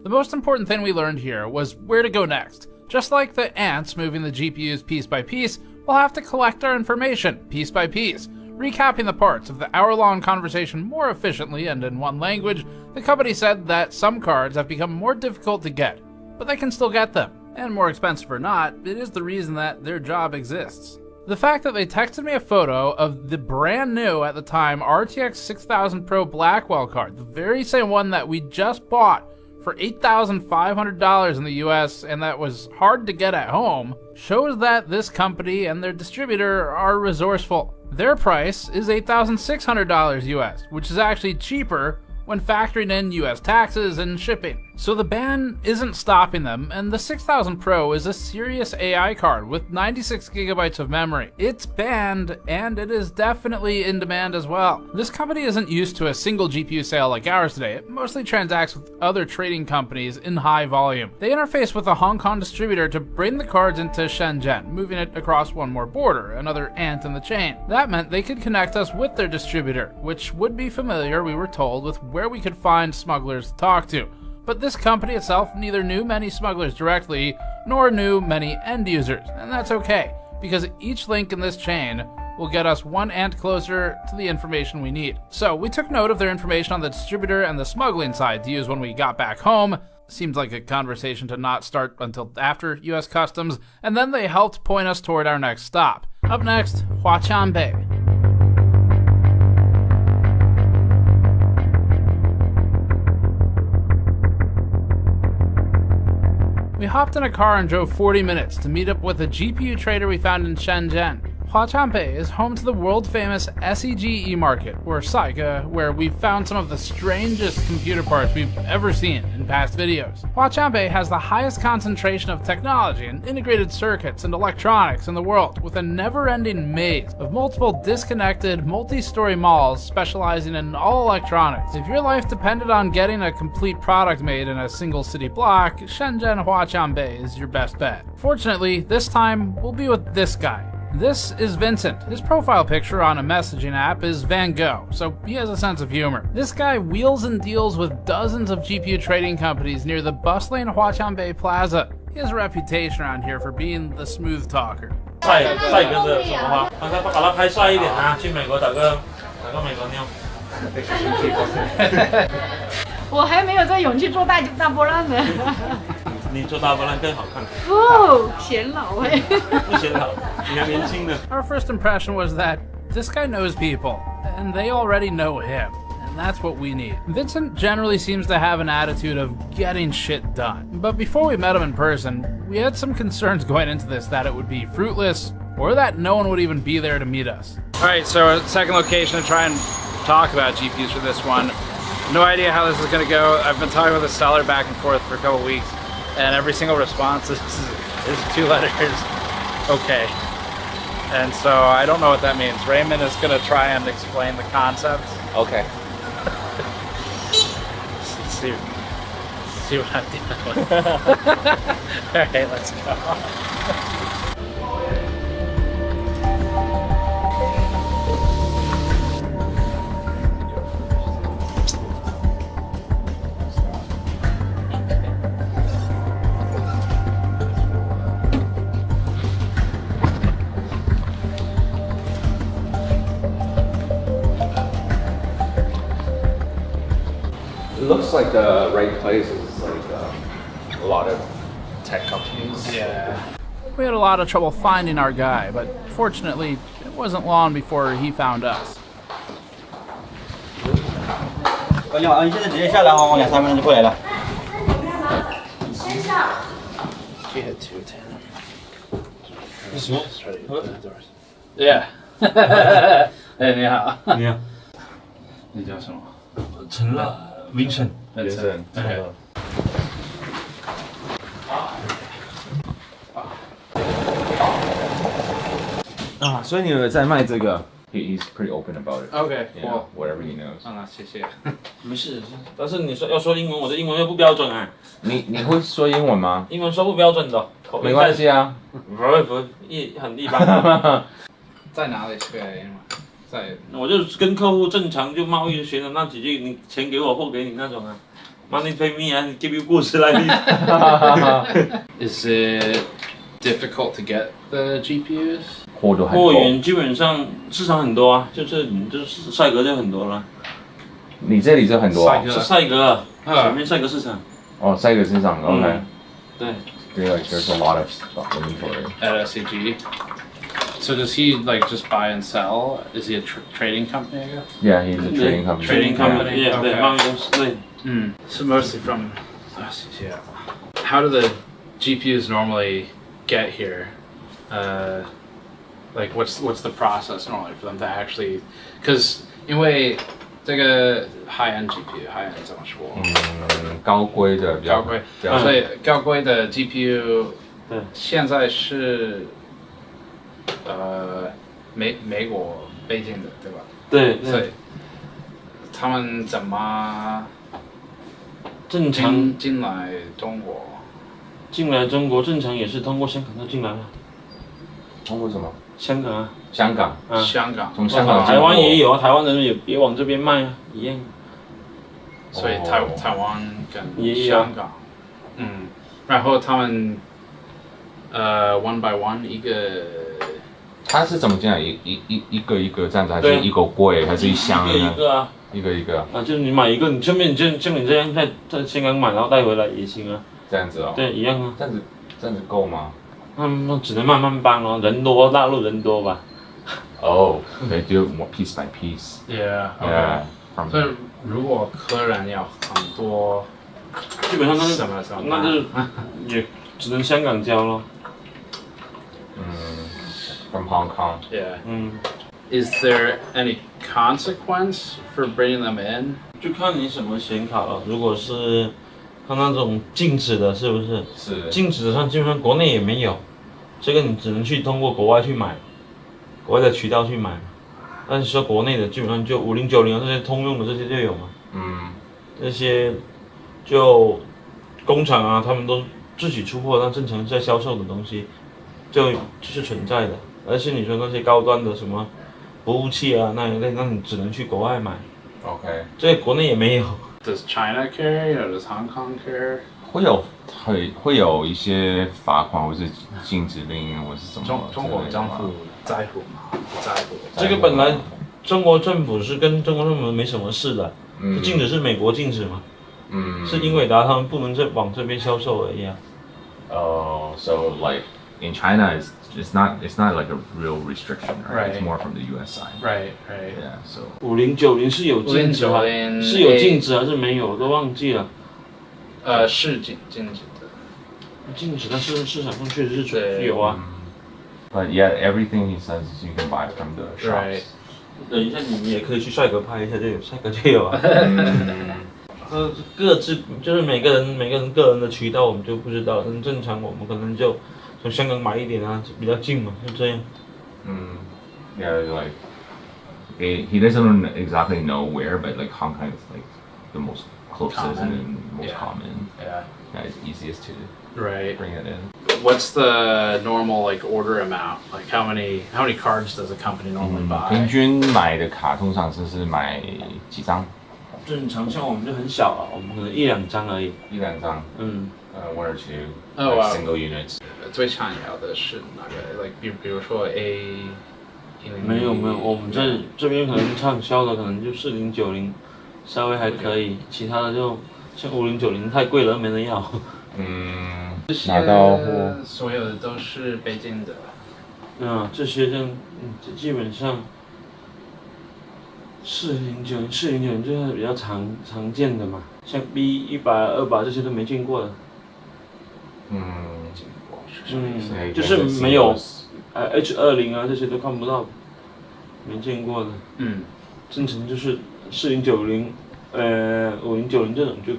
The most important thing we learned here was where to go next. Just like the ants moving the GPUs piece by piece, we'll have to collect our information piece by piece. Recapping the parts of the hour-long conversation more efficiently and in one language, the company said that some cards have become more difficult to get, but they can still get them. And more expensive or not, it is the reason that their job exists. The fact that they texted me a photo of the brand new, at the time, RTX 6000 Pro Blackwell card, the very same one that we just bought for $8,500 in the US and that was hard to get at home, shows that this company and their distributor are resourceful. Their price is $8,600 US, which is actually cheaper when factoring in US taxes and shipping. So the ban isn't stopping them, and the 6000 Pro is a serious AI card with 96 gigabytes of memory. It's banned, and it is definitely in demand as well. This company isn't used to a single GPU sale like ours today. It mostly transacts with other trading companies in high volume. They interface with a Hong Kong distributor to bring the cards into Shenzhen, moving it across one more border, another ant in the chain. That meant they could connect us with their distributor, which would be familiar, we were told, with where we could find smugglers to talk to. But this company itself neither knew many smugglers directly, nor knew many end users, and that's okay, because each link in this chain will get us one ant closer to the information we need. So we took note of their information on the distributor and the smuggling side to use when we got back home. Seems like a conversation to not start until after US Customs, and then they helped point us toward our next stop. Up next, Huaqiangbei. We hopped in a car and drove 40 minutes to meet up with a GPU trader we found in Shenzhen. Huaqiangbei is home to the world-famous SEGE market, or SAIGA, where we've found some of the strangest computer parts we've ever seen in past videos. Huaqiangbei has the highest concentration of technology and integrated circuits and electronics in the world, with a never-ending maze of multiple disconnected, multi-story malls specializing in all electronics. If your life depended on getting a complete product made in a single city block, Shenzhen Huaqiangbei is your best bet. Fortunately, this time we'll be with this guy. This is Vincent. His profile picture on a messaging app is Van Gogh, so he has a sense of humor. This guy wheels and deals with dozens of GPU trading companies near the bustling Huaqiangbei Plaza. He has a reputation around here for being the smooth talker. 帅哥的什么花？把它拍帅一点啊！去美国打个美国妞。我还没有这勇气做大波浪呢。你做大波浪更好看。哦，显老哎。不显老，你还年轻呢。Our first impression was that this guy knows people, and they already know him. And that's what we need. Vincent generally seems to have an attitude of getting shit done. But before we met him in person, we had some concerns going into this that it would be fruitless, or that no one would even be there to meet us. Alright, so a second location to try and talk about GPUs for this one. No idea how this is going to go. I've been talking with the seller back and forth for a couple weeks, and every single response is 2 letters, okay. And so I don't know what that means. Raymond is going to try and explain the concept. Okay. See what I'm dealing with. Alright, let's go. It looks like the right place is like a lot of tech companies. Yeah. We had a lot of trouble finding our guy, but fortunately, it wasn't long before he found us. 你好，你现在直接下来，我2-3分钟就过来了。先生。She had 210. Yeah. 哎，你好。你好。你叫什么？陈乐 ，Vincent。Vincent。OK。啊，所以你有在卖这个 ？He's pretty open about it. Okay, yeah, whatever he knows. 啊，谢谢。没事，但是你说要说英文，我的英文又不标准啊。你会说英文吗？英文说不标准的，没关系啊，很一般。在哪里学英文？在，我就跟客户正常就贸易学的那几句，你钱给我货给你那种啊。Money pay me and give you goods like this. Is it difficult to get the GPUs? 货源基本上市场很多啊，就是赛格就很多了。你这里就很多啊？是赛格，前面赛格市场。哦，赛格市场 ，OK。对。Like there's a lot of stuff inventory. At SCG. So does he like just buy and sell? Is he a trading company? I guess. Yeah, he's a trading company. Trading company. Yeah, 对，贸易公司对。So mostly from SCG. How do the GPUs normally get here? Like what's the process normally for them to actually? Because 因为这个 high-end GPU，high end 怎么说？高规的比较贵，所以高规的 GPU， 现在是美国北京的，对吧？对。所以他们怎么正常进来中国？进来中国正常也是通过香港就进来了。通过什么？香港啊。香港。香港。从香港。台湾也有啊，台湾人也往这边卖啊，一样。所以台湾跟香港，然后他们one by one 一个。他是怎么进来？一个这样子，还是一个柜，还是一箱呢？一个啊。一个。啊，就是你买一个，你顺便像你这样在香港买，然后带回来也行啊。这样子哦。对，一样啊。这样子够吗？那只能慢慢搬咯，人多，大陆人多吧。Oh, they do more piece by piece. Yeah. Yeah. 所以如果客人要很多，基本上都是什么？那就是也只能香港交咯。From Hong Kong. Yeah. Is there any consequence for bringing them in? 就看你什么显卡了。如果是它那种静止的，是不是？是。静止的上基本上国内也没有，这个你只能去通过国外去买，国外的渠道去买。但是说国内的基本上就5090啊这些通用的这些就有嘛。这些就工厂啊，他们都自己出货，那正常在销售的东西就是存在的。而且你说那些高端的什么服务器啊，那你只能去国外买。OK。这国内也没有。Does China care? Does Hong Kong care? 会有一些罚款或是禁止令或是什么？中国政府在乎吗？不在乎。这个本来中国政府是跟中国政府没什么事的，是禁止是美国禁止嘛？是英伟达他们不能再往这边销售而已啊。So like in China, it's not like a real restriction, right? It's more from the U.S. side. Right. Yeah. So 5090是有禁止吗？是有禁止还是没有？我都忘记了。是禁止的。禁止，但是市场上确实是有啊。But yeah, everything he says you can buy from the shops. 等一下，你也可以去帅哥拍一下，就有帅哥就有啊。各自就是每个人个人的渠道我们就不知道，但正常我们可能就从香港买一点啊，比较近嘛，就这样。Yeah, like he doesn't exactly know where, but like Hong Kong is like the most closest and most common. Yeah, it's easiest to bring it in. What's the normal like order amount? Like how many cards does a company normally buy? 平均买的卡通常是买几张？正常像我们就很小啊，我们可能1-2张而已。1-2张。1 or 2 single units. 最常要的是哪个 ？Like 比如说 A。没有，我们这边可能畅销的可能就4090，稍微还可以，其他的就像5090太贵了，没人要。拿到货所有的都是北京的。这些就基本上4090就是比较常见的嘛，像 B100、200这些都没见过的。就是没有H20啊这些都看不到，没见过的。正常就是4090、5090这种就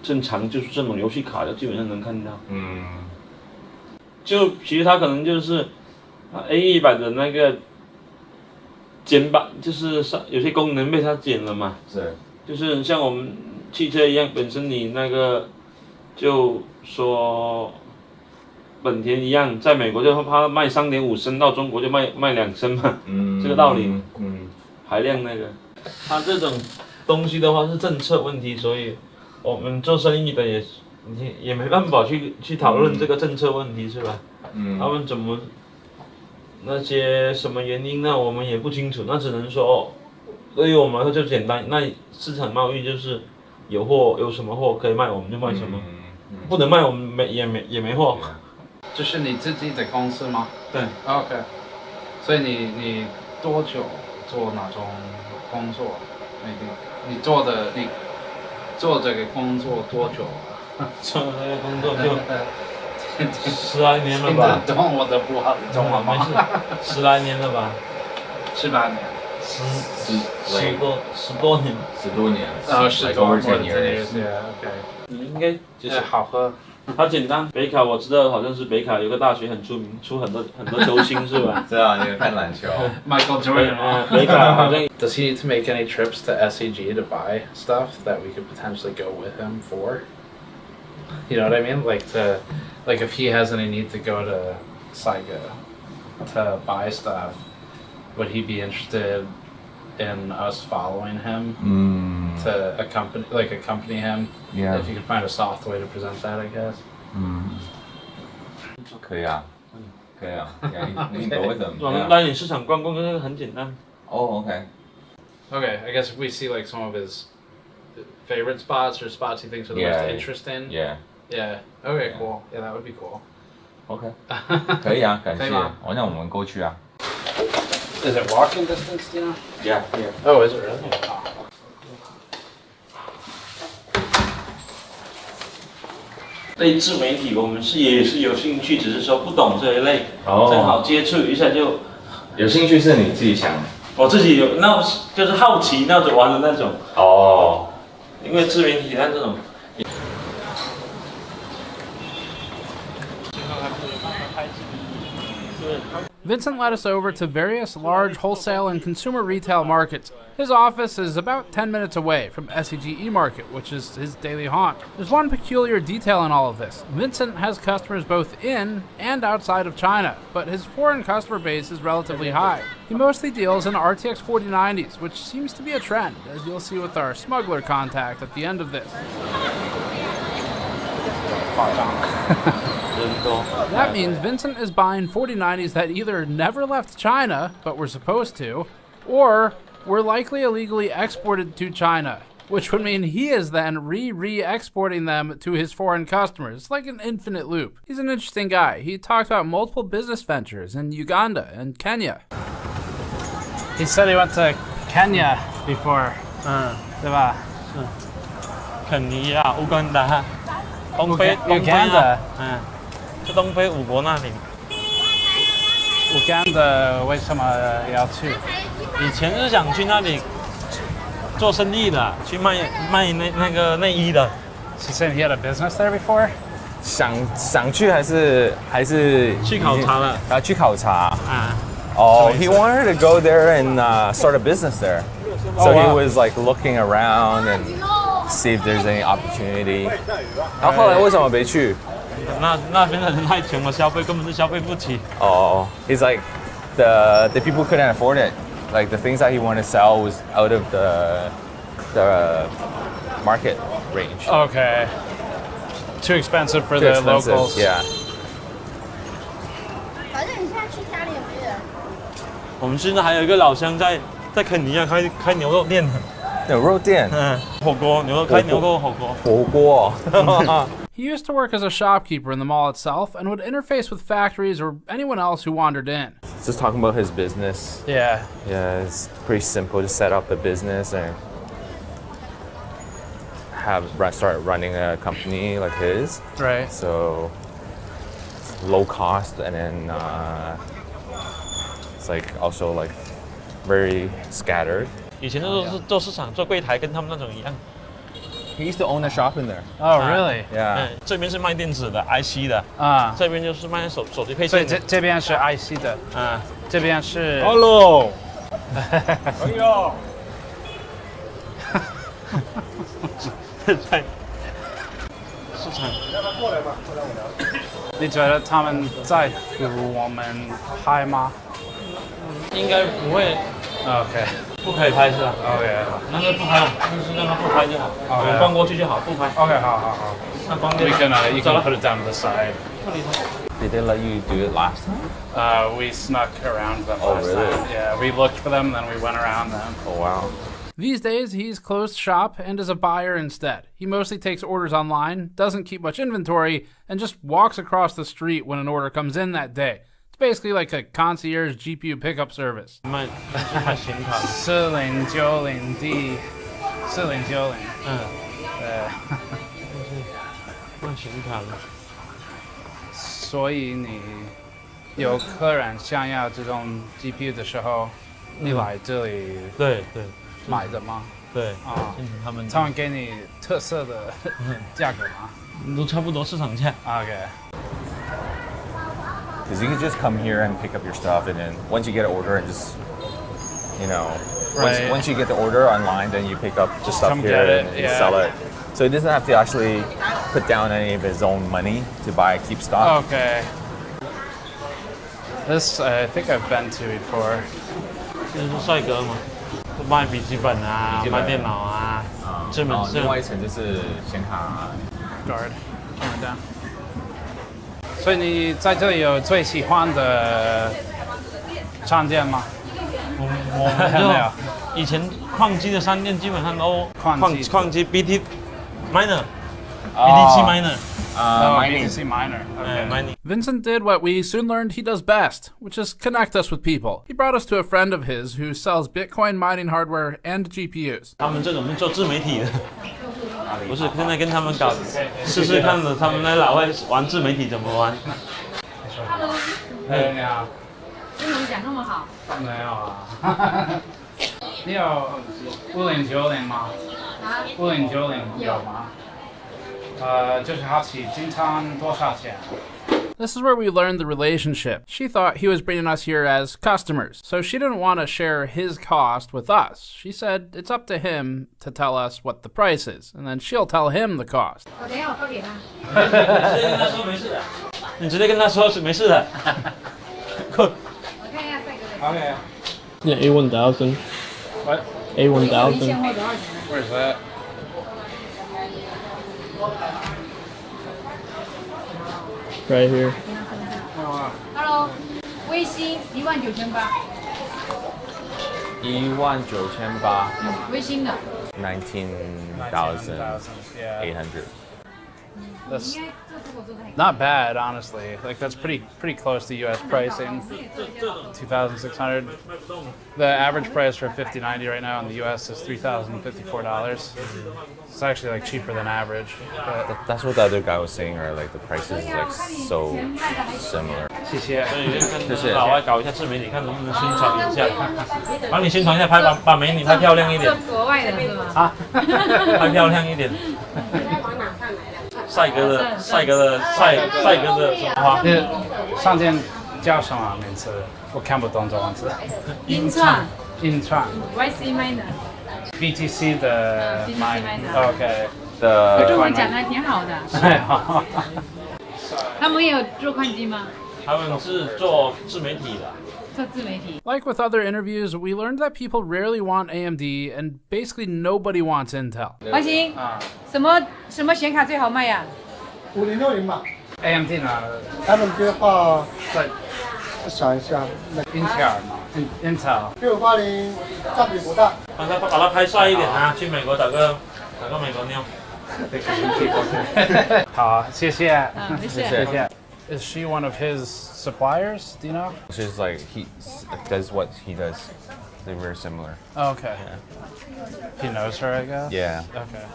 正常，就是这种游戏卡就基本上能看到。就其实它可能就是A100的那个减版，就是有些功能被它减了嘛。是。就是像我们汽车一样，本身你那个就说本田一样，在美国就它卖3.5升，到中国就卖2升嘛。这个道理。排量那个，它这种东西的话是政策问题，所以我们做生意的也没办法去讨论这个政策问题，是吧？他们怎么那些什么原因呢？我们也不清楚，那只能说，对于我们来说就简单，那市场贸易就是有货有什么货可以卖我们就卖什么，不能卖我们也没货。这是你自己的公司吗？对。OK。所以你多久做哪种工作？你做这个工作多久了？做这个工作就10来年了吧。听得懂我的不好中文吗？没事，10来年了吧。18年。10多年。10多年。10多年。10 OK。你应该就是好喝。它简单，北卡我知道，好像是北卡有个大学很出名，出很多球星是吧？知道你看篮球。Michael Jordan。北卡好像。Does he need to make any trips to SEG to buy stuff that we could potentially go with him for? You know what I mean? Like if he has any need to go to Saiga to buy stuff, would he be interested in us following him to accompany him? Yeah. If you could find a soft way to present that, I guess. 可以啊，可以啊，你 go with them. 我们带你市场逛逛，那个很简单。Oh, okay. Okay, I guess if we see like some of his favorite spots or spots he thinks are the most interesting. Yeah. Yeah. Okay, cool. Yeah, that would be cool. OK. 可以啊，感谢。那我们过去啊。Is it walking distance, do you know? Yeah. Oh, is it really? 对自媒体，我们也是有兴趣，只是说不懂这一类，正好接触一下就。有兴趣是你自己想的？我自己有，那就是好奇闹着玩的那种。因为自媒体它这种。Vincent led us over to various large wholesale and consumer retail markets. His office is about 10 minutes away from SEG E-Market, which is his daily haunt. There's one peculiar detail in all of this. Vincent has customers both in and outside of China, but his foreign customer base is relatively high. He mostly deals in RTX 4090s, which seems to be a trend, as you'll see with our smuggler contact at the end of this. That means Vincent is buying 4090s that either never left China, but were supposed to, or were likely illegally exported to China, which would mean he is then re-exporting them to his foreign customers. It's like an infinite loop. He's an interesting guy. He talks about multiple business ventures in Uganda and Kenya. He said he went to Kenya before, 对吧？肯尼亚、乌干达、东非就东非5国那里。Uganda 为什么要去？以前是想去那里做生意的，去卖那个内衣的。He said he had a business there before. 想去还是去考察了？去考察。He wanted to go there and start a business there. So he was like looking around and see if there's any opportunity. 然后后来为什么没去？那边的人太穷了，消费根本就消费不起。He's like the people couldn't afford it. Like the things that he wanted to sell was out of the market range. Okay. Too expensive for the locals. Yeah. 反正你现在去家里也没人。我们现在还有一个老乡在肯尼亚开牛肉店。牛肉店。火锅，开牛肉火锅。火锅。He used to work as a shopkeeper in the mall itself and would interface with factories or anyone else who wandered in. Just talking about his business. Yeah. Yeah, it's pretty simple to set up a business and start running a company like his. Right. So low cost, and then it's like also like very scattered. 以前都是做市场做柜台，跟他们那种一样。He used to own a shop in there. Oh, really? Yeah. 这边是卖电子的 IC 的啊，这边就是卖手机配所以件的。这边是 IC 的啊，这边是。Hello。哎呦。在市场。你觉得他们在给我们拍吗？应该不会。OK。不可以拍是吧 ？OK。那就不拍，就是让他不拍就好。我逛过去就好，不拍。OK， 好。那光 We can you can put it down to the side. Did they let you do it last time? We snuck around them Oh, last really? time. Yeah, we looked for them, then we went around them. Oh, wow. These days, he's closed shop and is a buyer instead. He mostly takes orders online, doesn't keep much inventory, and just walks across the street when an order comes in that day. It's basically like a concierge GPU pickup service. 卖显卡。4090D，4090。对。卖显卡的。所以你有客人想要这种 GPU 的时候，你来这里对买的吗？对啊，他们给你特色的价格吗？都差不多市场价。OK。Because you can just come here and pick up your stuff, and then once you get an order and just, you know, Right. once you get the order online, then you pick up the stuff Come here get it, and yeah. sell it. So he doesn't have to actually put down any of his own money to keep stock. Okay. This I think I've been to before. 这是帅哥嘛，卖笔记本啊，卖电脑啊，这门是。另外一层就是显卡。Guard, camera down. 所以你在这里有最喜欢的商店吗？我们就以前矿机的商店基本上都矿机 BT miner BTC miner BTC miner. Okay. mining. Vincent did what we soon learned he does best, which is connect us with people. He brought us to a friend of his who sells Bitcoin mining hardware and GPUs. 他们这种是做自媒体的，不是现在跟他们搞试试看的，他们那老外玩自媒体怎么玩。你好。英文讲那么好？没有啊。你有5090吗？5090有吗？就是好奇经常多少钱？This is where we learned the relationship. She thought he was bringing us here as customers, so she didn't want to share his cost with us. She said it's up to him to tell us what the price is, and then she'll tell him the cost. 我等一下我发给他。你直接跟他说是没事的。我看一下帅哥的。Okay. Yeah, A1000. What? A1000. 现货多少钱？ Where's that? Right here. Hello，微星19800。19800。微星的。19,800. That's not bad, honestly. Like that's pretty close to U.S. pricing. 2,600. The average price for a 5090 right now in the U.S. is $3,054. It's actually like cheaper than average. But That's what the other guy was saying, right? Like the prices is like so similar. 谢谢。所以跟老外搞一下自媒体，看能不能宣传一下，帮你宣传一下，把美女拍漂亮一点。这国外的是吗？啊，拍漂亮一点。帅哥的什么花？上件叫什么名字？我看不懂中文字。音创。YC miner。BTC 的 miner。OK。中文讲的还挺好的。他们也有做矿机吗？他们是做自媒体的。Like with other interviews, we learned that people rarely want AMD and basically nobody wants Intel. 华兴，什么显卡最好卖呀？5060吧。AMD 呢？他们的话，再想一下，英特尔嘛。Intel。680占比不大。把它拍帅一点啊，去美国打个美国妞。好，谢谢。谢谢。Is she one of his suppliers? Do you know? She's like he does what he does. They're very similar. Oh, okay. He knows her, I guess. Yeah. Okay.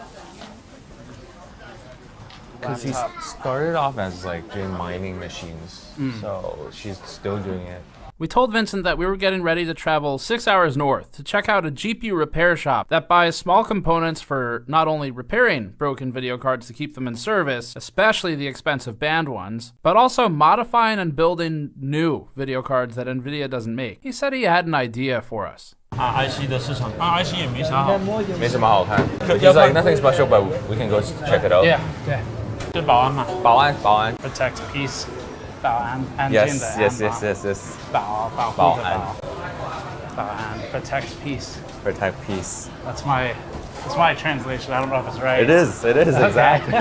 Because he started off as like doing mining machines, so she's still doing it. We told Vincent that we were getting ready to travel 6 hours north to check out a GPU repair shop that buys small components for not only repairing broken video cards to keep them in service, especially the expensive banned ones, but also modifying and building new video cards that NVIDIA doesn't make. He said he had an idea for us. IC 的市场，IC 也没啥好，没什么好看. He's like nothing special, but we can go check it out. Yeah. 就保安嘛，保安。 Protect peace. 保安，安静的安。 Yes. 保安。Protect peace. Protect peace. That's my translation. I don't know if it's right. It is exactly.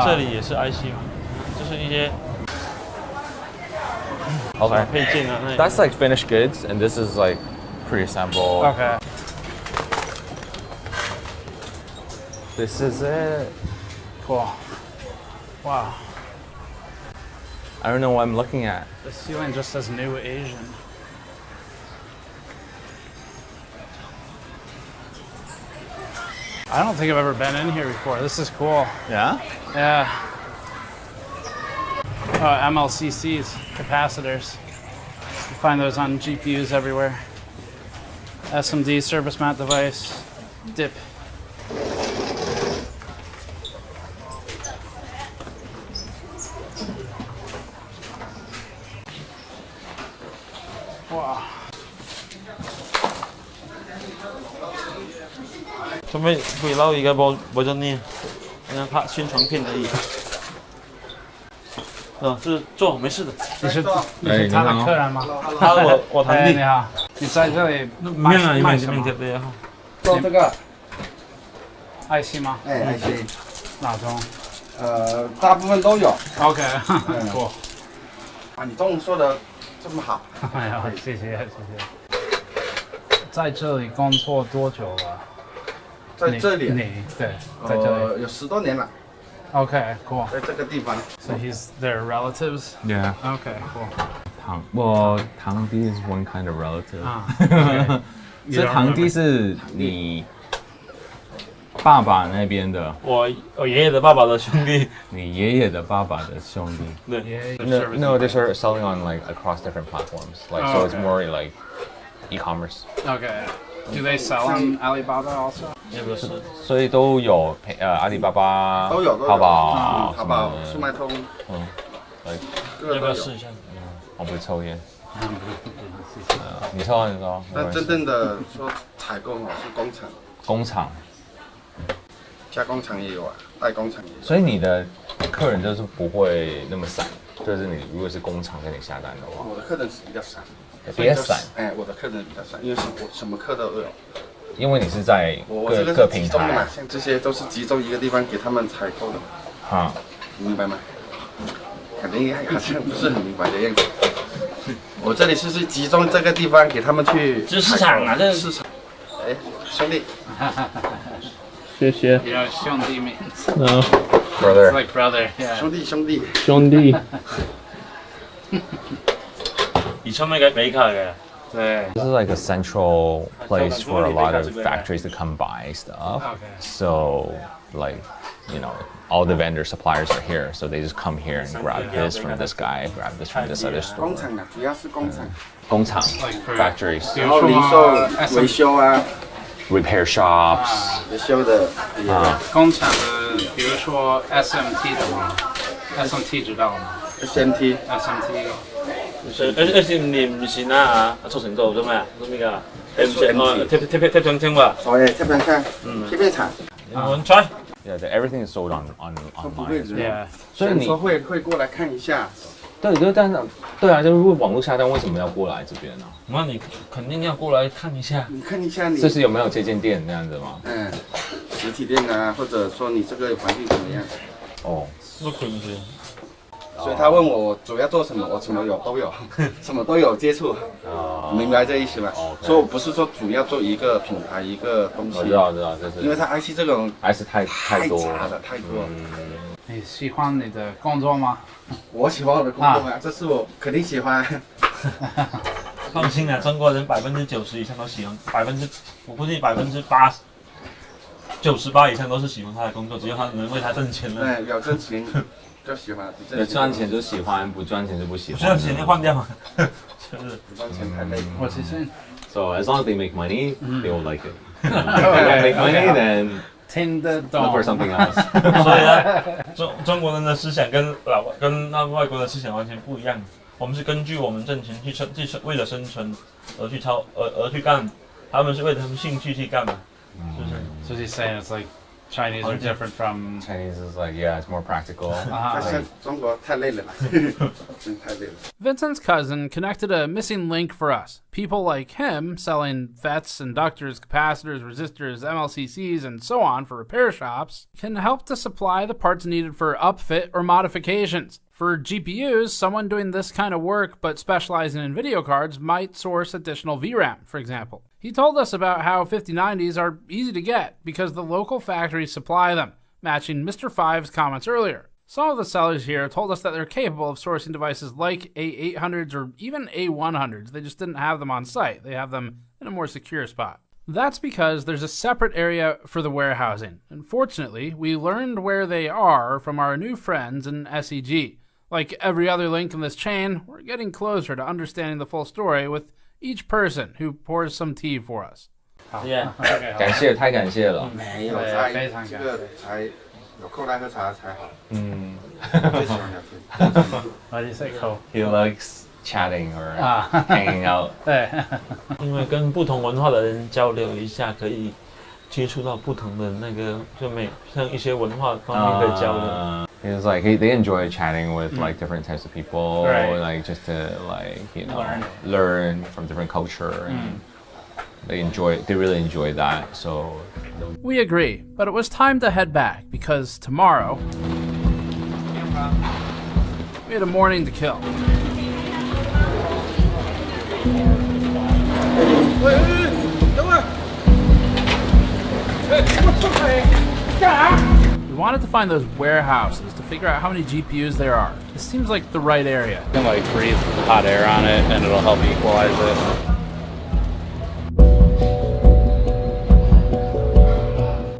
这里也是 IC 嘛，就是一些 Okay. 配件啊。That's like finished goods, and this is like pre-assembled. Okay. This is it. Cool. Wow. I don't know what I'm looking at. The ceiling just says New Asian. I don't think I've ever been in here before. This is cool. Yeah? Yeah. MLCCs, capacitors. You find those on GPUs everywhere. SMD, service mount device, DIP. Wow. 準備回撈而家播咗呢，人家拍宣傳片而已。就是坐，没事的。你是他的客人吗？他我堂弟。你好，你在这里卖什么？做这个IC 吗？哎，IC 哪种？大部分都有。OK，过。啊，你中文说的这么好。哎呀，谢谢。在这里工作多久了？在这里？对，在这里有10多年了。Okay, cool. 在这个地方。So he's their relatives? Yeah. Okay, cool. 堂弟 is one kind of relative. 这堂弟是你爸爸那边的。我爷爷的爸爸的兄弟。你爷爷的爸爸的兄弟。对。No, they start selling on like across different platforms. Like so, it's more like e-commerce. Okay. Do they sell on Alibaba also? 也不是。所以都有阿里巴巴、都有淘宝、淘宝、速卖通。要不要试一下？我不抽烟。你抽。但真正的说采购是工厂。工厂。加工厂也有啊，代工厂也有。所以你的客人就是不会那么散，就是你如果是工厂跟你下单的话。我的客人是比较散。比较散。哎，我的客人比较散，因为我什么客都有。因为你是在各平台，像这些都是集中一个地方给他们采购的。啊，明白吗？感觉好像不是很明白的样子。我这里是集中这个地方给他们去。这市场啊，这市场。哎，兄弟。谢谢。You know, 兄弟 means. No. Brother. It's like brother. Yeah. 兄弟。兄弟。而出咩嘅比卡嘅？ This is like a central place for a lot of factories to come buy stuff. Okay. So, like, you know, all the vendor suppliers are here, so they just come here and grab this from this guy, grab this from this other store. 工厂啊，主要是工厂。工厂 factories. 然后零售、维修啊。Repair shops. 维修的。工厂的，比如说 SMT 的吗 ？SMT 知道吗 ？SMT。你唔算啦嚇，速成做啫咩？做咩㗎？你唔算貼上清喎。所以貼上清，貼片廠。我 try。Yeah, everything is sold online. Yeah. 所以你会过来看一下。对，但是对啊，就是网络下单为什么要过来这边呢？那你肯定要过来看一下。你看一下你。这是有没有这间店那样子吗？嗯，实体店啊，或者说你这个环境怎么样？哦，都佢唔知。所以他问我主要做什么，我什么都有，什么都有接触。明白这意思吗？所以我不是说主要做一个品牌一个东西。我知道，就是因为它 IC 这种还是太多杂了，太多了。你喜欢你的工作吗？我喜欢我的工作啊，这是我肯定喜欢。放心啊，中国人90%以上都喜欢，我估计98%以上都是喜欢他的工作，只要他能为他挣钱了。对，有挣钱就喜欢，赚钱就喜欢，不赚钱就不喜欢。不赚钱就换掉嘛，就是不赚钱太累。What's he saying? So as long as they make money, they will like it. If they don't make money, then 听得懂 look for something else. 所以呢，中国人的思想跟外国的思想完全不一样。我们是根据我们挣钱去为了生存而去干，他们是为了他们兴趣去干嘛，是不是 So he's saying it's like Chinese are different from Chinese is like it's more practical. 中国太累了，真太累了。 Vincent's cousin connected a missing link for us. People like him selling FETs, inductors, capacitors, resistors, MLCCs, and so on for repair shops can help to supply the parts needed for upfit or modifications. For GPUs, someone doing this kind of work but specializing in video cards might source additional VRAM, for example. He told us about how 5090s are easy to get because the local factories supply them, matching Mr. Five's comments earlier. Some of the sellers here told us that they're capable of sourcing devices like A800s or even A100s. They just didn't have them on site. They have them in a more secure spot. That's because there's a separate area for the warehousing. Unfortunately, we learned where they are from our new friends in SEG. Like every other link in this chain, we're getting closer to understanding the full story with each person who pours some tea for us. Yeah. 感谢，太感谢了。没有才这个才有空来喝茶才好。最喜欢聊天。Why do you say Cole? He likes chatting or hanging out. 对，因为跟不同文化的人交流一下，可以接触到不同的那个，像一些文化方面的交流。He was like they enjoy chatting with like different types of people, like just to like learn from different culture, and they really enjoy that. So we agree, but it was time to head back because tomorrow we had a morning to kill. We wanted to find those warehouses to figure out how many GPUs there are. This seems like the right area. You can like breathe hot air on it and it'll help equalize it.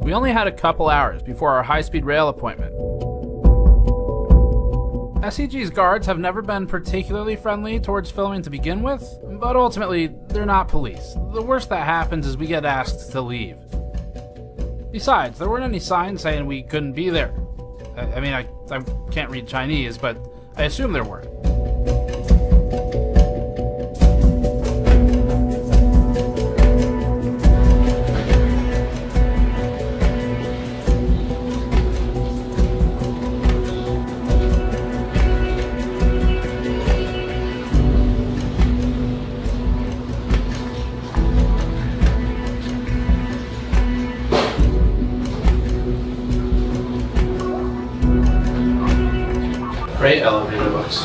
We only had a couple hours before our high-speed rail appointment. SEG's guards have never been particularly friendly towards filming to begin with, but ultimately, they're not police. The worst that happens is we get asked to leave. Besides, there weren't any signs saying we couldn't be there. I mean, I can't read Chinese, but I assume there were. Freight elevator looks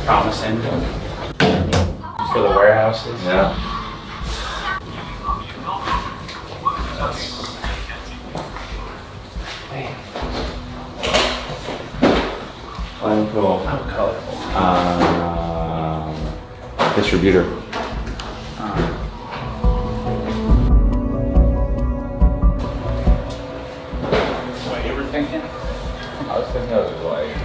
promising for the warehouses. Yeah. Colorful. Distributor. What you were thinking? I was thinking of like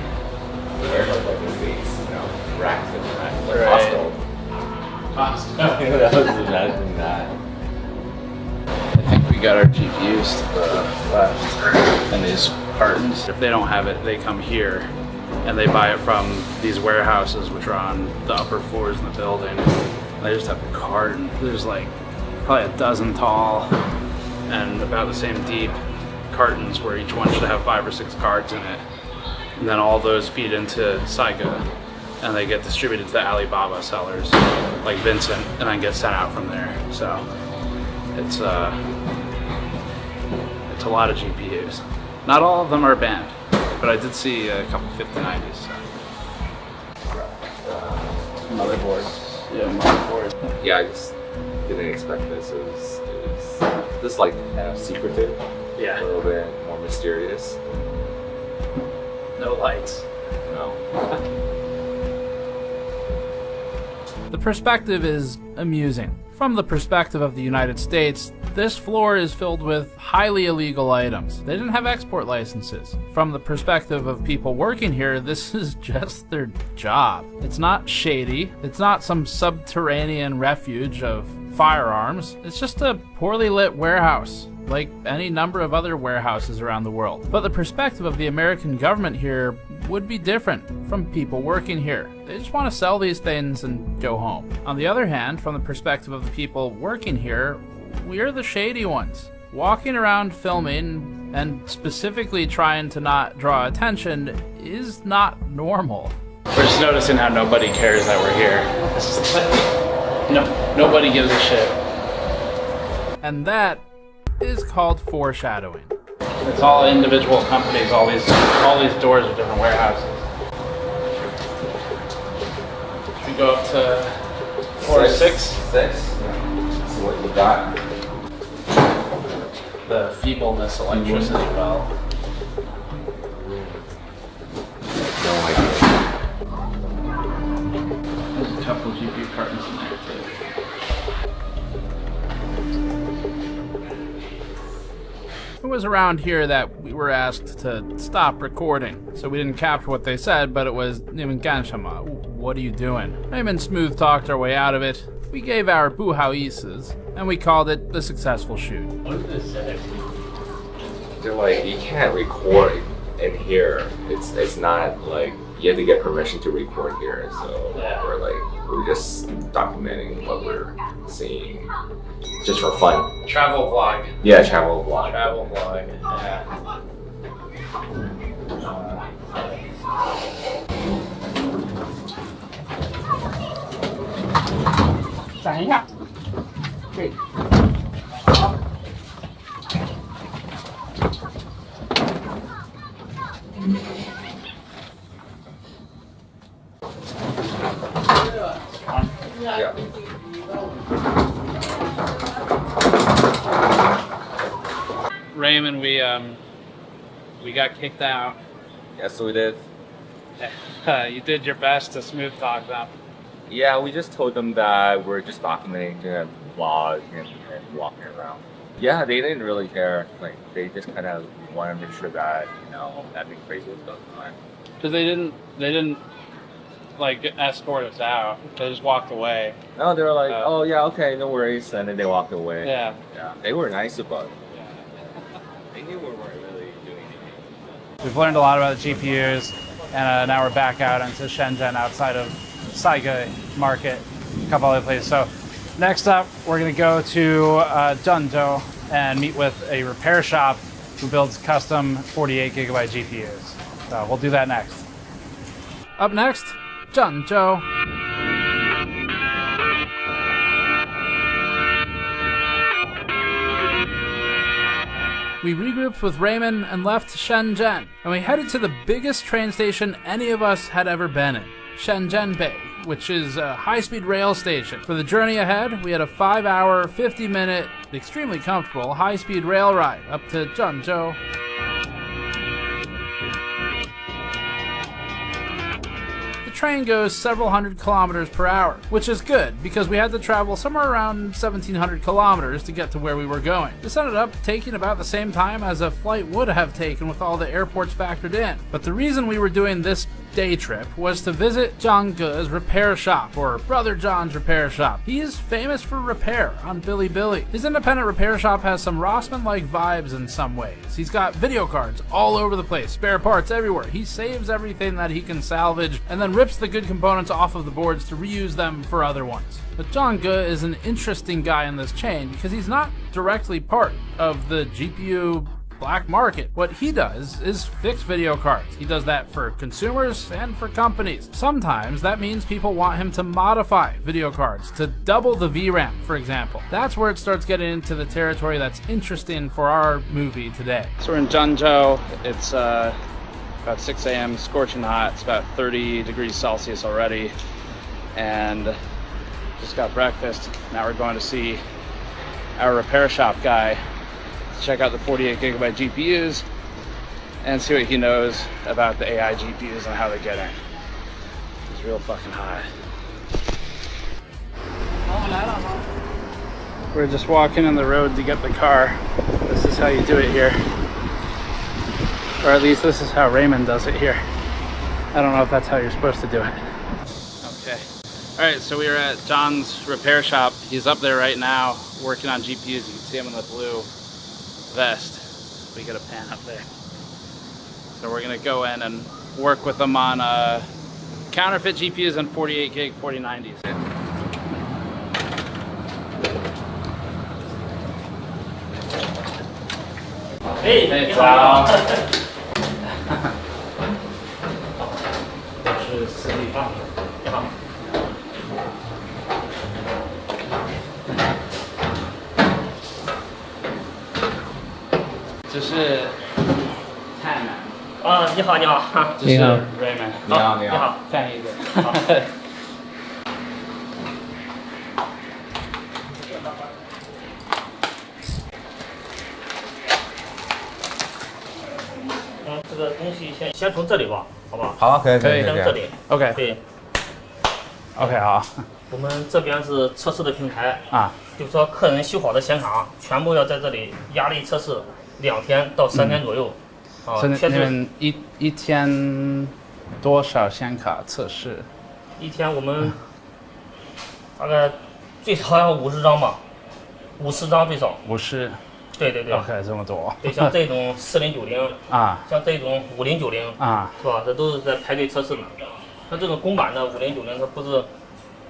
racks and racks, like Right. Costco. I was imagining that. I think we got our GPUs to the left and these cartons. If they don't have it, they come here and they buy it from these warehouses which are on the upper floors in the building. And they just have a carton. There's like probably a dozen tall and about the same deep cartons where each one should have 5 or 6 cards in it. And then all those feed into Saiga and they get distributed to the Alibaba sellers like Vincent and then get sent out from there. So it's a lot of GPUs. Not all of them are banned, but I did see a couple 5090s. So. motherboard. Yeah, motherboard. Yeah, I just didn't expect this. It was this like kind of secretive. Yeah. A little bit more mysterious. No lights. No. The perspective is amusing. From the perspective of the United States, this floor is filled with highly illegal items. They didn't have export licenses. From the perspective of people working here, this is just their job. It's not shady. It's not some subterranean refuge of firearms. It's just a poorly lit warehouse, like any number of other warehouses around the world. But the perspective of the American government here would be different from people working here. They just want to sell these things and go home. On the other hand, from the perspective of the people working here, we're the shady ones. Walking around filming and specifically trying to not draw attention is not normal. We're just noticing how nobody cares that we're here. It's just like, nobody gives a shit. And that is called foreshadowing. It's all individual companies, all these doors are different warehouses. Should we go up to 4 or 6? 6? So what you got? The feebleness electricity well. No idea. There's a couple GPU cartons in there too. It was around here that we were asked to stop recording, so we didn't capture what they said, but it was "Ganshama, what are you doing?" Raymond smooth talked our way out of it. We gave our buhauises, and we called it the successful shoot. What did they say? They're like, you can't record in here. It's not like you have to get permission to record here. So we're just documenting what we're seeing, just for fun. Travel vlog. Yeah, travel vlog. Travel vlog. Yeah. 对。 Yeah. Raymond, we got kicked out. Yes, we did. You did your best to smooth talk them. Yeah, we just told them that we're just documenting the vlog and walking around. Yeah, they didn't really care. Like, they just kind of want to make sure that, nothing crazy was going on. Because they didn't like escort us out. They just walked away. No, they were like, oh yeah, okay, no worries, and then they walked away. Yeah. Yeah, they were nice about it. They knew we weren't really doing anything. We've learned a lot about the GPUs, and now we're back out into Shenzhen outside of Saiga Market, a couple other places. So next up, we're going to go to Zhengzhou and meet with a repair shop who builds custom 48 gigabyte GPUs. So we'll do that next. Up next, Zhengzhou. We regrouped with Raymond and left Shenzhen, and we headed to the biggest train station any of us had ever been in, Shenzhen Bay, which is a high-speed rail station. For the journey ahead, we had a 5-hour, 50-minute, extremely comfortable high-speed rail ride up to Zhengzhou. The train goes several hundred kilometers per hour, which is good because we had to travel somewhere around 1,700 kilometers to get to where we were going. This ended up taking about the same time as a flight would have taken with all the airports factored in. But the reason we were doing this day trip was to visit Zhang Ge's repair shop, or Brother John's repair shop. He is famous for repair on Bilibili. His independent repair shop has some Rossmann-like vibes in some ways. He's got video cards all over the place, spare parts everywhere. He saves everything that he can salvage and then rips the good components off of the boards to reuse them for other ones. But Zhang Ge is an interesting guy in this chain because he's not directly part of the GPU black market. What he does is fix video cards. He does that for consumers and for companies. Sometimes that means people want him to modify video cards to double the VRAM, for example. That's where it starts getting into the territory that's interesting for our movie today. So we're in Zhengzhou. It's about 6 a.m., scorching hot. It's about 30 degrees Celsius already. and just got breakfast. Now we're going to see our repair shop guy, check out the 48 gigabyte GPUs and see what he knows about the AI GPUs and how they get in. It's real fucking hot. We're just walking on the road to get the car. This is how you do it here. Or at least this is how Raymond does it here. I don't know if that's how you're supposed to do it. Okay. All right, so we are at John's repair shop. He's up there right now working on GPUs. You can see him in the blue vest. We get a pan up there. So we're gonna go in and work with them on counterfeit GPUs and 48 gig 4090s. Hey, 你好。这是私立棒。你好。这是泰南。啊，你好，你好。这是 Raymond。你好，你好。翻译的。好。这个东西先从这里吧，好吧？好啊，可以，先从这里。OK。对。OK， 好。我们这边是测试的平台啊，就是说客人修好的显卡全部要在这里压力测试2天到3天左右。啊，你们一天多少显卡测试？一天我们大概最少要50张吧，50张最少。50。对对对。OK， 这么多。对，像这种4090啊，像这种5090啊，是吧？这都是在排队测试的。像这种公版的5090，它不是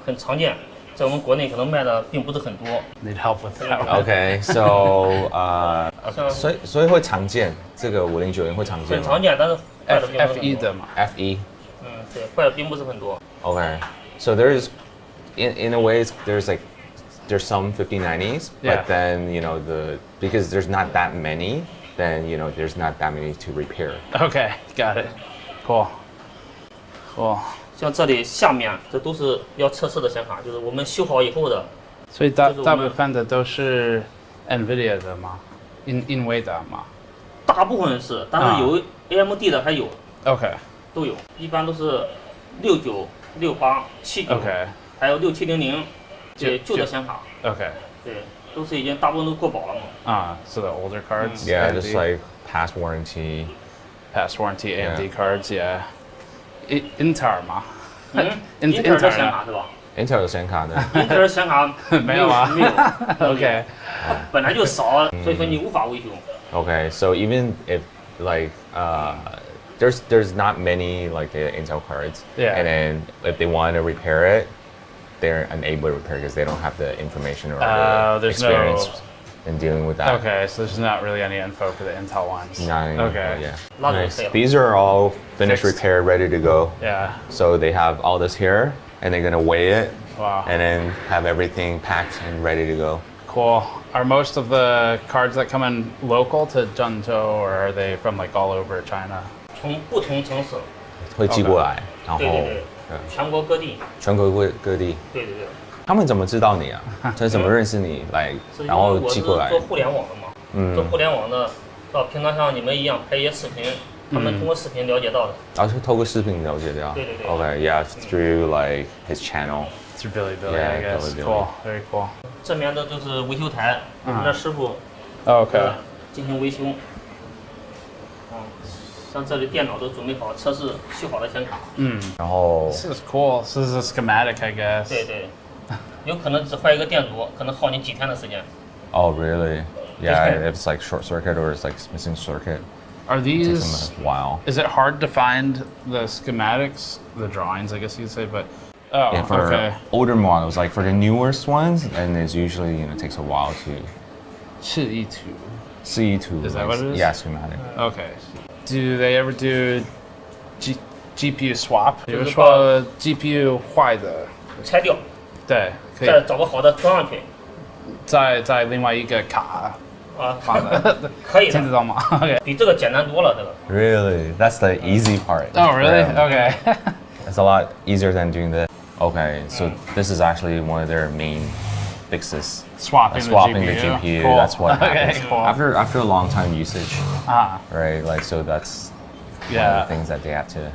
很常见，在我们国内可能卖的并不是很多。Need help with that. Okay, so 所以会常见，这个5090会常见吗？很常见，但是坏的并不是很多。F1的嘛。F1。嗯，对，坏的并不是很多。Okay, so there's in a way there's some 5090s, but then because there's not that many, then there's not that many to repair. Okay, got it. Cool. 像这里下面这都是要测试的显卡，就是我们修好以后的。所以大部分的都是 NVIDIA 的吗？NVIDIA 吗？大部分是，但是有 AMD 的还有。OK。都有，一般都是69、68、79，还有6700。对，旧的显卡。OK。对，都是已经大部分都过保了嘛。啊，so the older cards. Yeah, just like past warranty AMD cards. Yeah. Intel 吗？Intel 的显卡是吧 ？Intel 的显卡的。Intel 显卡没有啊？没有。OK。本来就少，所以说你无法维修。Okay, so even if there's not many like the Intel cards, and then if they want to repair it, they're unable to repair because they don't have the information or the experience in dealing with that. Okay, so there's not really any info for the Intel ones. Not any okay. Info, yeah. Nice. These are all finished, repaired, ready to go. Yeah. So they have all this here, and they're gonna weigh it, wow, and then have everything packed and ready to go. Cool. Are most of the cards that come in local to Zhengzhou, or are they from like all over China? 从不同城市会寄过来，然后对，全国各地。全国各地。对对对。他们怎么知道你啊？他怎么认识你来，然后寄过来？我是做互联网的嘛，做互联网的，平常像你们一样拍一些视频，他们通过视频了解到的。然后是透过视频了解到。对对对。Okay, yeah, through like his channel. Through Billy, I guess. Cool, very cool. 这边的就是维修台，我们的师傅 OK 进行维修。像这里电脑都准备好，测试修好的显卡。然后 This is cool. This is a schematic, I guess. 对对，有可能只坏一个电阻，可能耗你几天的时间。Oh, really? Yeah, if it's like short circuit or it's like missing circuit. Are these? It takes them a while. Is it hard to find the schematics, the drawings, I guess you'd say, but. Oh, yeah, for okay. older models, like for the newest ones, and it's usually takes a while to. 4E2. Is that what it is? Yeah, schematic. Okay. Do they ever do GPU swap? 比如说 GPU 坏的，拆掉，对，可以再找个好的装上去，在另外一个卡放的，可以的，听得到吗 ？OK， 比这个简单多了，这个。Really, that's the easy part. Oh, really? Okay. It's a lot easier than doing this. Okay, so this is actually one of their main fixes. Swapping the GPU. GPU. Cool. That's what happens Okay, cool. after a long time usage. Right, like so that's one of the things that they have to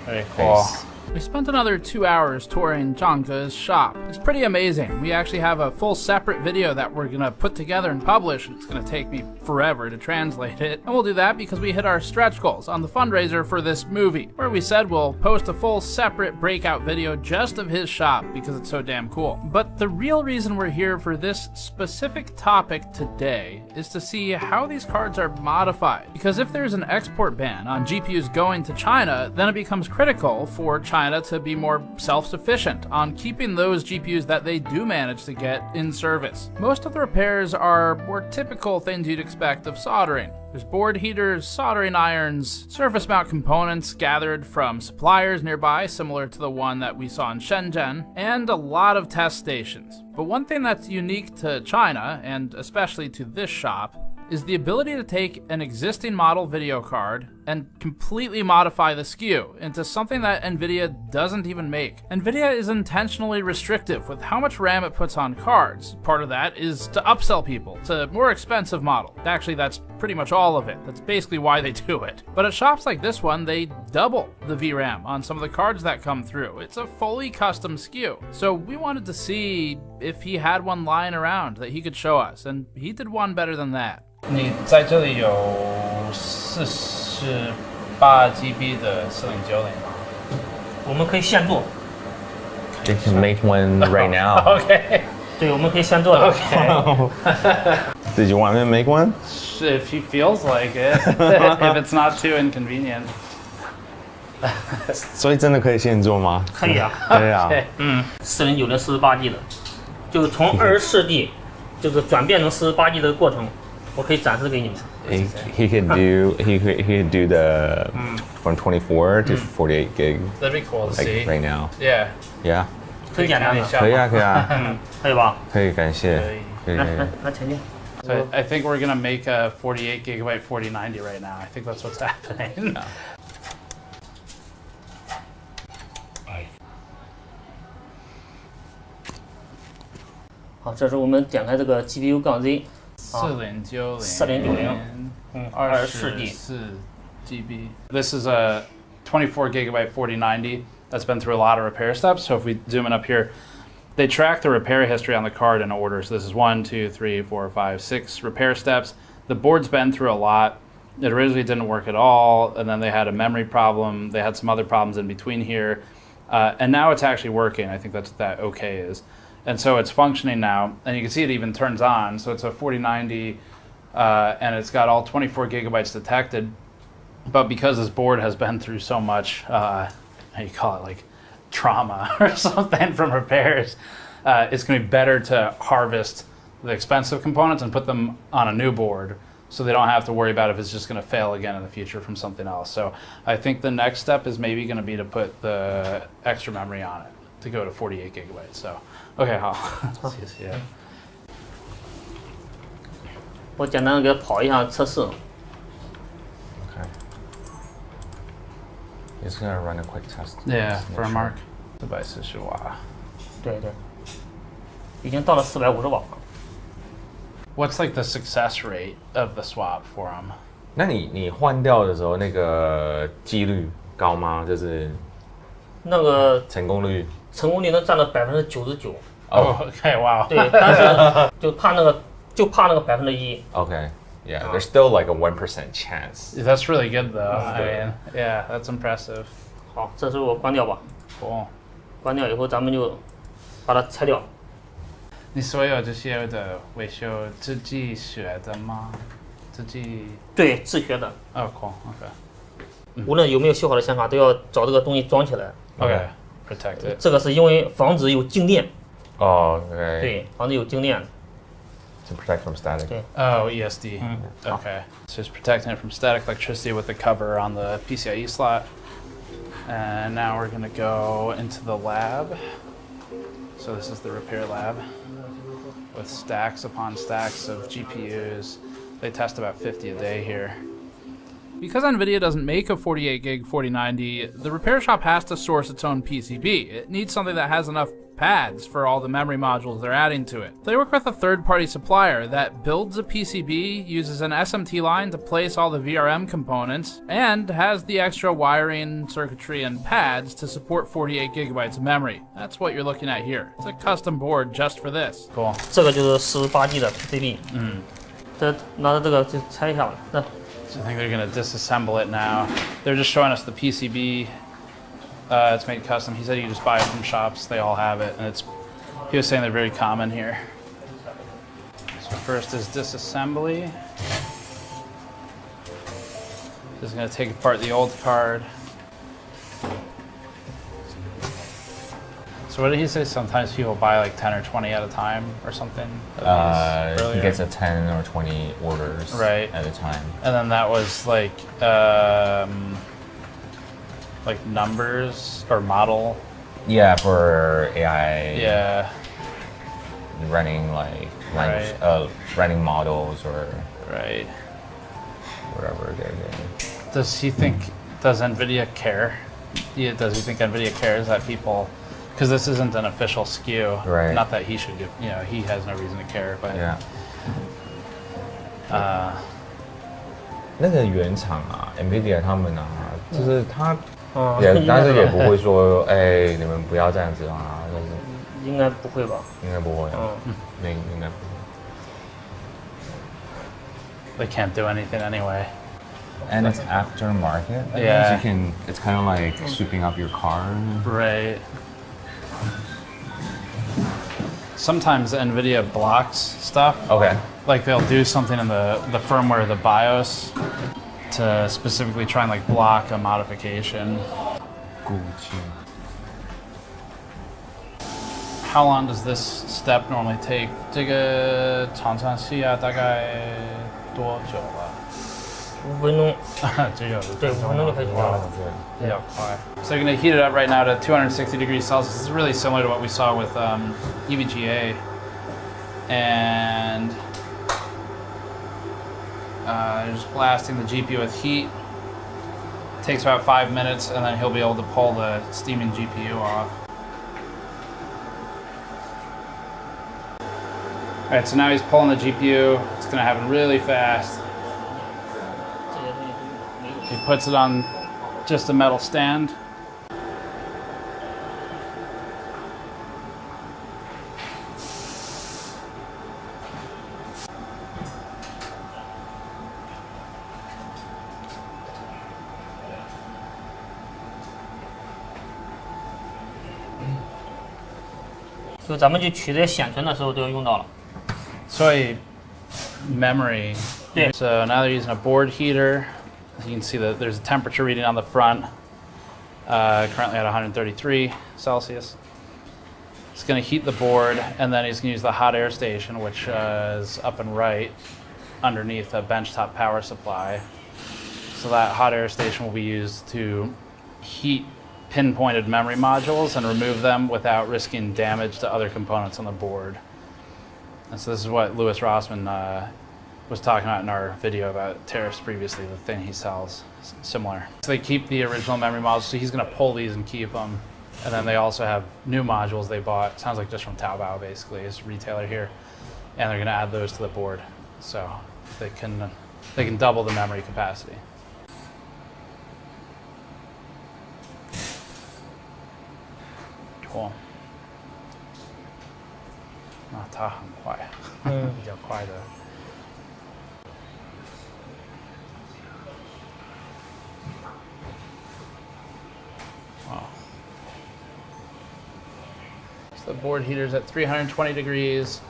Very cool. face. We spent another 2 hours touring Zhangge's shop. It's pretty amazing. We actually have a full separate video that we're gonna put together and publish. It's gonna take me forever to translate it. And we'll do that because we hit our stretch goals on the fundraiser for this movie, where we said we'll post a full separate breakout video just of his shop because it's so damn cool. But the real reason we're here for this specific topic today is to see how these cards are modified. Because if there's an export ban on GPUs going to China, then it becomes critical for China to be more self-sufficient on keeping those GPUs that they do manage to get in service. Most of the repairs are more typical things you'd expect of soldering. There's board heaters, soldering irons, surface mount components gathered from suppliers nearby, similar to the one that we saw in Shenzhen, and a lot of test stations. But one thing that's unique to China, and especially to this shop, is the ability to take an existing model video card and completely modify the SKU into something that NVIDIA doesn't even make. NVIDIA is intentionally restrictive with how much RAM it puts on cards. Part of that is to upsell people to more expensive model. Actually, that's pretty much all of it. That's basically why they do it. But at shops like this one, they double the VRAM on some of the cards that come through. It's a fully custom SKU. So we wanted to see if he had one lying around that he could show us, and he did one better than that. 你在这里有48 GB 的4090吗？我们可以现做。 They can make one right now. Okay. 对，我们可以现做的。Okay. Did you want me to make one? If he feels like it, if it's not too inconvenient. 所以真的可以现做吗？可以啊。对啊。4090 48G 的，就是从24G 就是转变成48G 的过程。 我可以展示给你们。He could do the from 24 to 48 gig. That'd be cool to see. Right now. Yeah. Yeah. 很简单的。可以啊，可以啊。可以吧？可以，感谢。来前进。 So I think we're gonna make a 48 gigabyte 4090 right now. I think that's what's happening. 好，这是我们点开这个 GPU 杠 Z。 4090 GB. This is a 24 gigabyte 4090 that's been through a lot of repair steps. So if we zoom in up here, they track the repair history on the card in order. So this is 1, 2, 3, 4, 5, 6 repair steps. The board's been through a lot. It originally didn't work at all, and then they had a memory problem. They had some other problems in between here, and now it's actually working. I think that's what that OK is. And so it's functioning now, and you can see it even turns on. So it's a 4090, and it's got all 24 gigabytes detected. But because this board has been through so much, how you call it, like trauma or something from repairs, it's going to be better to harvest the expensive components and put them on a new board, so they don't have to worry about if it's just going to fail again in the future from something else. So I think the next step is maybe going to be to put the extra memory on it to go to 48 gigabytes. So. OK， 好，谢谢。我简单的给它跑一下测试。Okay. It's gonna run a quick test. Yeah, for a mark. 440瓦。对对。已经到了450瓦。What's like the success rate of the swap for them? 那你换掉的时候，那个几率高吗？就是那个成功率。 成功率能占到99%。哦 ，OK， 哇。对，但是就怕那个1%。Okay, yeah, there's still like a 1% chance. That's really good though. I mean, yeah, that's impressive. 好，这时候我关掉吧。Cool. 关掉以后，咱们就把它拆掉。你所有这些的维修自己学的吗？自己？对，自学的。哦 ，cool，OK。无论有没有修好的显卡，都要找这个东西装起来。OK。 Protect it. 这个是因为防止有静电。哦 ，OK。对，防止有静电。To protect from static. 对。Oh, ESD. Okay. So it's protecting it from static electricity with the cover on the PCIe slot. And now we're gonna go into the lab. So this is the repair lab with stacks upon stacks of GPUs. They test about 50 a day here. Because NVIDIA doesn't make a 48 gig 4090, the repair shop has to source its own PCB. It needs something that has enough pads for all the memory modules they're adding to it. They work with a third-party supplier that builds a PCB, uses an SMT line to place all the VRM components, and has the extra wiring, circuitry, and pads to support 48 gigabytes of memory. That's what you're looking at here. It's a custom board just for this. Cool. 这个就是18G 的 PCB。这拿着这个就拆一下吧。 So I think they're gonna disassemble it now. They're just showing us the PCB. It's made custom. He said you just buy it from shops. They all have it, and he was saying they're very common here. So first is disassembly. Just gonna take apart the old card. So what did he say? Sometimes people buy like 10 or 20 at a time or something? He gets a 10 or 20 orders at a time. And then that was like numbers or model. Yeah, for AI. Yeah. Running like language, running models or whatever they're doing. Does NVIDIA care? Yeah, does he think NVIDIA cares that people, because this isn't an official SKU. Right. Not that he should give, he has no reason to care, but. Yeah. 那个原厂啊 ，NVIDIA 他们啊，就是他但是也不会说，哎，你们不要这样子啊。应该不会吧？应该不会。应该不会。They can't do anything anyway. And it's aftermarket. Yeah. It's kind of like sweeping up your car. Right. Sometimes NVIDIA blocks stuff. Okay. Like they'll do something in the firmware, the BIOS, to specifically try and like block a modification. How long does this step normally take? 这个常常需要大概多久了？5分钟。对，5分钟就可以做了。比较快。So you're going to heat it up right now to 260 degrees Celsius. This is really similar to what we saw with EVGA. And just blasting the GPU with heat. Takes about 5 minutes, and then he'll be able to pull the steaming GPU off. All right, so now he's pulling the GPU. It's going to happen really fast. He puts it on just a metal stand. So 咱们去取这些显存的时候都要用到了。So memory. So now they're using a board heater. You can see that there's a temperature reading on the front, currently at 133 Celsius. It's going to heat the board, and then he's going to use the hot air station, which is up and right underneath a benchtop power supply. So that hot air station will be used to heat pinpointed memory modules and remove them without risking damage to other components on the board. And so this is what Louis Rossmann was talking about in our video about tariffs previously, the thing he sells, similar. So they keep the original memory modules, so he's going to pull these and keep them. And then they also have new modules they bought, sounds like just from Taobao basically, it's a retailer here. And they're going to add those to the board, so they can double the memory capacity. Cool. 它很快，比较快的。Wow. So the board heater's at 320 degrees,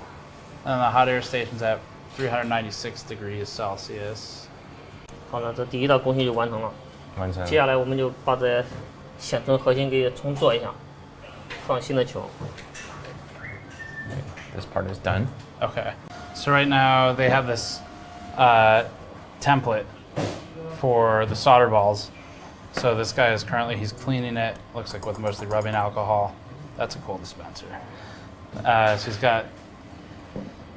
and the hot air station's at 396 degrees Celsius. 好了，这第一道工序就完成了。完成。接下来我们就把这显存核心给重做一下，放新的球。This part is done. Okay. So right now they have this template for the solder balls. So this guy is he's cleaning it, looks like with mostly rubbing alcohol. That's a cool dispenser. So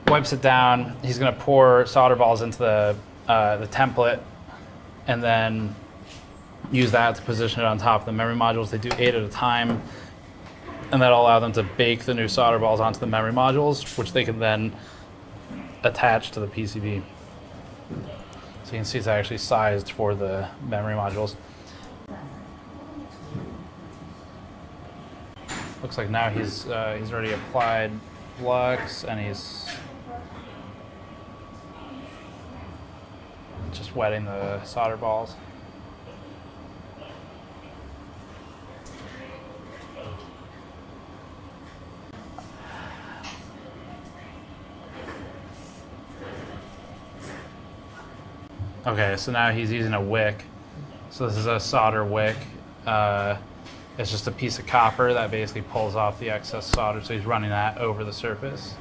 wipes it down. He's gonna pour solder balls into the template, and then use that to position it on top of the memory modules. They do 8 at a time, and that'll allow them to bake the new solder balls onto the memory modules, which they can then attach to the PCB. So you can see it's actually sized for the memory modules. Looks like now he's already applied flux, and he's just wetting the solder balls. Okay, so now he's using a wick. So this is a solder wick. It's just a piece of copper that basically pulls off the excess solder, so he's running that over the surface.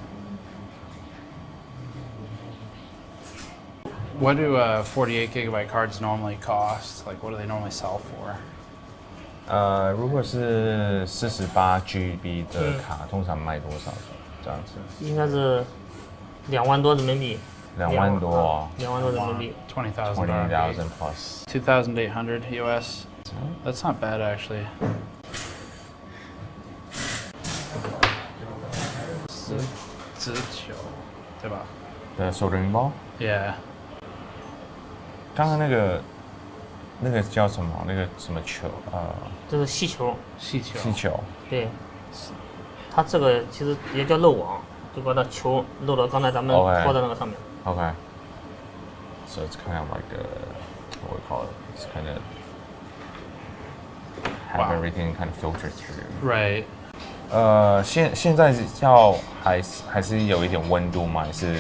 What do 48 gigabyte cards normally cost? Like, what do they normally sell for? 如果是48 GB 的卡，通常卖多少？这样子？应该是2万多人民币。2万多。2万多人民币。20,000 plus. 2,800 US. That's not bad actually. 19，对吧？ The soldering ball? Yeah. 刚刚那个叫什么？那个什么球？这是气球。气球。气球。对，它这个其实也叫漏网，就把那球漏到刚才咱们拖的那个上面。Okay. So it's kind of like what we call it. It's kind of have everything kind of filtered through. Right. 现在还是有一点温度吗？还是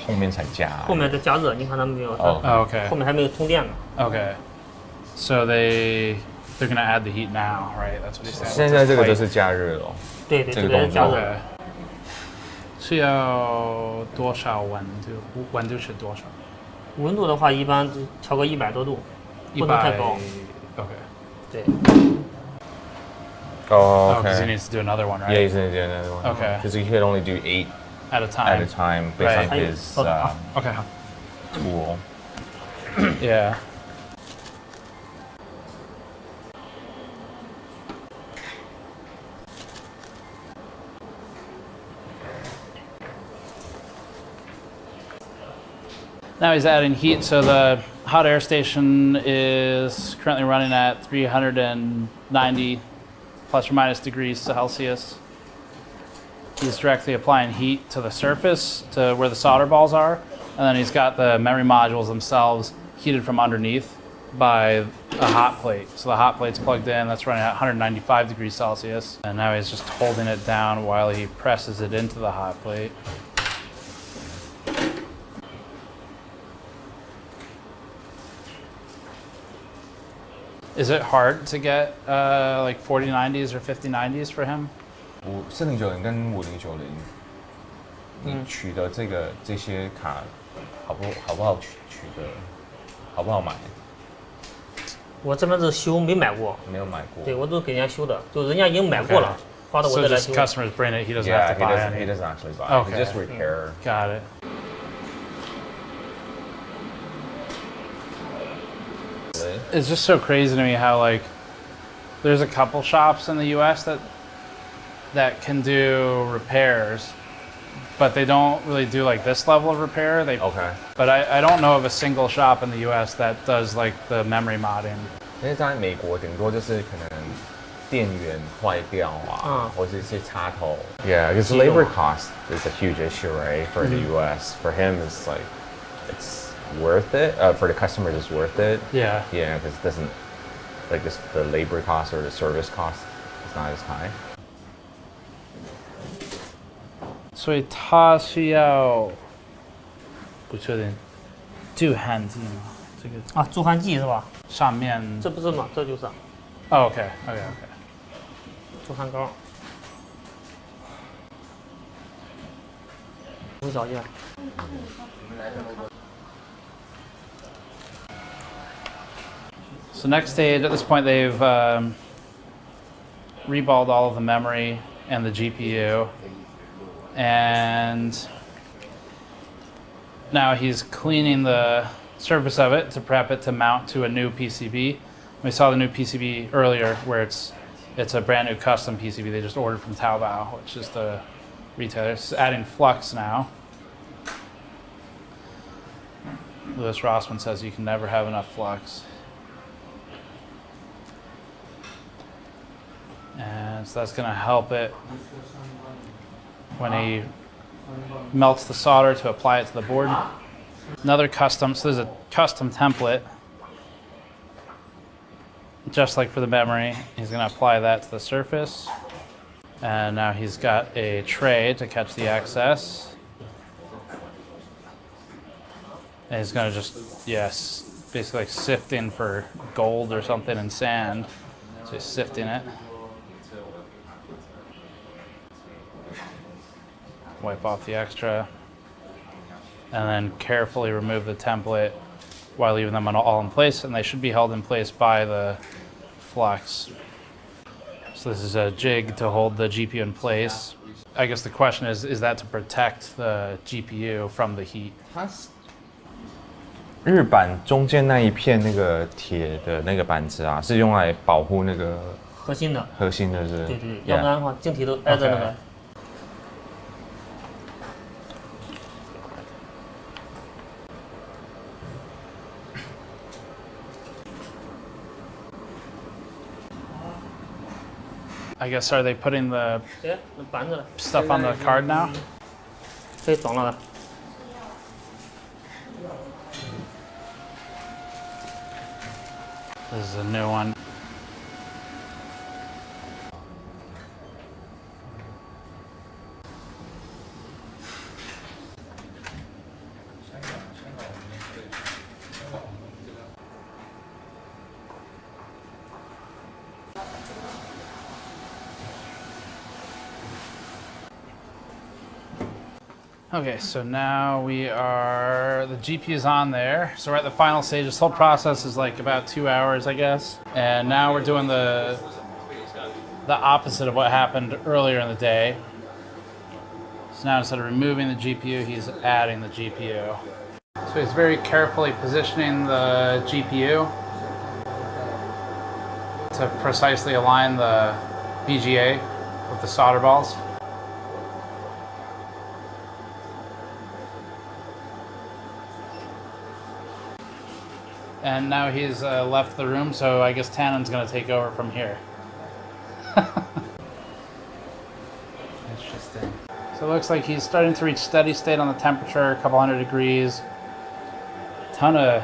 后面才加？后面再加热，你看它没有？ Okay. 后面还没有通电呢。Okay. So they're gonna add the heat now, right? That's what he said. 现在这个就是加热了。对，这个加热。是要多少温度？温度是多少？温度的话，一般调个100多度，不能太高。Okay. 对。Oh, okay. Because he needs to do another one, right? Yeah, he's gonna do another one. Okay. Because he could only do 8 at a time based on his okay. tool. Yeah. Now he's adding heat, so the hot air station is currently running at 390 plus or minus degrees Celsius. He's directly applying heat to the surface, to where the solder balls are, and then he's got the memory modules themselves heated from underneath by a hot plate. So the hot plate's plugged in, that's running at 195 degrees Celsius, and now he's just holding it down while he presses it into the hot plate. Is it hard to get like 4090s or 5090s for him? 4090跟5090，你取得这些卡好不好取得？好不好买？我这边是修，没买过。没有买过。对，我都给人家修的，就人家已经买过了，发到我这来修。So just customers bring it, he doesn't have to buy it. He doesn't actually buy. Okay. He just repair. Got it. It's just so crazy to me how like there's a couple shops in the US that can do repairs, but they don't really do like this level of repair. But I don't know of a single shop in the US that does like the memory modding. 因为在美国顶多就是可能电源坏掉或者一些插头。Yeah, because labor cost is a huge issue, right? For the US, for him, it's like it's worth it. For the customer, it's worth it. Yeah. Yeah, because it doesn't like the labor cost or the service cost is not as high. 所以他需要不确定镀焊剂吗？这个镀焊剂是吧？上面这不是吗？这就是。OK。镀焊膏。无条件。So next stage, at this point, they've reballed all of the memory and the GPU, and now he's cleaning the surface of it to prep it to mount to a new PCB. We saw the new PCB earlier where it's a brand new custom PCB they just ordered from Taobao, which is the retailer. It's adding flux now. Louis Rossman says you can never have enough flux. And so that's going to help it when he melts the solder to apply it to the board. Another custom, so there's a custom template, just like for the memory. He's going to apply that to the surface. And now he's got a tray to catch the excess. And he's going to just, yes, basically like sifting for gold or something in sand. So he's sifting it. Wipe off the extra. And then carefully remove the template while leaving them all in place. And they should be held in place by the flux. So this is a jig to hold the GPU in place. I guess the question is that to protect the GPU from the heat? 日板中间那一片那个铁的那个板子啊，是用来保护那个核心的是。对对，要不然的话晶体都挨着那个。I guess are they putting the stuff on the card now? 可以装了的。This is a new one. Okay, so now the GPU is on there. So we're at the final stage. This whole process is like about 2 hours, I guess. And now we're doing the opposite of what happened earlier in the day. So now instead of removing the GPU, he's adding the GPU. So he's very carefully positioning the GPU to precisely align the BGA with the solder balls. And now he's left the room, so I guess Tannen's going to take over from here. Interesting. So it looks like he's starting to reach steady state on the temperature, a couple hundred degrees. Ton of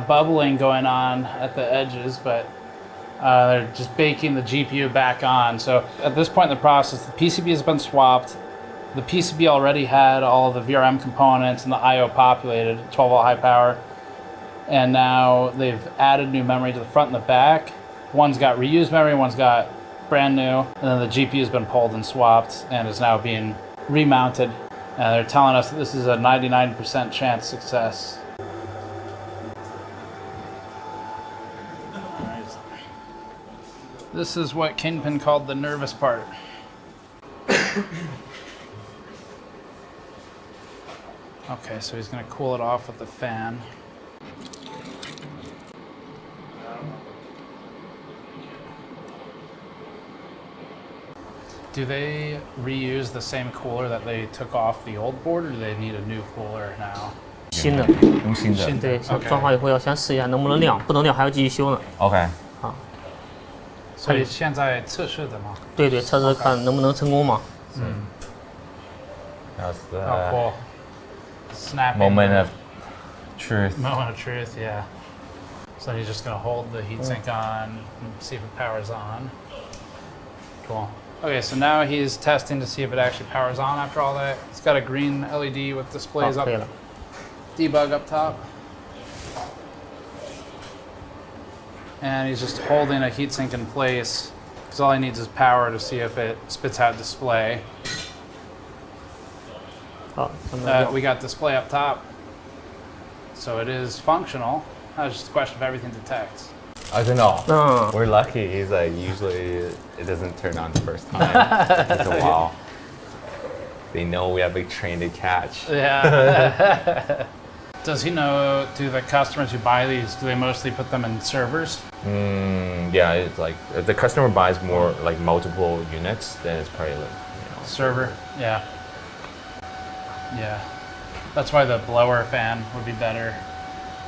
bubbling going on at the edges, but they're just baking the GPU back on. So at this point in the process, the PCB has been swapped. The PCB already had all of the VRM components and the I/O populated, 12-volt high power. And now they've added new memory to the front and the back. One's got reused memory, one's got brand new. And then the GPU's been pulled and swapped and is now being remounted. And they're telling us that this is a 99% chance success. This is what Kingpin called the nervous part. Okay, so he's gonna cool it off with the fan. Do they reuse the same cooler that they took off the old board, or do they need a new cooler now? 新的，用新的。对，装好以后要先试一下能不能亮，不能亮还要继续修呢。OK。好。所以现在测试的吗？对对，测试看能不能成功嘛。嗯。That's the cool. Snapping moment of truth. Moment of truth, yeah. So he's just gonna hold the heatsink on and see if it powers on. Cool. Okay, so now he's testing to see if it actually powers on after all that. It's got a green LED with displays up, debug up top. And he's just holding a heatsink in place because all he needs is power to see if it spits out display. We got display up top, so it is functional. Now it's just a question of everything detects. I don't know. No. We're lucky. He's like, usually it doesn't turn on the first time. It's a while. They know we have a train to catch. Yeah. Does he know, do the customers who buy these, do they mostly put them in servers? Yeah, it's like if the customer buys more like multiple units, then it's probably like server. Yeah. Yeah. That's why the blower fan would be better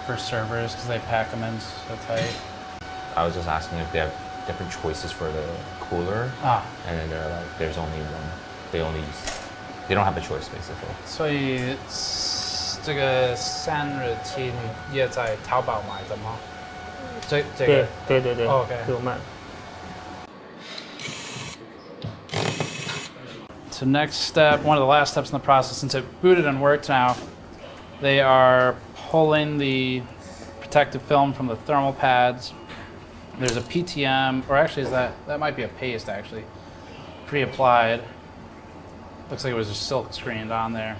for servers because they pack them in so tight. I was just asking if they have different choices for the cooler, and then they're like, there's only one. They don't have a choice basically. 所以这个散热器你也在淘宝买的吗？这个对 OK 有卖。So next step, one of the last steps in the process, since it booted and worked now, they are pulling the protective film from the thermal pads. There's a PTM, or actually that might be a paste actually, pre-applied. Looks like it was just silk screened on there.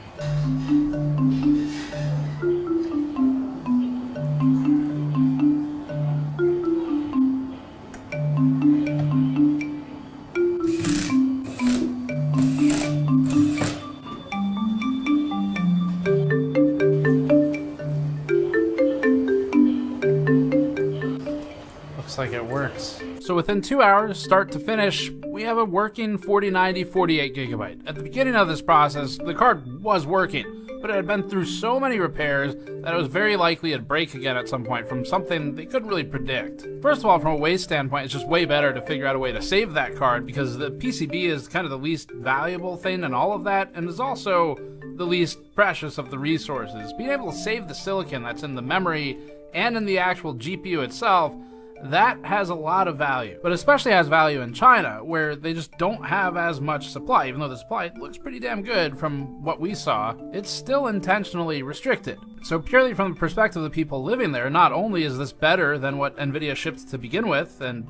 Like it works. So within 2 hours, start to finish, we have a working 4090 48GB. At the beginning of this process, the card was working, but it had been through so many repairs that it was very likely it'd break again at some point from something they couldn't really predict. First of all, from a waste standpoint, it's just way better to figure out a way to save that card because the PCB is kind of the least valuable thing in all of that, and is also the least precious of the resources. Being able to save the silicon that's in the memory and in the actual GPU itself, that has a lot of value, but especially has value in China, where they just don't have as much supply. Even though the supply looks pretty damn good from what we saw, it's still intentionally restricted. So purely from the perspective of the people living there, not only is this better than what NVIDIA shipped to begin with, and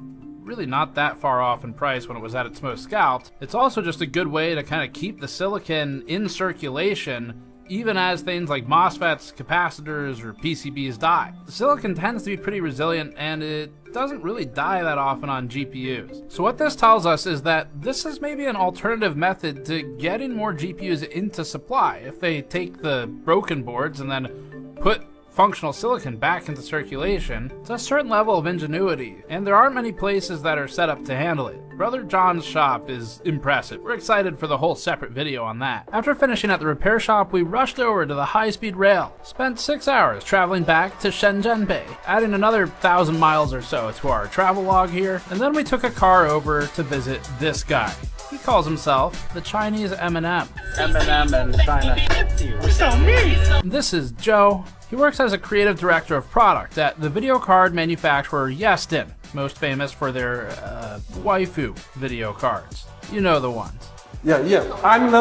really not that far off in price when it was at its most scalped, it's also just a good way to kind of keep the silicon in circulation even as things like MOSFETs, capacitors, or PCBs die. The silicon tends to be pretty resilient, and it doesn't really die that often on GPUs. So what this tells us is that this is maybe an alternative method to getting more GPUs into supply. If they take the broken boards and then put functional silicon back into circulation, it's a certain level of ingenuity, and there aren't many places that are set up to handle it. Brother John's shop is impressive. We're excited for the whole separate video on that. After finishing at the repair shop, we rushed over to the high-speed rail, spent 6 hours traveling back to Shenzhen Bay, adding another 1,000 miles or so to our travel log here, and then we took a car over to visit this guy. He calls himself the Chinese Eminem. Eminem in China. This is Joe. He works as a creative director of product at the video card manufacturer Yeston, most famous for their waifu video cards. You know the ones. Yeah. I'm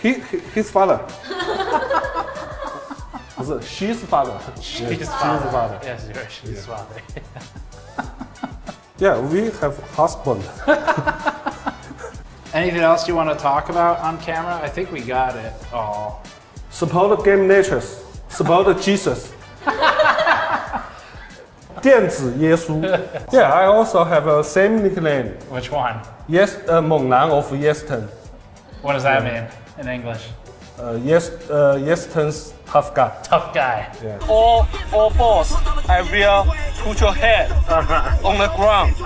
his father. She's father. She's father. Yes, you're she's father. Yeah, we have husband. Anything else you want to talk about on camera? I think we got it all. Support Gamers Nexus. Support Jesus. 电子耶稣. Yeah, I also have a same nickname. Which one? Yes, 猛男 of Yeston. What does that mean in English? Yeston's tough guy. Tough guy. Yeah. All fours, I will put your head on the ground.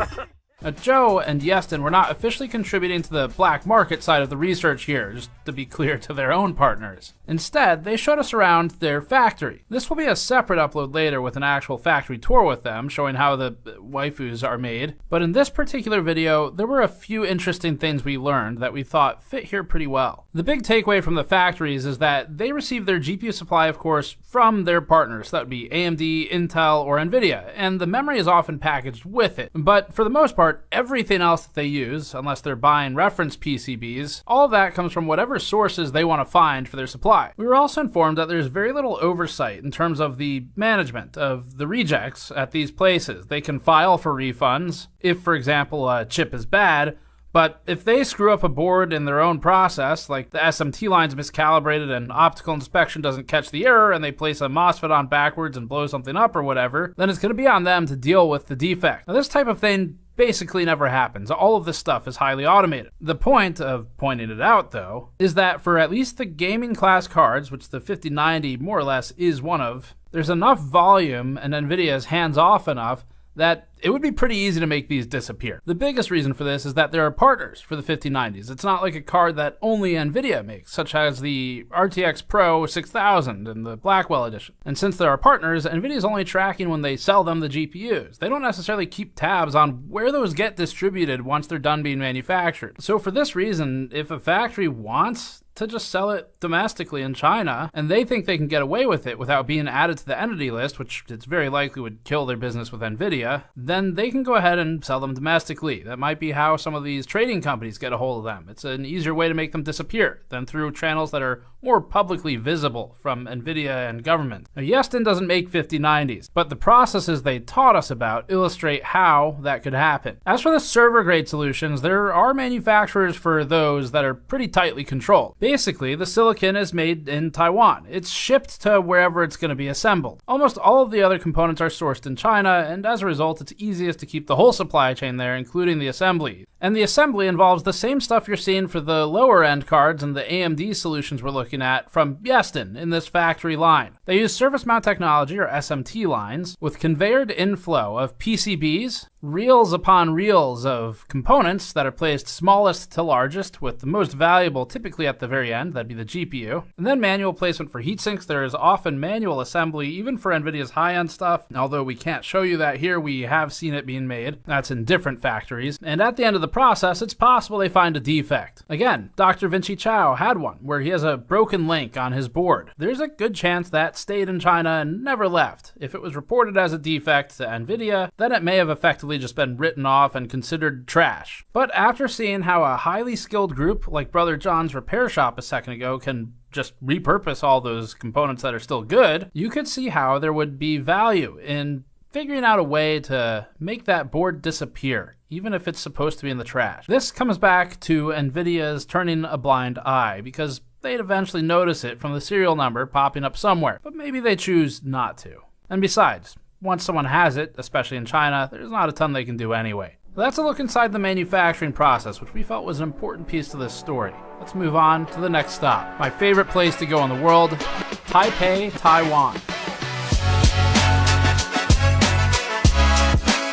Now, Joe and Yeston were not officially contributing to the black market side of the research here, just to be clear to their own partners. Instead, they showed us around their factory. This will be a separate upload later with an actual factory tour with them, showing how the waifus are made. But in this particular video, there were a few interesting things we learned that we thought fit here pretty well. The big takeaway from the factories is that they receive their GPU supply, of course, from their partners. That would be AMD, Intel, or NVIDIA, and the memory is often packaged with it. But for the most part, everything else that they use, unless they're buying reference PCBs, all of that comes from whatever sources they want to find for their supply. We were also informed that there's very little oversight in terms of the management of the rejects at these places. They can file for refunds if, for example, a chip is bad, but if they screw up a board in their own process, like the SMT line's miscalibrated and optical inspection doesn't catch the error and they place a MOSFET on backwards and blow something up or whatever, then it's going to be on them to deal with the defect. Now, this type of thing basically never happens. All of this stuff is highly automated. The point of pointing it out, though, is that for at least the gaming class cards, which the 5090 more or less is one of, There's enough volume and NVIDIA is hands-off enough that it would be pretty easy to make these disappear. The biggest reason for this is that there are partners for the 5090s. It's not like a card that only NVIDIA makes, such as the RTX Pro 6000 and the Blackwell edition. And since there are partners, NVIDIA is only tracking when they sell them the GPUs. They don't necessarily keep tabs on where those get distributed once they're done being manufactured. So for this reason, if a factory wants to just sell it domestically in China, and they think they can get away with it without being added to the entity list, which it's very likely would kill their business with NVIDIA, then they can go ahead and sell them domestically. That might be how some of these trading companies get a hold of them. It's an easier way to make them disappear than through channels that are more publicly visible from NVIDIA and government. Now, Yeston doesn't make 5090s, but the processes they taught us about illustrate how that could happen. As for the server-grade solutions, there are manufacturers for those that are pretty tightly controlled. Basically, the silicon is made in Taiwan. It's shipped to wherever it's going to be assembled. Almost all of the other components are sourced in China, and as a result, it's easiest to keep the whole supply chain there, including the assembly. And the assembly involves the same stuff you're seeing for the lower end cards and the AMD solutions we're looking at from Yeston in this factory line. They use surface mount technology, or SMT lines, with conveyored inflow of PCBs, reels upon reels of components that are placed smallest to largest, with the most valuable typically at the very end, that'd be the GPU, and then manual placement for heatsinks. There is often manual assembly even for NVIDIA's high-end stuff. Although we can't show you that here, we have seen it being made. That's in different factories. And at the end of the process, it's possible they find a defect. Again, Dr. Vinci Chao had one where he has a broken link on his board. There's a good chance that stayed in China and never left. If it was reported as a defect to NVIDIA, then it may have effectively just been written off and considered trash. But after seeing how a highly skilled group like Brother John's repair shop a second ago can just repurpose all those components that are still good, you could see how there would be value in figuring out a way to make that board disappear, even if it's supposed to be in the trash. This comes back to NVIDIA's turning a blind eye, because they'd eventually notice it from the serial number popping up somewhere, but maybe they choose not to. And besides, once someone has it, especially in China, there's not a ton they can do anyway. That's a look inside the manufacturing process, which we felt was an important piece to this story. Let's move on to the next stop. My favorite place to go in the world, Taipei, Taiwan.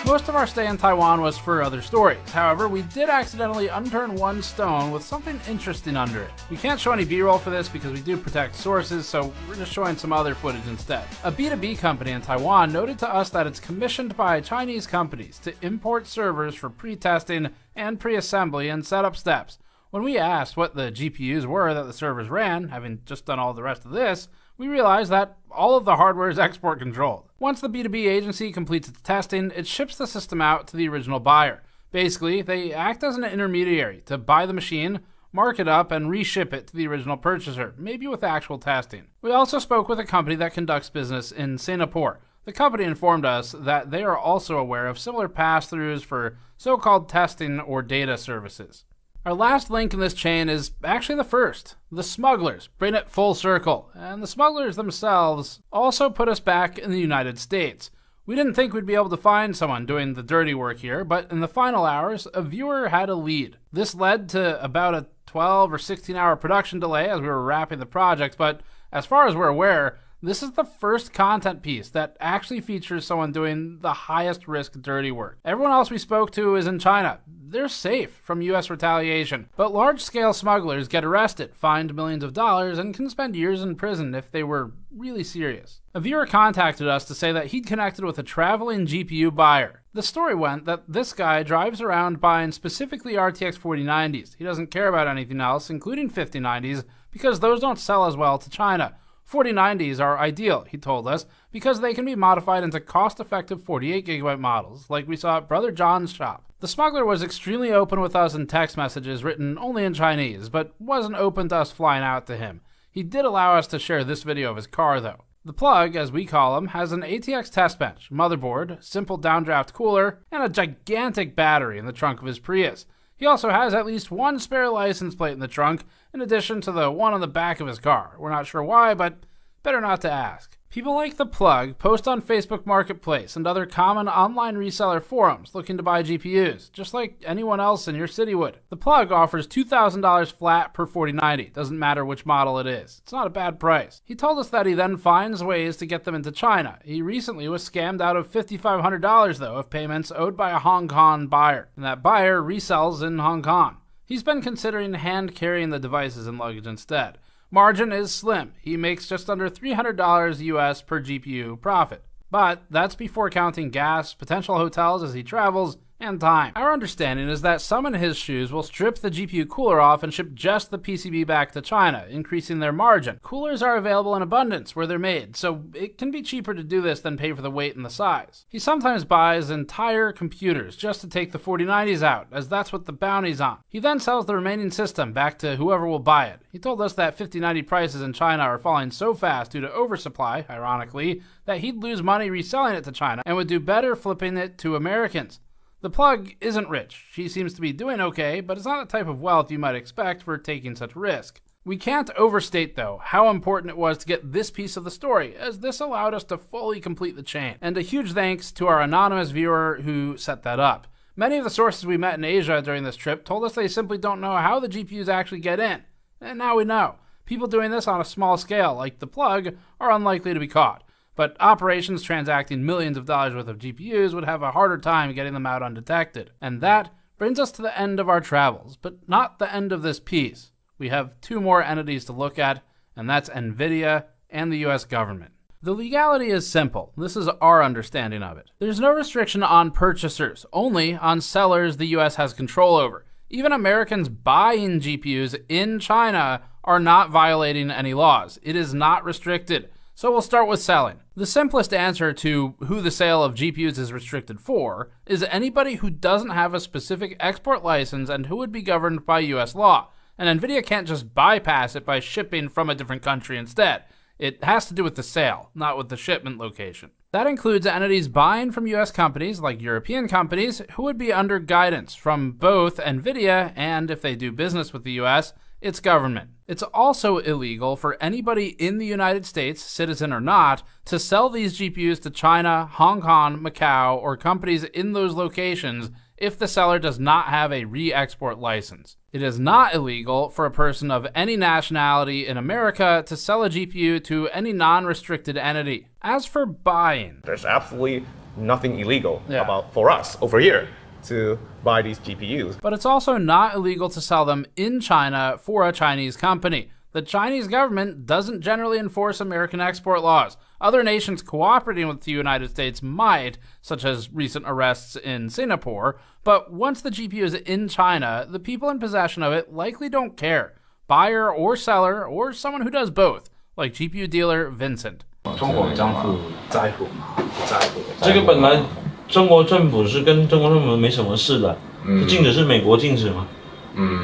Most of our stay in Taiwan was for other stories. However, we did accidentally unturn one stone with something interesting under it. We can't show any B-roll for this because we do protect sources, so we're just showing some other footage instead. A B2B company in Taiwan noted to us that it's commissioned by Chinese companies to import servers for pre-testing and pre-assembly and setup steps. When we asked what the GPUs were that the servers ran, having just done all the rest of this, we realized that all of the hardware is export controlled. Once the B2B agency completes its testing, it ships the system out to the original buyer. Basically, they act as an intermediary to buy the machine, mark it up, and reship it to the original purchaser, maybe with actual testing. We also spoke with a company that conducts business in Singapore. The company informed us that they are also aware of similar pass-throughs for so-called testing or data services. Our last link in this chain is actually the first. The smugglers bring it full circle, and the smugglers themselves also put us back in the United States. We didn't think we'd be able to find someone doing the dirty work here, but in the final hours, a viewer had a lead. This led to about a 12 or 16 hour production delay as we were wrapping the project, but as far as we're aware, this is the first content piece that actually features someone doing the highest risk dirty work. Everyone else we spoke to is in China. They're safe from US retaliation, but large-scale smugglers get arrested, fined millions of dollars, and can spend years in prison if they were really serious. A viewer contacted us to say that he'd connected with a traveling GPU buyer. The story went that this guy drives around buying specifically RTX 4090s. He doesn't care about anything else, including 5090s, because those don't sell as well to China. 4090s are ideal, he told us, because they can be modified into cost-effective 48GB models, like we saw at Brother John's shop. The smuggler was extremely open with us in text messages written only in Chinese, but wasn't open to us flying out to him. He did allow us to share this video of his car, though. The plug, as we call him, has an ATX test bench, motherboard, simple downdraft cooler, and a gigantic battery in the trunk of his Prius. He also has at least one spare license plate in the trunk, in addition to the one on the back of his car. We're not sure why, but better not to ask. People like The Plug post on Facebook Marketplace and other common online reseller forums looking to buy GPUs, just like anyone else in your city would. The Plug offers $2,000 flat per 4090, doesn't matter which model it is. It's not a bad price. He told us that he then finds ways to get them into China. He recently was scammed out of $5,500 though of payments owed by a Hong Kong buyer, and that buyer resells in Hong Kong. He's been considering hand carrying the devices and luggage instead. Margin is slim. He makes just under $300 US per GPU profit. But that's before counting gas, potential hotels as he travels, and time. Our understanding is that some in his shoes will strip the GPU cooler off and ship just the PCB back to China, increasing their margin. Coolers are available in abundance where they're made, so it can be cheaper to do this than pay for the weight and the size. He sometimes buys entire computers just to take the 4090s out, as that's what the bounty's on. He then sells the remaining system back to whoever will buy it. He told us that 5090 prices in China are falling so fast due to oversupply, ironically, that he'd lose money reselling it to China and would do better flipping it to Americans. The Plug isn't rich. She seems to be doing okay, but it's not the type of wealth you might expect for taking such risk. We can't overstate, though, how important it was to get this piece of the story, as this allowed us to fully complete the chain. And a huge thanks to our anonymous viewer who set that up. Many of the sources we met in Asia during this trip told us they simply don't know how the GPUs actually get in. And now we know. People doing this on a small scale, like The Plug, are unlikely to be caught. But operations transacting millions of dollars worth of GPUs would have a harder time getting them out undetected. And that brings us to the end of our travels, but not the end of this piece. We have two more entities to look at, and that's NVIDIA and the US government. The legality is simple. This is our understanding of it. There's no restriction on purchasers, only on sellers the US has control over. Even Americans buying GPUs in China are not violating any laws. It is not restricted. So we'll start with selling. The simplest answer to who the sale of GPUs is restricted for is anybody who doesn't have a specific export license and who would be governed by US law. And NVIDIA can't just bypass it by shipping from a different country instead. It has to do with the sale, not with the shipment location. That includes entities buying from US companies like European companies who would be under guidance from both NVIDIA and, if they do business with the US, its government. It's also illegal for anybody in the United States, citizen or not, to sell these GPUs to China, Hong Kong, Macau, or companies in those locations if the seller does not have a re-export license. It is not illegal for a person of any nationality in America to sell a GPU to any non-restricted entity. As for buying, there's absolutely nothing illegal about for us over here to buy these GPUs. But it's also not illegal to sell them in China for a Chinese company. The Chinese government doesn't generally enforce American export laws. Other nations cooperating with the United States might, such as recent arrests in Singapore, but once the GPU is in China, the people in possession of it likely don't care. Buyer or seller, or someone who does both, like GPU dealer Vincent. 这个本来中国政府是跟中国政府没什么事的，禁止是美国禁止嘛，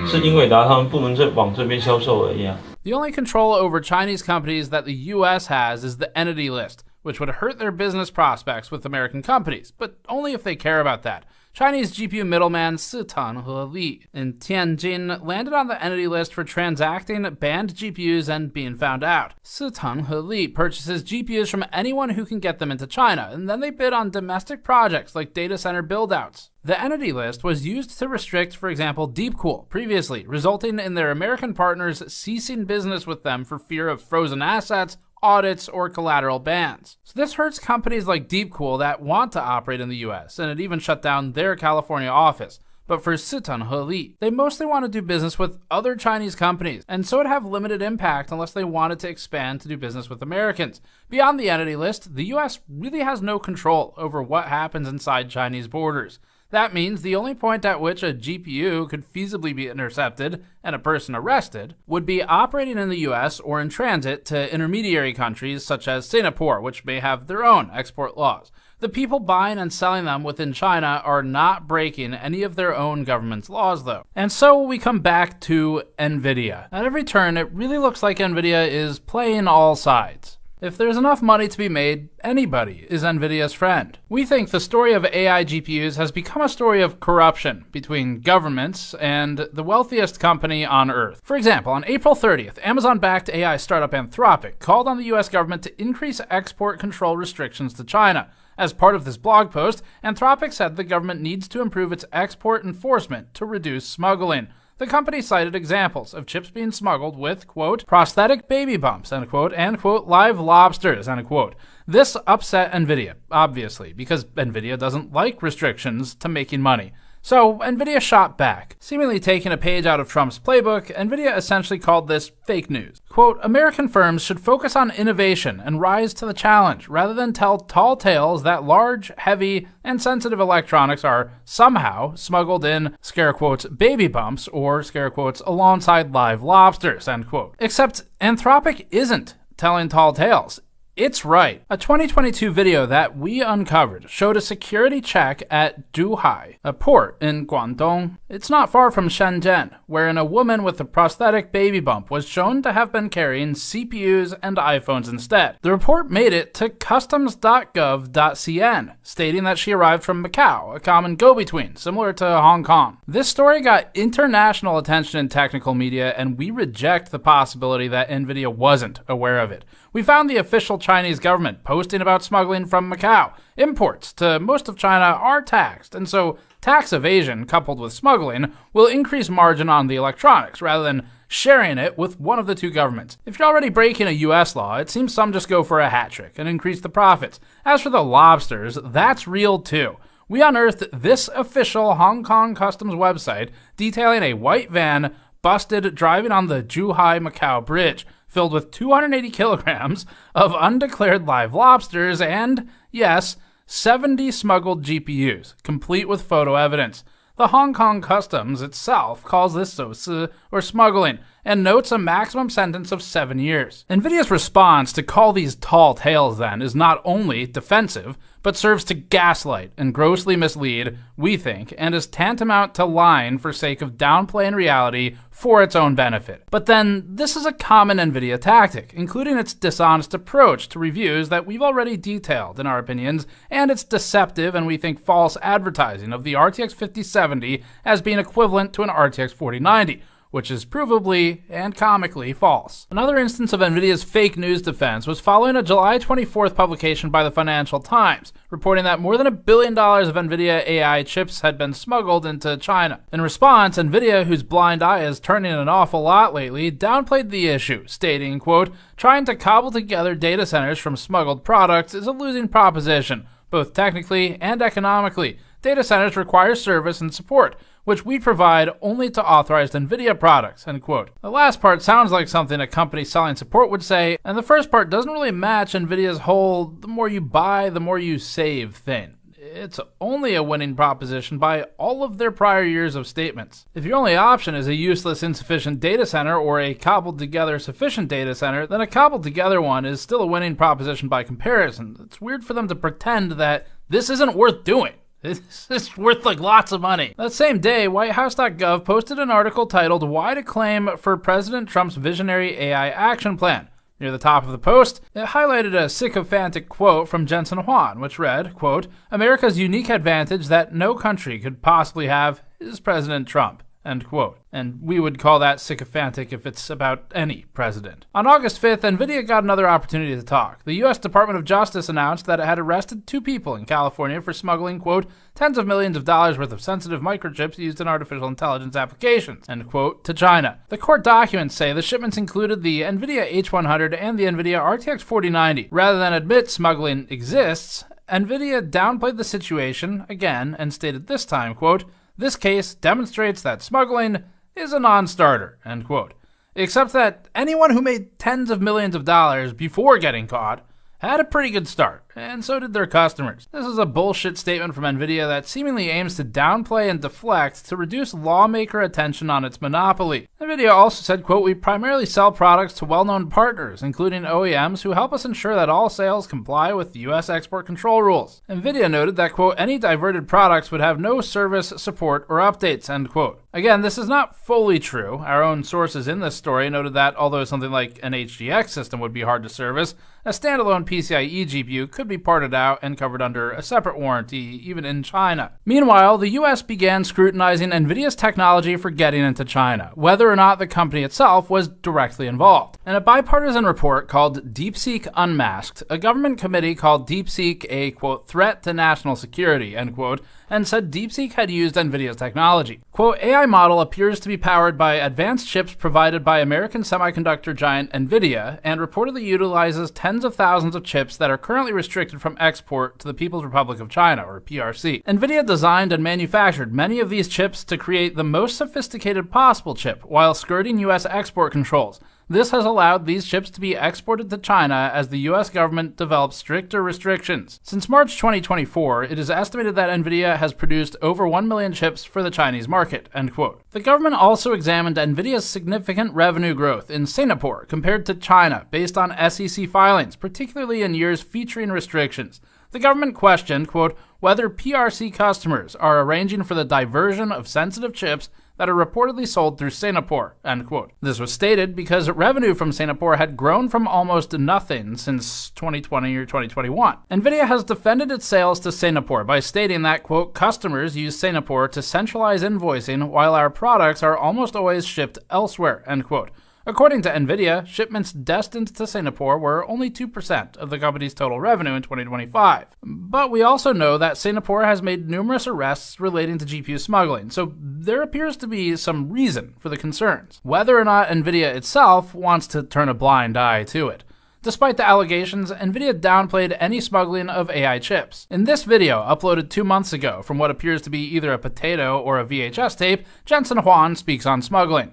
是英伟达他们不能往这边销售而已啊。The only control over Chinese companies that the US has is the entity list, which would hurt their business prospects with American companies, but only if they care about that. Chinese GPU middleman Sitan He in Tianjin landed on the entity list for transacting banned GPUs and being found out. Sitan He purchases GPUs from anyone who can get them into China, and then they bid on domestic projects like data center build-outs. The entity list was used to restrict, for example, Deepcool previously, resulting in their American partners ceasing business with them for fear of frozen assets, audits, or collateral bans. So this hurts companies like Deepcool that want to operate in the US, and it even shut down their California office. But for Sitan He, they mostly want to do business with other Chinese companies, and so it'd have limited impact unless they wanted to expand to do business with Americans. Beyond the entity list, the US really has no control over what happens inside Chinese borders. That means the only point at which a GPU could feasibly be intercepted and a person arrested would be operating in the US or in transit to intermediary countries such as Singapore, which may have their own export laws. The people buying and selling them within China are not breaking any of their own government's laws, though. And so we come back to NVIDIA. At every turn, it really looks like NVIDIA is playing all sides. If there's enough money to be made, anybody is NVIDIA's friend. We think the story of AI GPUs has become a story of corruption between governments and the wealthiest company on Earth. For example, on April 30th, Amazon-backed AI startup Anthropic called on the US government to increase export control restrictions to China. As part of this blog post, Anthropic said the government needs to improve its export enforcement to reduce smuggling. The company cited examples of chips being smuggled with, quote, prosthetic baby bumps, end quote, and, quote, live lobsters, end quote. This upset NVIDIA, obviously, because NVIDIA doesn't like restrictions to making money. So NVIDIA shot back. Seemingly taking a page out of Trump's playbook, NVIDIA essentially called this fake news. Quote, American firms should focus on innovation and rise to the challenge, rather than tell tall tales that large, heavy, and sensitive electronics are somehow smuggled in, scare quotes, baby bumps, or scare quotes, alongside live lobsters, end quote. Except Anthropic isn't telling tall tales. It's right. A 2022 video that we uncovered showed a security check at Zhuhai, a port in Guangdong. It's not far from Shenzhen, wherein a woman with a prosthetic baby bump was shown to have been carrying CPUs and iPhones instead. The report made it to customs.gov.cn, stating that she arrived from Macau, a common go-between, similar to Hong Kong. This story got international attention in technical media, and we reject the possibility that NVIDIA wasn't aware of it. We found the official Chinese government posting about smuggling from Macau. Imports to most of China are taxed, and so tax evasion coupled with smuggling will increase margin on the electronics rather than sharing it with one of the two governments. If you're already breaking a US law, it seems some just go for a hat trick and increase the profits. As for the lobsters, that's real too. We unearthed this official Hong Kong customs website detailing a white van busted driving on the Zhuhai-Macau bridge, filled with 280 kilograms of undeclared live lobsters and, yes, 70 smuggled GPUs, complete with photo evidence. The Hong Kong Customs itself calls this sosi, or smuggling, and notes a maximum sentence of 7 years. NVIDIA's response to call these tall tales, then, is not only defensive, but serves to gaslight and grossly mislead, we think, and is tantamount to lying for sake of downplaying reality for its own benefit. But then, this is a common NVIDIA tactic, including its dishonest approach to reviews that we've already detailed in our opinions, and its deceptive and we think false advertising of the RTX 5070 as being equivalent to an RTX 4090, which is provably and comically false. Another instance of NVIDIA's fake news defense was following a July 24th publication by the Financial Times, reporting that more than $1 billion of NVIDIA AI chips had been smuggled into China. In response, NVIDIA, whose blind eye is turning an awful lot lately, downplayed the issue, stating, quote, trying to cobble together data centers from smuggled products is a losing proposition, both technically and economically. Data centers require service and support, which we provide only to authorized NVIDIA products, end quote. The last part sounds like something a company selling support would say, and the first part doesn't really match NVIDIA's whole the more you buy, the more you save thing. It's only a winning proposition by all of their prior years of statements. If your only option is a useless, insufficient data center or a cobbled together sufficient data center, then a cobbled together one is still a winning proposition by comparison. It's weird for them to pretend that this isn't worth doing. It's worth like lots of money. That same day, WhiteHouse.gov posted an article titled Why to Claim for President Trump's Visionary AI Action Plan. Near the top of the post, it highlighted a sycophantic quote from Jensen Huang, which read, quote, America's unique advantage that no country could possibly have is President Trump, end quote. And we would call that sycophantic if it's about any president. On August 5th, NVIDIA got another opportunity to talk. The U.S. Department of Justice announced that it had arrested 2 people in California for smuggling, quote, tens of millions of dollars worth of sensitive microchips used in artificial intelligence applications, end quote, to China. The court documents say the shipments included the NVIDIA H100 and the NVIDIA RTX 4090. Rather than admit smuggling exists, NVIDIA downplayed the situation again and stated this time, quote, this case demonstrates that smuggling is a non-starter, end quote. Except that anyone who made tens of millions of dollars before getting caught had a pretty good start. and so did their customers. This is a bullshit statement from NVIDIA that seemingly aims to downplay and deflect to reduce lawmaker attention on its monopoly. NVIDIA also said, quote, "We primarily sell products to well-known partners, including OEMs, who help us ensure that all sales comply with U.S. export control rules." NVIDIA noted that, quote, "Any diverted products would have no service, support, or updates," end quote. Again, this is not fully true. Our own sources in this story noted that although something like an HGX system would be hard to service, a standalone PCIe GPU could be parted out and covered under a separate warranty, even in China. Meanwhile, the US began scrutinizing NVIDIA's technology for getting into China, whether or not the company itself was directly involved. In a bipartisan report called DeepSeek Unmasked, a government committee called DeepSeek a, quote, "threat to national security," end quote, and said DeepSeek had used NVIDIA's technology. Quote, "AI model appears to be powered by advanced chips provided by American semiconductor giant NVIDIA and reportedly utilizes tens of thousands of chips that are currently restricted from export to the People's Republic of China, or PRC. NVIDIA designed and manufactured many of these chips to create the most sophisticated possible chip while skirting US export controls. This has allowed these chips to be exported to China as the US government develops stricter restrictions. Since March 2024, it is estimated that NVIDIA has produced over 1 million chips for the Chinese market," end quote. The government also examined NVIDIA's significant revenue growth in Singapore compared to China based on SEC filings, particularly in years featuring restrictions. The government questioned, quote, "whether PRC customers are arranging for the diversion of sensitive chips that are reportedly sold through Singapore," end quote. This was stated because revenue from Singapore had grown from almost nothing since 2020 or 2021. NVIDIA has defended its sales to Singapore by stating that, quote, "customers use Singapore to centralize invoicing while our products are almost always shipped elsewhere," end quote. According to NVIDIA, shipments destined to Singapore were only 2% of the company's total revenue in 2025. But we also know that Singapore has made numerous arrests relating to GPU smuggling, so there appears to be some reason for the concerns, whether or not NVIDIA itself wants to turn a blind eye to it. Despite the allegations, NVIDIA downplayed any smuggling of AI chips. In this video, uploaded 2 months ago from what appears to be either a potato or a VHS tape, Jensen Huang speaks on smuggling.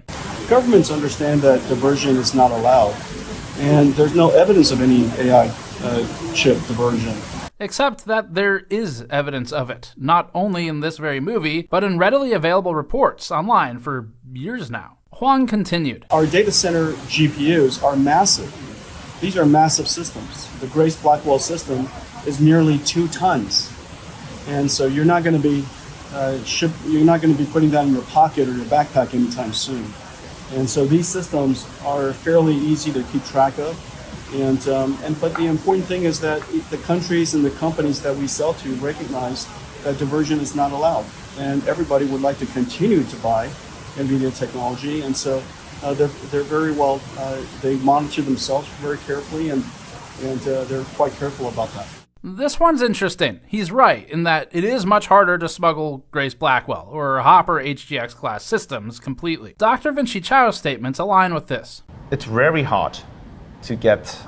Governments understand that diversion is not allowed, and there's no evidence of any AI chip diversion. Except that there is evidence of it, not only in this very movie, but in readily available reports online for years now. Huang continued. Our data center GPUs are massive. These are massive systems. The Grace Blackwell system is nearly 2 tons. And so you're not going to be putting that in your pocket or your backpack anytime soon. And so these systems are fairly easy to keep track of. But the important thing is that the countries and the companies that we sell to recognize that diversion is not allowed. And everybody would like to continue to buy NVIDIA technology. And so they're very well, they monitor themselves very carefully, and they're quite careful about that. This one's interesting. He's right in that it is much harder to smuggle Grace Blackwell or Hopper HGX class systems completely. Dr. Vinci Chao's statements align with this. It's very hard to get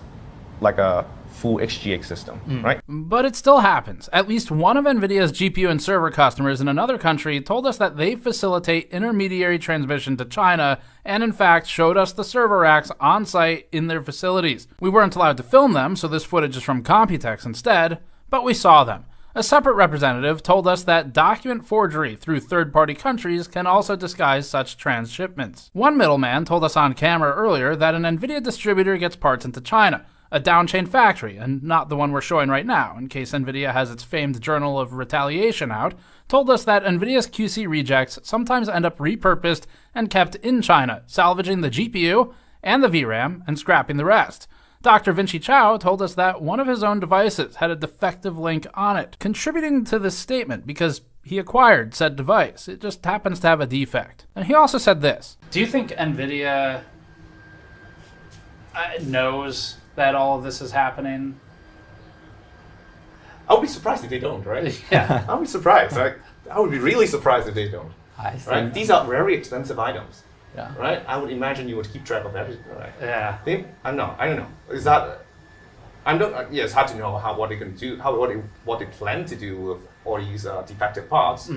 like a full HGX system, right? But it still happens. At least one of NVIDIA's GPU and server customers in another country told us that they facilitate intermediary transmission to China and in fact showed us the server racks on site in their facilities. We weren't allowed to film them, so this footage is from Computex instead, but we saw them. A separate representative told us that document forgery through third-party countries can also disguise such transshipments. One middleman told us on camera earlier that an NVIDIA distributor gets parts into China, a downchain factory, and not the one we're showing right now, in case NVIDIA has its famed Journal of Retaliation out, told us that NVIDIA's QC rejects sometimes end up repurposed and kept in China, salvaging the GPU and the VRAM and scrapping the rest. Dr. Vinci Chao told us that one of his own devices had a defective link on it, contributing to this statement because he acquired said device. It just happens to have a defect. And he also said this. Do you think NVIDIA knows that all of this is happening? I would be surprised if they don't, right? Yeah. I would be surprised. Right? I would be really surprised if they don't. Right? These are very expensive items. Yeah. Right? I would imagine you would keep track of everything, right? Yeah. I don't know. Is that? Yeah, it's hard to know what they can do, what they plan to do with all these defective parts.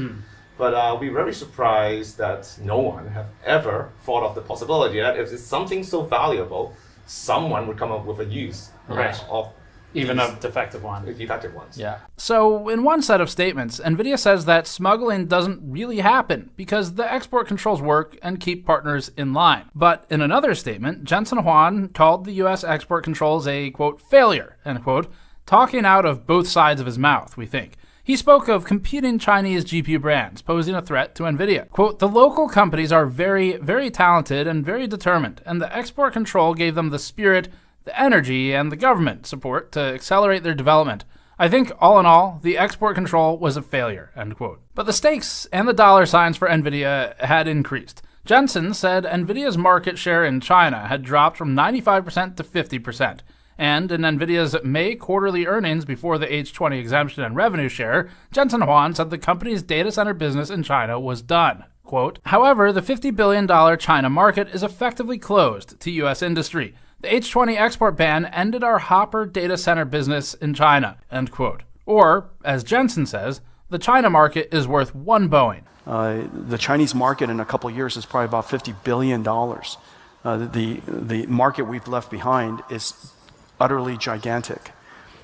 But I'll be very surprised that no one have ever thought of the possibility that if it's something so valuable, someone would come up with a use of Even of defective ones. Defective ones. Yeah. So, in one set of statements, NVIDIA says that smuggling doesn't really happen because the export controls work and keep partners in line. But in another statement, Jensen Huang called the US export controls a, quote, failure, end quote, talking out of both sides of his mouth, we think. He spoke of competing Chinese GPU brands posing a threat to NVIDIA. Quote, the local companies are very, very talented and very determined, and the export control gave them the spirit, the energy, and the government support to accelerate their development. I think, all in all, the export control was a failure, end quote. But the stakes and the dollar signs for NVIDIA had increased. Jensen said NVIDIA's market share in China had dropped from 95% to 50%. And in NVIDIA's May quarterly earnings before the H20 exemption and revenue share, Jensen Huang said the company's data center business in China was done. Quote, however, the $50 billion China market is effectively closed to U.S. industry. The H20 export ban ended our Hopper data center business in China, end quote. Or, as Jensen says, the China market is worth one Boeing. The Chinese market in a couple of years is probably about $50 billion. The market we've left behind is utterly gigantic.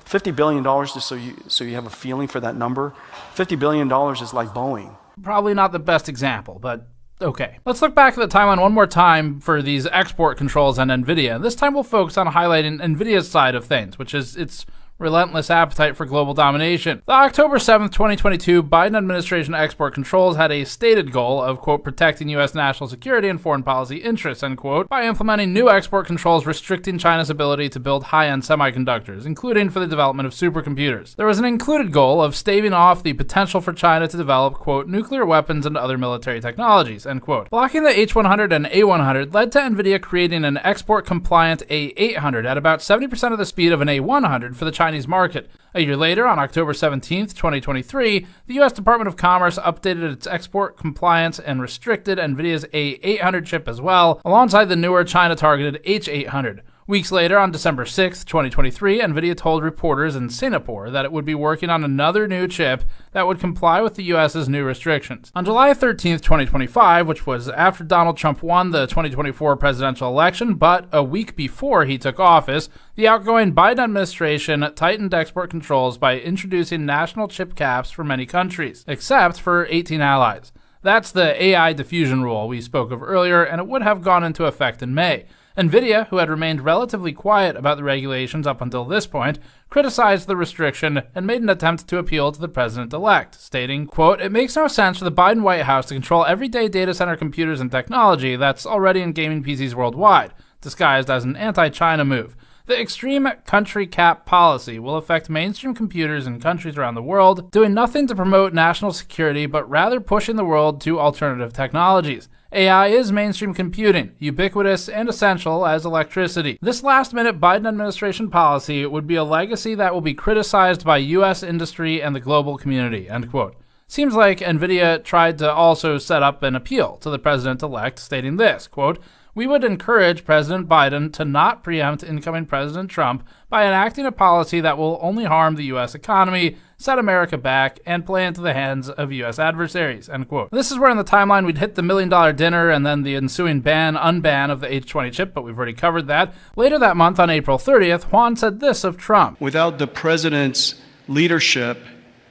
$50 billion, just so you have a feeling for that number, $50 billion is like Boeing. Probably not the best example, but okay. Let's look back at the timeline one more time for these export controls and NVIDIA. This time we'll focus on highlighting NVIDIA's side of things, which is its relentless appetite for global domination. The October 7th, 2022 Biden administration export controls had a stated goal of, quote, protecting U.S. national security and foreign policy interests, end quote, by implementing new export controls restricting China's ability to build high-end semiconductors, including for the development of supercomputers. There was an included goal of staving off the potential for China to develop, quote, nuclear weapons and other military technologies, end quote. Blocking the H100 and A100 led to NVIDIA creating an export-compliant A800 at about 70% of the speed of an A100 for the Chinese market. A year later, on October 17, 2023, the U.S. Department of Commerce updated its export compliance and restricted NVIDIA's A800 chip as well, alongside the newer China-targeted H800. Weeks later, on December 6, 2023, NVIDIA told reporters in Singapore that it would be working on another new chip that would comply with the U.S.'s new restrictions. On July 13, 2025, which was after Donald Trump won the 2024 presidential election, but a week before he took office, the outgoing Biden administration tightened export controls by introducing national chip caps for many countries, except for 18 allies. That's the AI diffusion rule we spoke of earlier, and it would have gone into effect in May. NVIDIA, who had remained relatively quiet about the regulations up until this point, criticized the restriction and made an attempt to appeal to the president-elect, stating, quote, it makes no sense for the Biden White House to control everyday data center computers and technology that's already in gaming PCs worldwide, disguised as an anti-China move. The extreme country cap policy will affect mainstream computers in countries around the world, doing nothing to promote national security, but rather pushing the world to alternative technologies. AI is mainstream computing, ubiquitous and essential as electricity. This last-minute Biden administration policy would be a legacy that will be criticized by U.S. industry and the global community, end quote. Seems like NVIDIA tried to also set up an appeal to the president-elect, stating this, quote, we would encourage President Biden to not preempt incoming President Trump by enacting a policy that will only harm the U.S. economy, set America back, and play into the hands of U.S. adversaries, end quote. This is where in the timeline we'd hit the $1 million dinner and then the ensuing unban of the H20 chip, but we've already covered that. Later that month, on April 30th, Huang said this of Trump. Without the president's leadership,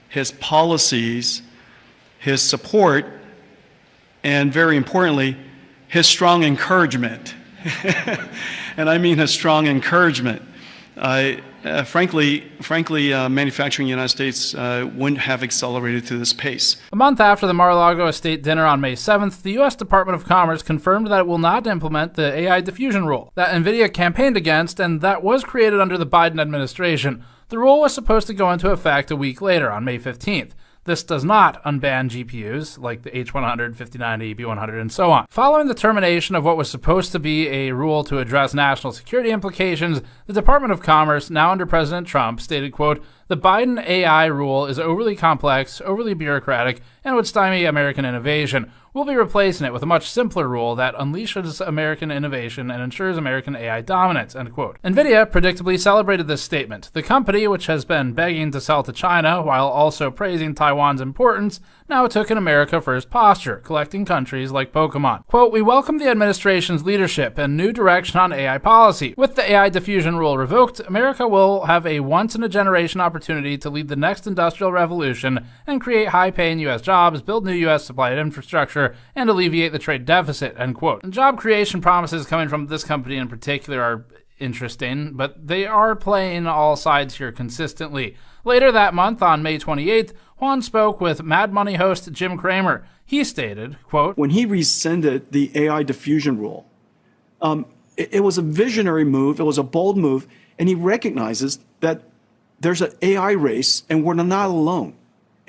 his policies, his support, and very importantly, his strong encouragement, and I mean his strong encouragement. Frankly, manufacturing in the United States wouldn't have accelerated to this pace. A month after the Mar-a-Lago estate dinner on May 7th, the U.S. Department of Commerce confirmed that it will not implement the AI diffusion rule that NVIDIA campaigned against and that was created under the Biden administration. The rule was supposed to go into effect a week later, on May 15th. This does not unban GPUs like the H100, 5090, B100, and so on. Following the termination of what was supposed to be a rule to address national security implications, the Department of Commerce, now under President Trump, stated, quote, The Biden AI rule is overly complex, overly bureaucratic, and would stymie American innovation. We'll be replacing it with a much simpler rule that unleashes American innovation and ensures American AI dominance, end quote. NVIDIA predictably celebrated this statement. The company, which has been begging to sell to China while also praising Taiwan's importance, now took an America First posture, collecting countries like Pokemon. Quote, "We welcome the administration's leadership and new direction on AI policy. With the AI diffusion rule revoked, America will have a once-in-a-generation opportunity to lead the next industrial revolution and create high-paying U.S. jobs, build new U.S. supply infrastructure, and alleviate the trade deficit," end quote. And job creation promises coming from this company in particular are interesting, but they are playing all sides here consistently. Later that month, on May 28th, Juan spoke with Mad Money host Jim Cramer. He stated, quote, "When he rescinded the AI diffusion rule, it was a visionary move, it was a bold move, and he recognizes that there's an AI race and we're not alone.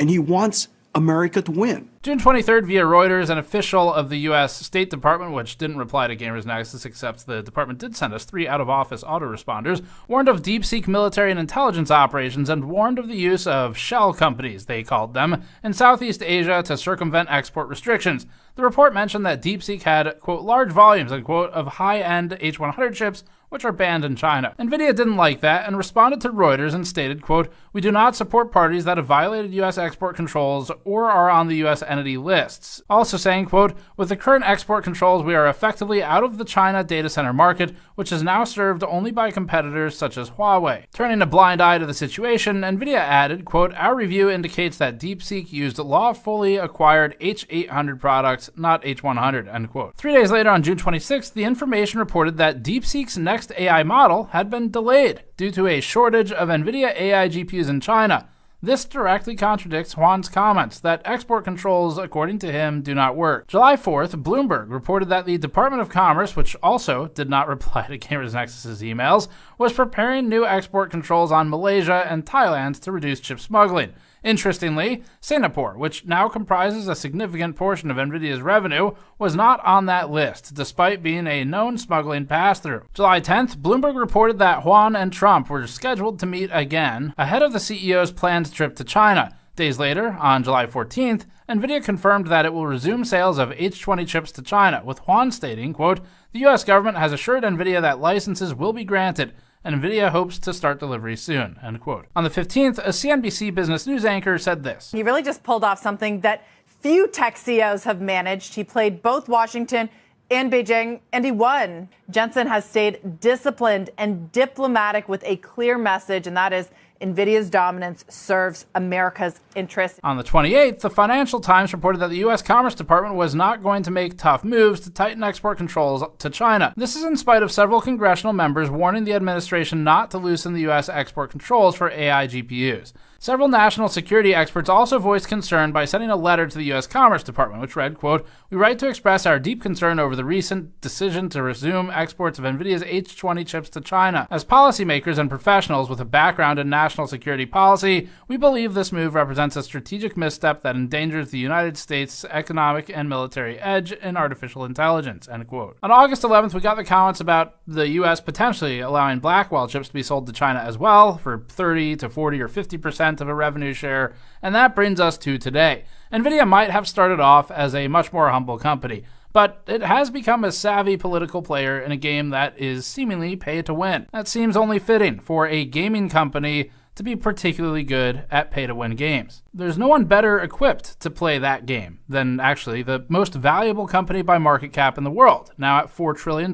And he wants America to win." June 23rd, via Reuters, an official of the U.S. State Department, which didn't reply to Gamers Nexus, except the department did send us 3 out-of-office autoresponders, warned of deep-seek military and intelligence operations and warned of the use of shell companies, they called them, in Southeast Asia to circumvent export restrictions. The report mentioned that DeepSeek had, quote, "large volumes," unquote, of high-end H100 chips, which are banned in China. NVIDIA didn't like that and responded to Reuters and stated, quote, "We do not support parties that have violated U.S. export controls or are on the U.S. entity lists." Also saying, quote, "With the current export controls, we are effectively out of the China data center market, which is now served only by competitors such as Huawei." Turning a blind eye to the situation, NVIDIA added, quote, "Our review indicates that DeepSeek used lawfully acquired H800 products, not H100, end quote. 3 days later, on June 26th, the information reported that DeepSeek's next AI model had been delayed due to a shortage of NVIDIA AI GPUs in China. This directly contradicts Juan's comments that export controls, according to him, do not work. July 4th, Bloomberg reported that the Department of Commerce, which also did not reply to Gamers Nexus's emails, was preparing new export controls on Malaysia and Thailand to reduce chip smuggling. Interestingly, Singapore, which now comprises a significant portion of NVIDIA's revenue, was not on that list, despite being a known smuggling pass-through. July 10th, Bloomberg reported that Juan and Trump were scheduled to meet again ahead of the CEO's planned trip to China. Days later, on July 14th, NVIDIA confirmed that it will resume sales of H20 chips to China, with Juan stating, quote, "The U.S. government has assured NVIDIA that licenses will be granted, and NVIDIA hopes to start delivery soon," end quote. On the 15th, a CNBC Business News anchor said this. He really just pulled off something that few tech CEOs have managed. He played both Washington and Beijing, and he won. Jensen has stayed disciplined and diplomatic with a clear message, and that is NVIDIA's dominance serves America's interests. On the 28th, the Financial Times reported that the U.S. Commerce Department was not going to make tough moves to tighten export controls to China. This is in spite of several congressional members warning the administration not to loosen the U.S. export controls for AI GPUs. Several national security experts also voiced concern by sending a letter to the U.S. Commerce Department, which read, quote, "We write to express our deep concern over the recent decision to resume exports of NVIDIA's H20 chips to China. As policymakers and professionals with a background in national security policy, we believe this move represents a strategic misstep that endangers the United States' economic and military edge in artificial intelligence," end quote. On August 11th, we got the comments about the U.S. potentially allowing Blackwell chips to be sold to China as well for 30 to 40 or 50% of a revenue share, and that brings us to today. NVIDIA might have started off as a much more humble company, but it has become a savvy political player in a game that is seemingly pay to win. That seems only fitting for a gaming company to be particularly good at pay-to-win games. There's no one better equipped to play that game than actually the most valuable company by market cap in the world, now at $4 trillion,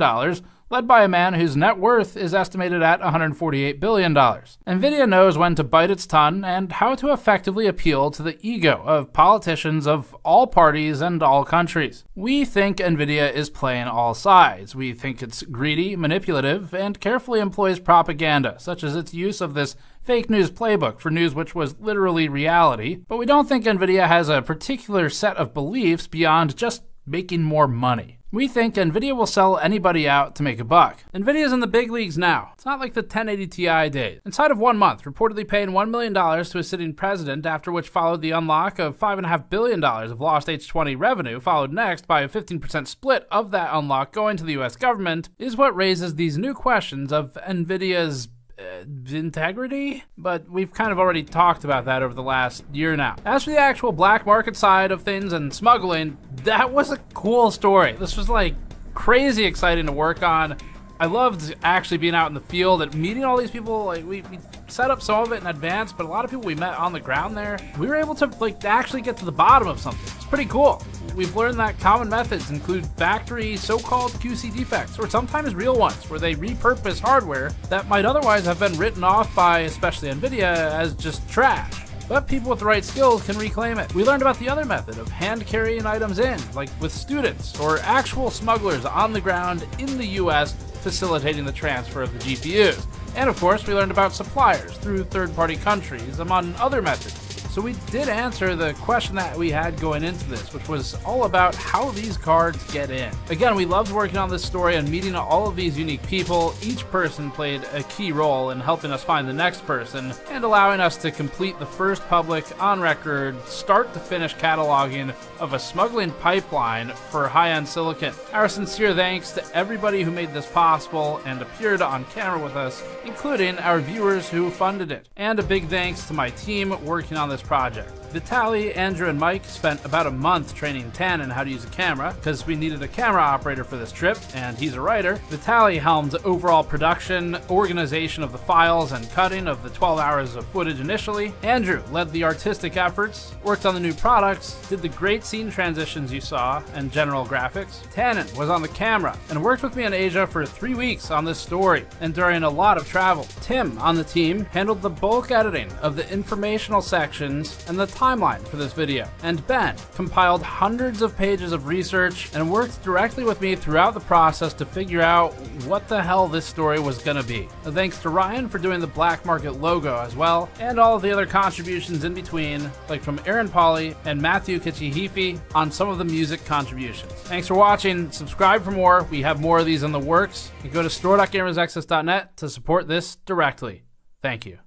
led by a man whose net worth is estimated at $148 billion. NVIDIA knows when to bite its tongue and how to effectively appeal to the ego of politicians of all parties and all countries. We think NVIDIA is playing all sides. We think it's greedy, manipulative, and carefully employs propaganda, such as its use of this fake news playbook for news which was literally reality. But we don't think NVIDIA has a particular set of beliefs beyond just making more money. We think NVIDIA will sell anybody out to make a buck. NVIDIA's in the big leagues now. It's not like the 1080 Ti days. Inside of 1 month, reportedly paying $1 million to a sitting president, after which followed the unlock of $5.5 billion of lost H20 revenue, followed next by a 15% split of that unlock going to the US government, is what raises these new questions of NVIDIA's integrity? But we've kind of already talked about that over the last year now. As for the actual black market side of things and smuggling, that was a cool story. This was like crazy exciting to work on. I loved actually being out in the field and meeting all these people. Like we set up some of it in advance, but a lot of people we met on the ground there, we were able to like actually get to the bottom of something. It's pretty cool. We've learned that common methods include factory so-called QC defects, or sometimes real ones, where they repurpose hardware that might otherwise have been written off by, especially NVIDIA, as just trash. But people with the right skills can reclaim it. We learned about the other method of hand carrying items in, like with students or actual smugglers on the ground in the US facilitating the transfer of the GPUs. And of course, we learned about suppliers through third-party countries, among other methods. So we did answer the question that we had going into this, which was all about how these cards get in. Again, we loved working on this story and meeting all of these unique people. Each person played a key role in helping us find the next person and allowing us to complete the first public, on-record, start-to-finish cataloging of a smuggling pipeline for high-end silicon. Our sincere thanks to everybody who made this possible and appeared on camera with us, including our viewers who funded it. And a big thanks to my team working on this project. Vitaly, Andrew, and Mike spent about a month training Tan in how to use a camera, because we needed a camera operator for this trip, and he's a writer. Vitaly helmed overall production, organization of the files, and cutting of the 12 hours of footage initially. Andrew led the artistic efforts, worked on the new products, did the great scene transitions you saw, and general graphics. Tannen was on the camera, and worked with me in Asia for 3 weeks on this story, and during a lot of travel. Tim, on the team, handled the bulk editing of the informational sections and the timeline for this video. And Ben compiled hundreds of pages of research and worked directly with me throughout the process to figure out what the hell this story was gonna be. And thanks to Ryan for doing the black market logo as well, and all of the other contributions in between, like from Aaron Pauly and Matthew Kichihifi on some of the music contributions. Thanks for watching. Subscribe for more. We have more of these in the works. You go to store.gamersnexus.net to support this directly. Thank you.